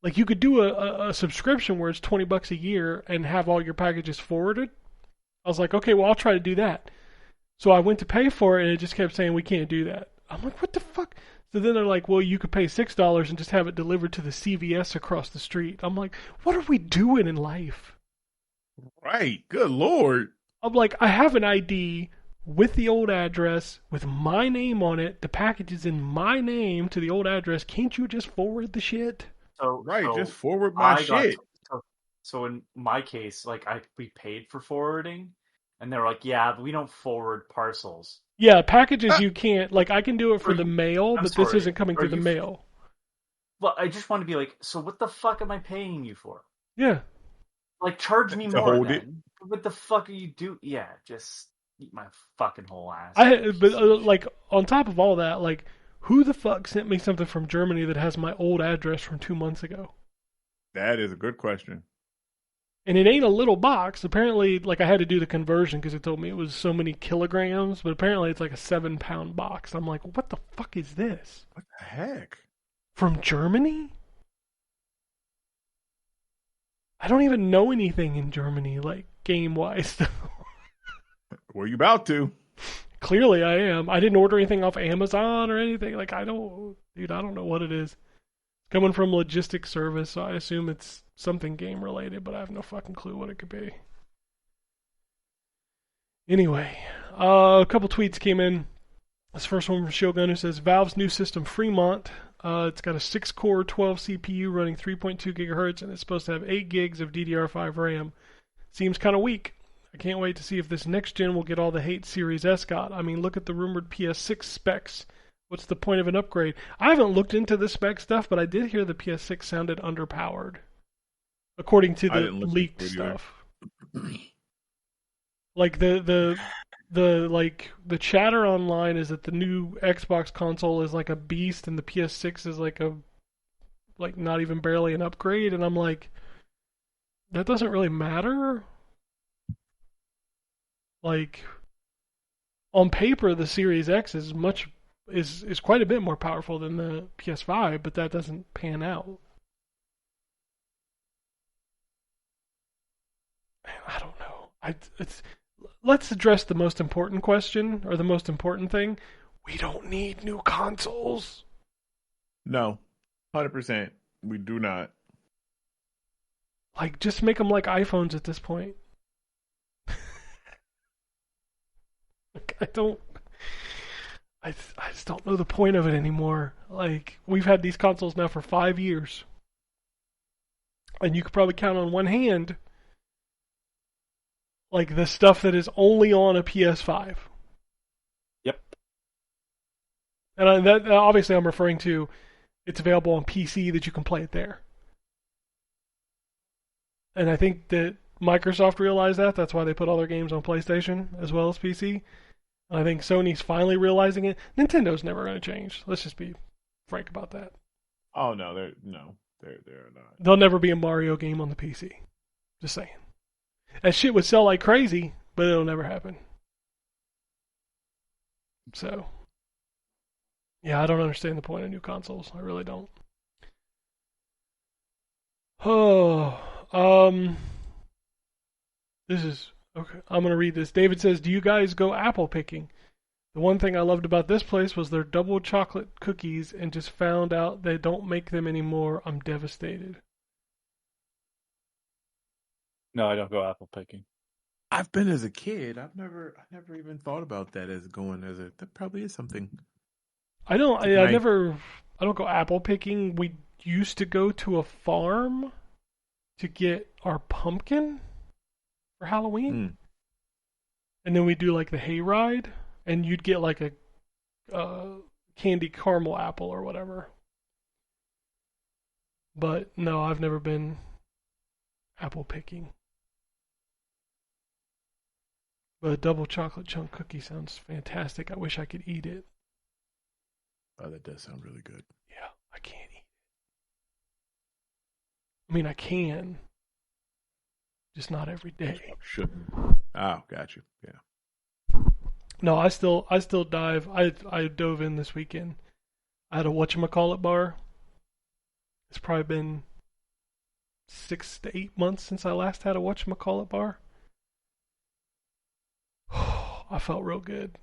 like, you could do a subscription where it's $20 a year and have all your packages forwarded. I was like, okay, well, I'll try to do that. So I went to pay for it, and it just kept saying, we can't do that. I'm like, what the fuck? So then they're like, well, you could pay $6 and just have it delivered to the CVS across the street. I'm like, what are we doing in life? Right. Good Lord. I'm like, I have an ID with the old address, with my name on it. The package is in my name to the old address. Can't you just forward the shit? So just forward my shit. So in my case, like, we paid for forwarding, and they were like, yeah, but we don't forward parcels. Yeah, packages you can't, like, I can do it for the mail, but this isn't coming through the mail. Well, I just want to be like, so what the fuck am I paying you for? Yeah. Like, charge me more then. What the fuck are you doing? Yeah, just eat my fucking whole ass. Like, on top of all that, like, who the fuck sent me something from Germany that has my old address from 2 months ago? That is a good question. And it ain't a little box. Apparently, like, I had to do the conversion because it told me it was so many kilograms, but apparently it's like a 7-pound box. I'm like, what the fuck is this? What the heck? From Germany? I don't even know anything in Germany, like game-wise. Were you about to? Clearly I am. I didn't order anything off Amazon or anything. Like, I don't know what it is. It's coming from logistics service, so I assume it's something game related, but I have no fucking clue what it could be. Anyway, a couple tweets came in. This first one from Shogun, who says Valve's new system Fremont. It's got a 6-core 12 CPU running 3.2 gigahertz, and it's supposed to have 8 gigs of DDR5 RAM. Seems kind of weak. I can't wait to see if this next gen will get all the hate Series S got. I mean, look at the rumored PS6 specs. What's the point of an upgrade? I haven't looked into the spec stuff, but I did hear the PS6 sounded underpowered, according to the leaked stuff. Like the chatter online is that the new Xbox console is like a beast, and the PS6 is like not even barely an upgrade. And I'm like, that doesn't really matter. Like, on paper, the Series X is quite a bit more powerful than the PS5, but that doesn't pan out. I don't know. Let's address the most important question, or the most important thing. We don't need new consoles. No, 100%. We do not. Like, just make them like iPhones at this point. Like, I just don't know the point of it anymore. Like, we've had these consoles now for 5 years. And you could probably count on one hand, like, the stuff that is only on a PS5. Yep. And that obviously I'm referring to, it's available on PC that you can play it there. And I think that Microsoft realized that. That's why they put all their games on PlayStation as well as PC. And I think Sony's finally realizing it. Nintendo's never going to change. Let's just be frank about that. Oh no, they're not. There'll never be a Mario game on the PC. Just saying. That shit would sell like crazy, but it'll never happen. So, yeah, I don't understand the point of new consoles. I really don't. This is okay. I'm gonna read this. David says, "Do you guys go apple picking? The one thing I loved about this place was their double chocolate cookies, and just found out they don't make them anymore. I'm devastated." No, I don't go apple picking. I've been as a kid. I never even thought about that as going as a. That probably is something. I don't go apple picking. We used to go to a farm to get our pumpkin for Halloween. And then we do like the hayride, and you'd get like a candy caramel apple or whatever. But no, I've never been apple picking. But a double chocolate chunk cookie sounds fantastic. I wish I could eat it. Oh, that does sound really good. Yeah, I can't eat it. I mean, I can. Just not every day. Shouldn't. Oh, got you. Yeah. No, I still dive. I dove in this weekend. I had a whatchamacallit bar. It's probably been 6 to 8 months since I last had a whatchamacallit bar. I felt real good.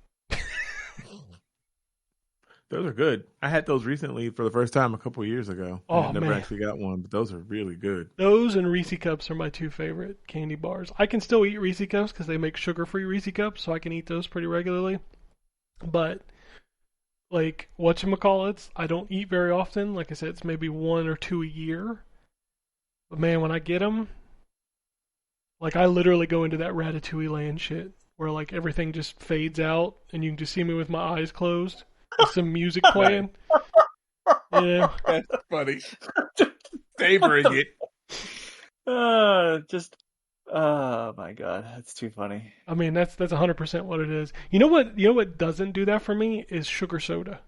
Those are good. I had those recently for the first time a couple of years ago. Oh, I never man. actually got one, but those are really good. Those and Reese Cups are my two favorite candy bars. I can still eat Reese Cups because they make sugar-free Reese Cups, so I can eat those pretty regularly. But, like, whatchamacallits, I don't eat very often. Like I said, it's maybe 1 or 2 a year. But, man, when I get them, like, I literally go into that Ratatouille land shit where, like, everything just fades out and you can just see me with my eyes closed with some music playing. Yeah. That's funny. Savoring it. Oh my god, that's too funny. I mean, that's 100% what it is. You know what doesn't do that for me is sugar soda.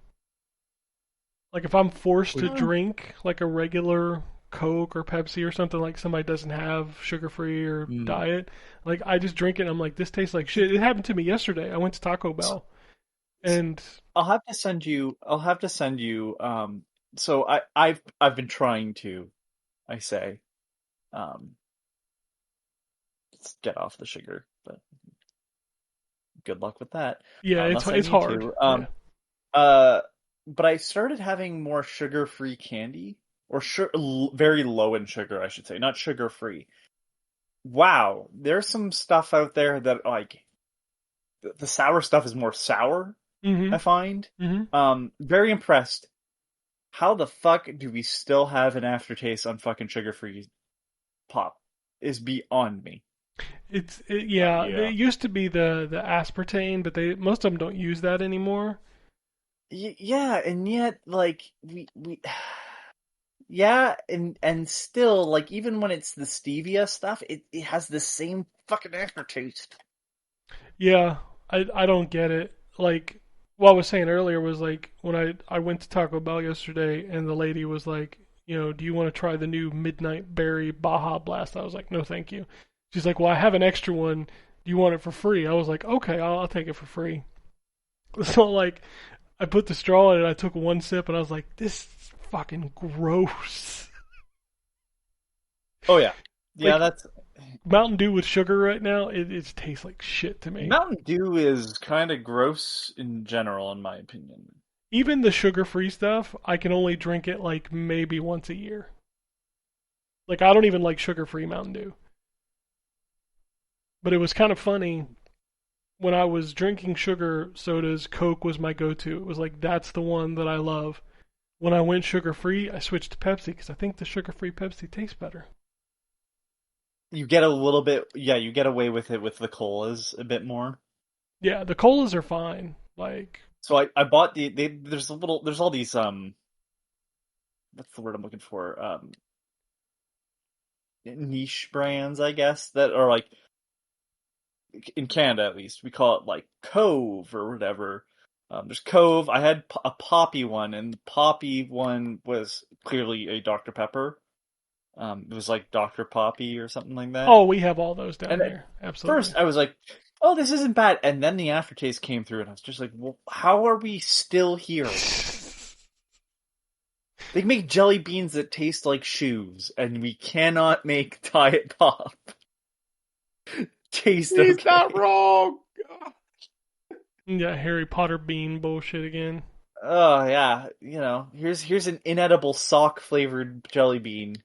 Like if I'm forced to drink like a regular Coke or Pepsi or something, like somebody doesn't have sugar-free or diet, like I just drink it and I'm like, this tastes like shit. It happened to me yesterday. I went to Taco Bell and I'll have to send you so I've been trying to, I say, um, just get off the sugar. But good luck with that. Yeah, Unless I it's need hard. to. Yeah. But I started having more sugar-free candy, or very low in sugar, I should say, not sugar-free. Wow, there's some stuff out there that like the sour stuff is more sour. Mm-hmm. I find. Mm-hmm. Very impressed. How the fuck do we still have an aftertaste on fucking sugar-free pop? Is beyond me. Yeah. Yeah. It used to be the aspartame, but most of them don't use that anymore. Yeah, and yet like we yeah, and still like even when it's the stevia stuff, it has the same fucking aftertaste. Yeah, I don't get it. Like what I was saying earlier was like when I went to Taco Bell yesterday and the lady was like, do you want to try the new Midnight Berry Baja Blast? I was like, no, thank you. She's like, well, I have an extra one. Do you want it for free? I was like, okay, I'll take it for free. So like, I put the straw in it. I took one sip and I was like, this is fucking gross. Oh yeah, yeah. Like, That's Mountain Dew with sugar right now. It tastes like shit to me. Mountain Dew is kind of gross in general, in my opinion. Even the sugar-free stuff, I can only drink it like maybe once a year. Like I don't even like sugar-free Mountain Dew. But it was kind of funny when I was drinking sugar sodas, Coke was my go-to. It was like that's the one that I love. When I went sugar-free, I switched to Pepsi because I think the sugar-free Pepsi tastes better. You get a little bit, yeah. You get away with it with the colas a bit more. Yeah, the colas are fine. Like, So I bought there's all these what's the word I'm looking for, niche brands, I guess, that are like in Canada at least we call it like Cove or whatever. There's Cove. I had a Poppy one, and the Poppy one was clearly a Dr. Pepper. It was like Dr. Poppy or something like that. oh, we have all those down And at here. Absolutely. first I was like, oh, this isn't bad. And then the aftertaste came through, and I was just like, well, how are we still here? They make jelly beans that taste like shoes, and we cannot make Diet Pop taste okay. He's not wrong. Yeah, Harry Potter bean bullshit again. Oh yeah, here's an inedible sock flavored jelly bean.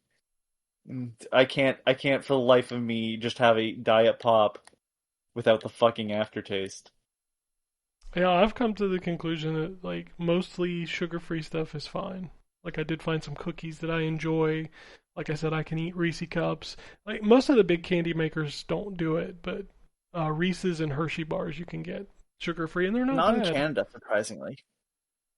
I can't for the life of me just have a Diet Pop without the fucking aftertaste. Yeah, I've come to the conclusion that like mostly sugar-free stuff is fine. Like I did find some cookies that I enjoy. Like I said, I can eat Reese cups. Like most of the big candy makers don't do it, but Reese's and Hershey bars you can get sugar-free, and they're not in bad. Canada, surprisingly.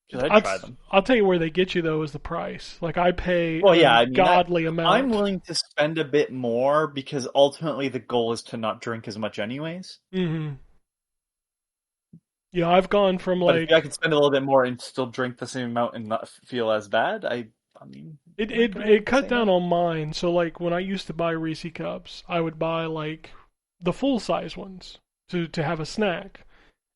Because I'd try them. I'll tell you where they get you though is the price. Like I pay godly amount. I'm willing to spend a bit more because ultimately the goal is to not drink as much anyways. Mm-hmm. Yeah, I've gone from But if I could spend a little bit more and still drink the same amount and not feel as bad, I mean... It cut down on mine. So like when I used to buy Reese cups, I would buy like the full-size ones to have a snack.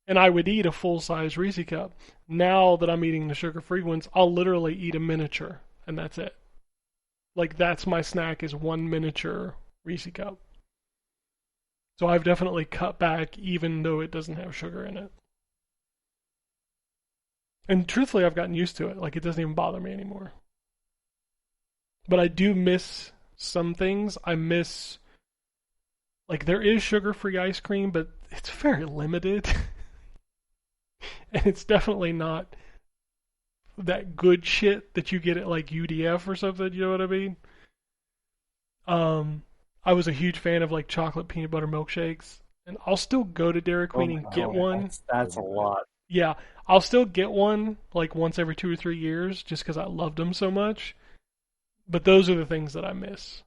And I would eat a full-size Reese cup. Now that I'm eating the sugar-free ones, I'll literally eat a miniature, and that's it. Like, that's my snack is one miniature Reese cup. So I've definitely cut back, even though it doesn't have sugar in it. And truthfully, I've gotten used to it. Like, it doesn't even bother me anymore. But I do miss some things. I miss... Like, there is sugar-free ice cream, but it's very limited. And it's definitely not that good shit that you get at like UDF or something, you know what I mean? I was a huge fan of like chocolate peanut butter milkshakes, and I'll still go to Dairy Queen and get one. That's a lot. Yeah, I'll still get one like once every 2 or 3 years just because I loved them so much. But those are the things that I miss.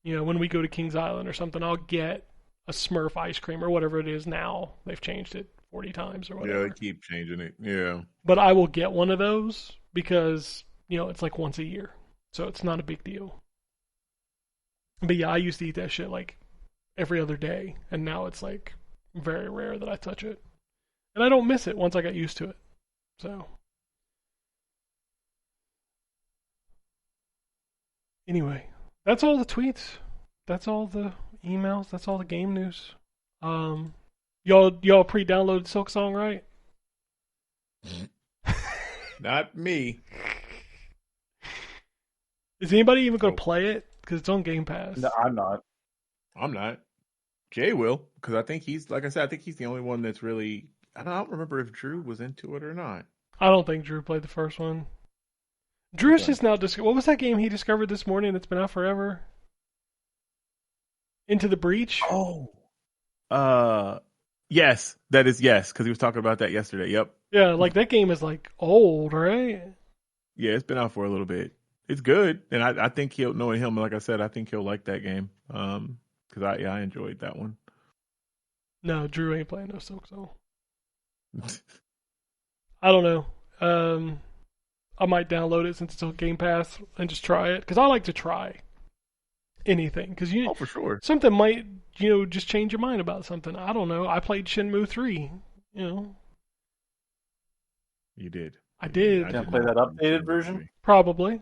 When we go to Kings Island or something, I'll get a Smurf ice cream or whatever it is now. They've changed it 40 times or whatever. Yeah, they keep changing it. Yeah. But I will get one of those because, it's like once a year. So it's not a big deal. But yeah, I used to eat that shit like every other day. And now it's like very rare that I touch it. And I don't miss it once I got used to it. So. Anyway, that's all the tweets. That's all the emails. That's all the game news. Y'all pre-downloaded Silksong, right? Not me. Is anybody even going to play it? Because it's on Game Pass. No, I'm not. I'm not. Jay will, because I think he's, like I said, I think he's the only one that's really. I don't remember if Drew was into it or not. I don't think Drew played the first one. Drew's just now. What was that game he discovered this morning that's been out forever? Into the Breach? Oh. Yes, that is yes, because he was talking about that yesterday. Yep. Yeah, like that game is like old, right? Yeah, it's been out for a little bit. It's good, and I think knowing him, like I said, I think he'll like that game. Because I enjoyed that one. No, Drew ain't playing no Silksong. I don't know. I might download it since it's on Game Pass and just try it because I like to try anything because for sure, something might just change your mind about something. I don't know. I played Shenmue 3. You did. I did. Can I play that updated version? Probably.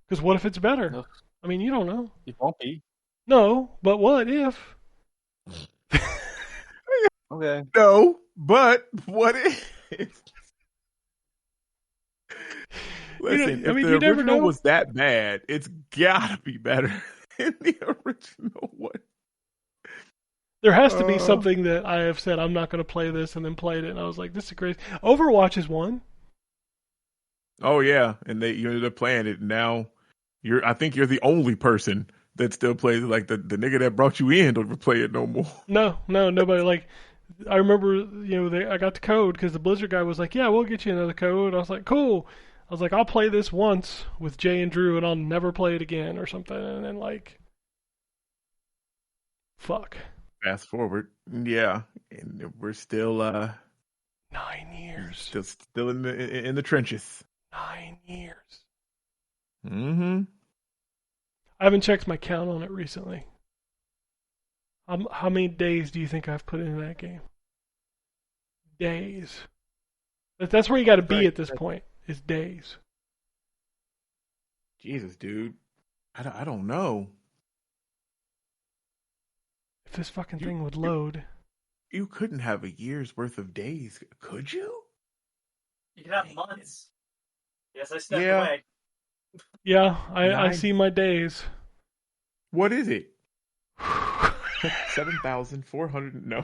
Because what if it's better? No. I mean, you don't know. It won't be. No, but what if? Okay. No, but what if? Listen, if the original was that bad, it's gotta be better than the original one. There has to be something that I have said I'm not going to play this and then played it, and I was like, this is crazy. Overwatch is one. Oh yeah, and you ended up playing it. And now I think you're the only person that still plays it. Like the nigga that brought you in don't play it no more. No, nobody. Like I remember, I got the code because the Blizzard guy was like, yeah, we'll get you another code. I was like, cool. I was like, I'll play this once with Jay and Drew, and I'll never play it again or something. And then fuck. Fast forward, yeah, and we're still 9 years. Still in the trenches. 9 years. Mm-hmm. I haven't checked my count on it recently. How many days do you think I've put into that game? Days. That's where you got to be at this point. Is days. Jesus, dude. I don't know. If this fucking thing would load. You couldn't have a year's worth of days, could you? You could have months. Yes, I stepped away. Yeah, I see my days. What is it? 7,400. No.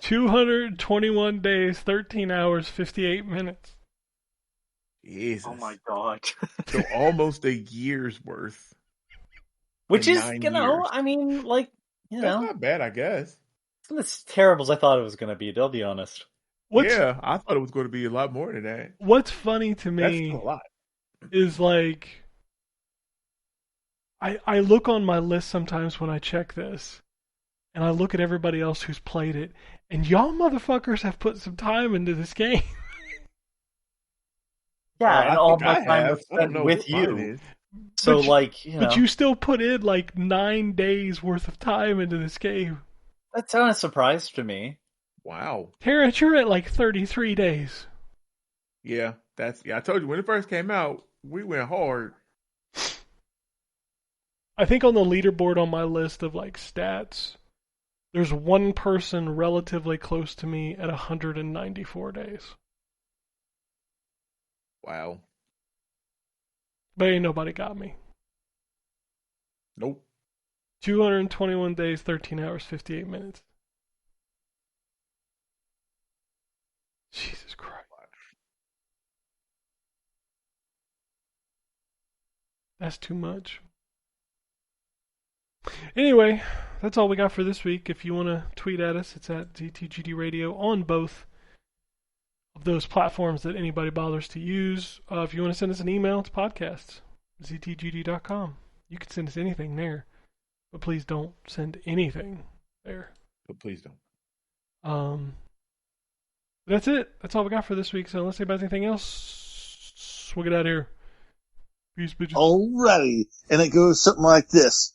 221 days, 13 hours, 58 minutes. Jesus. Oh my god. So almost a year's worth. Which is, I mean, like, That's not bad, I guess. It's not as terrible as I thought it was going to be, I'll be honest. Yeah, I thought it was going to be a lot more than that. What's funny to me That's a lot. Is like, I look on my list sometimes when I check this, and I look at everybody else who's played it, and y'all motherfuckers have put some time into this game. Yeah, and all my time was spent with you. So, But you still put in, 9 days worth of time into this game. That's kind of a surprise to me. Wow. Terrence, you're at, 33 days. Yeah, I told you, when it first came out, we went hard. I think on the leaderboard on my list of, stats, there's one person relatively close to me at 194 days. Wow. But ain't nobody got me. Nope. 221 days, 13 hours, 58 minutes. Jesus Christ. That's too much. Anyway, that's all we got for this week. If you want to tweet at us, it's at ZTGD Radio on both of those platforms that anybody bothers to use. If you want to send us an email, it's podcast@ztgd.com. You can send us anything there, but please don't send anything there. But please don't. That's it. That's all we got for this week. So unless anybody has anything else, we'll get out of here. Peace, bitches. Alrighty. And it goes something like this.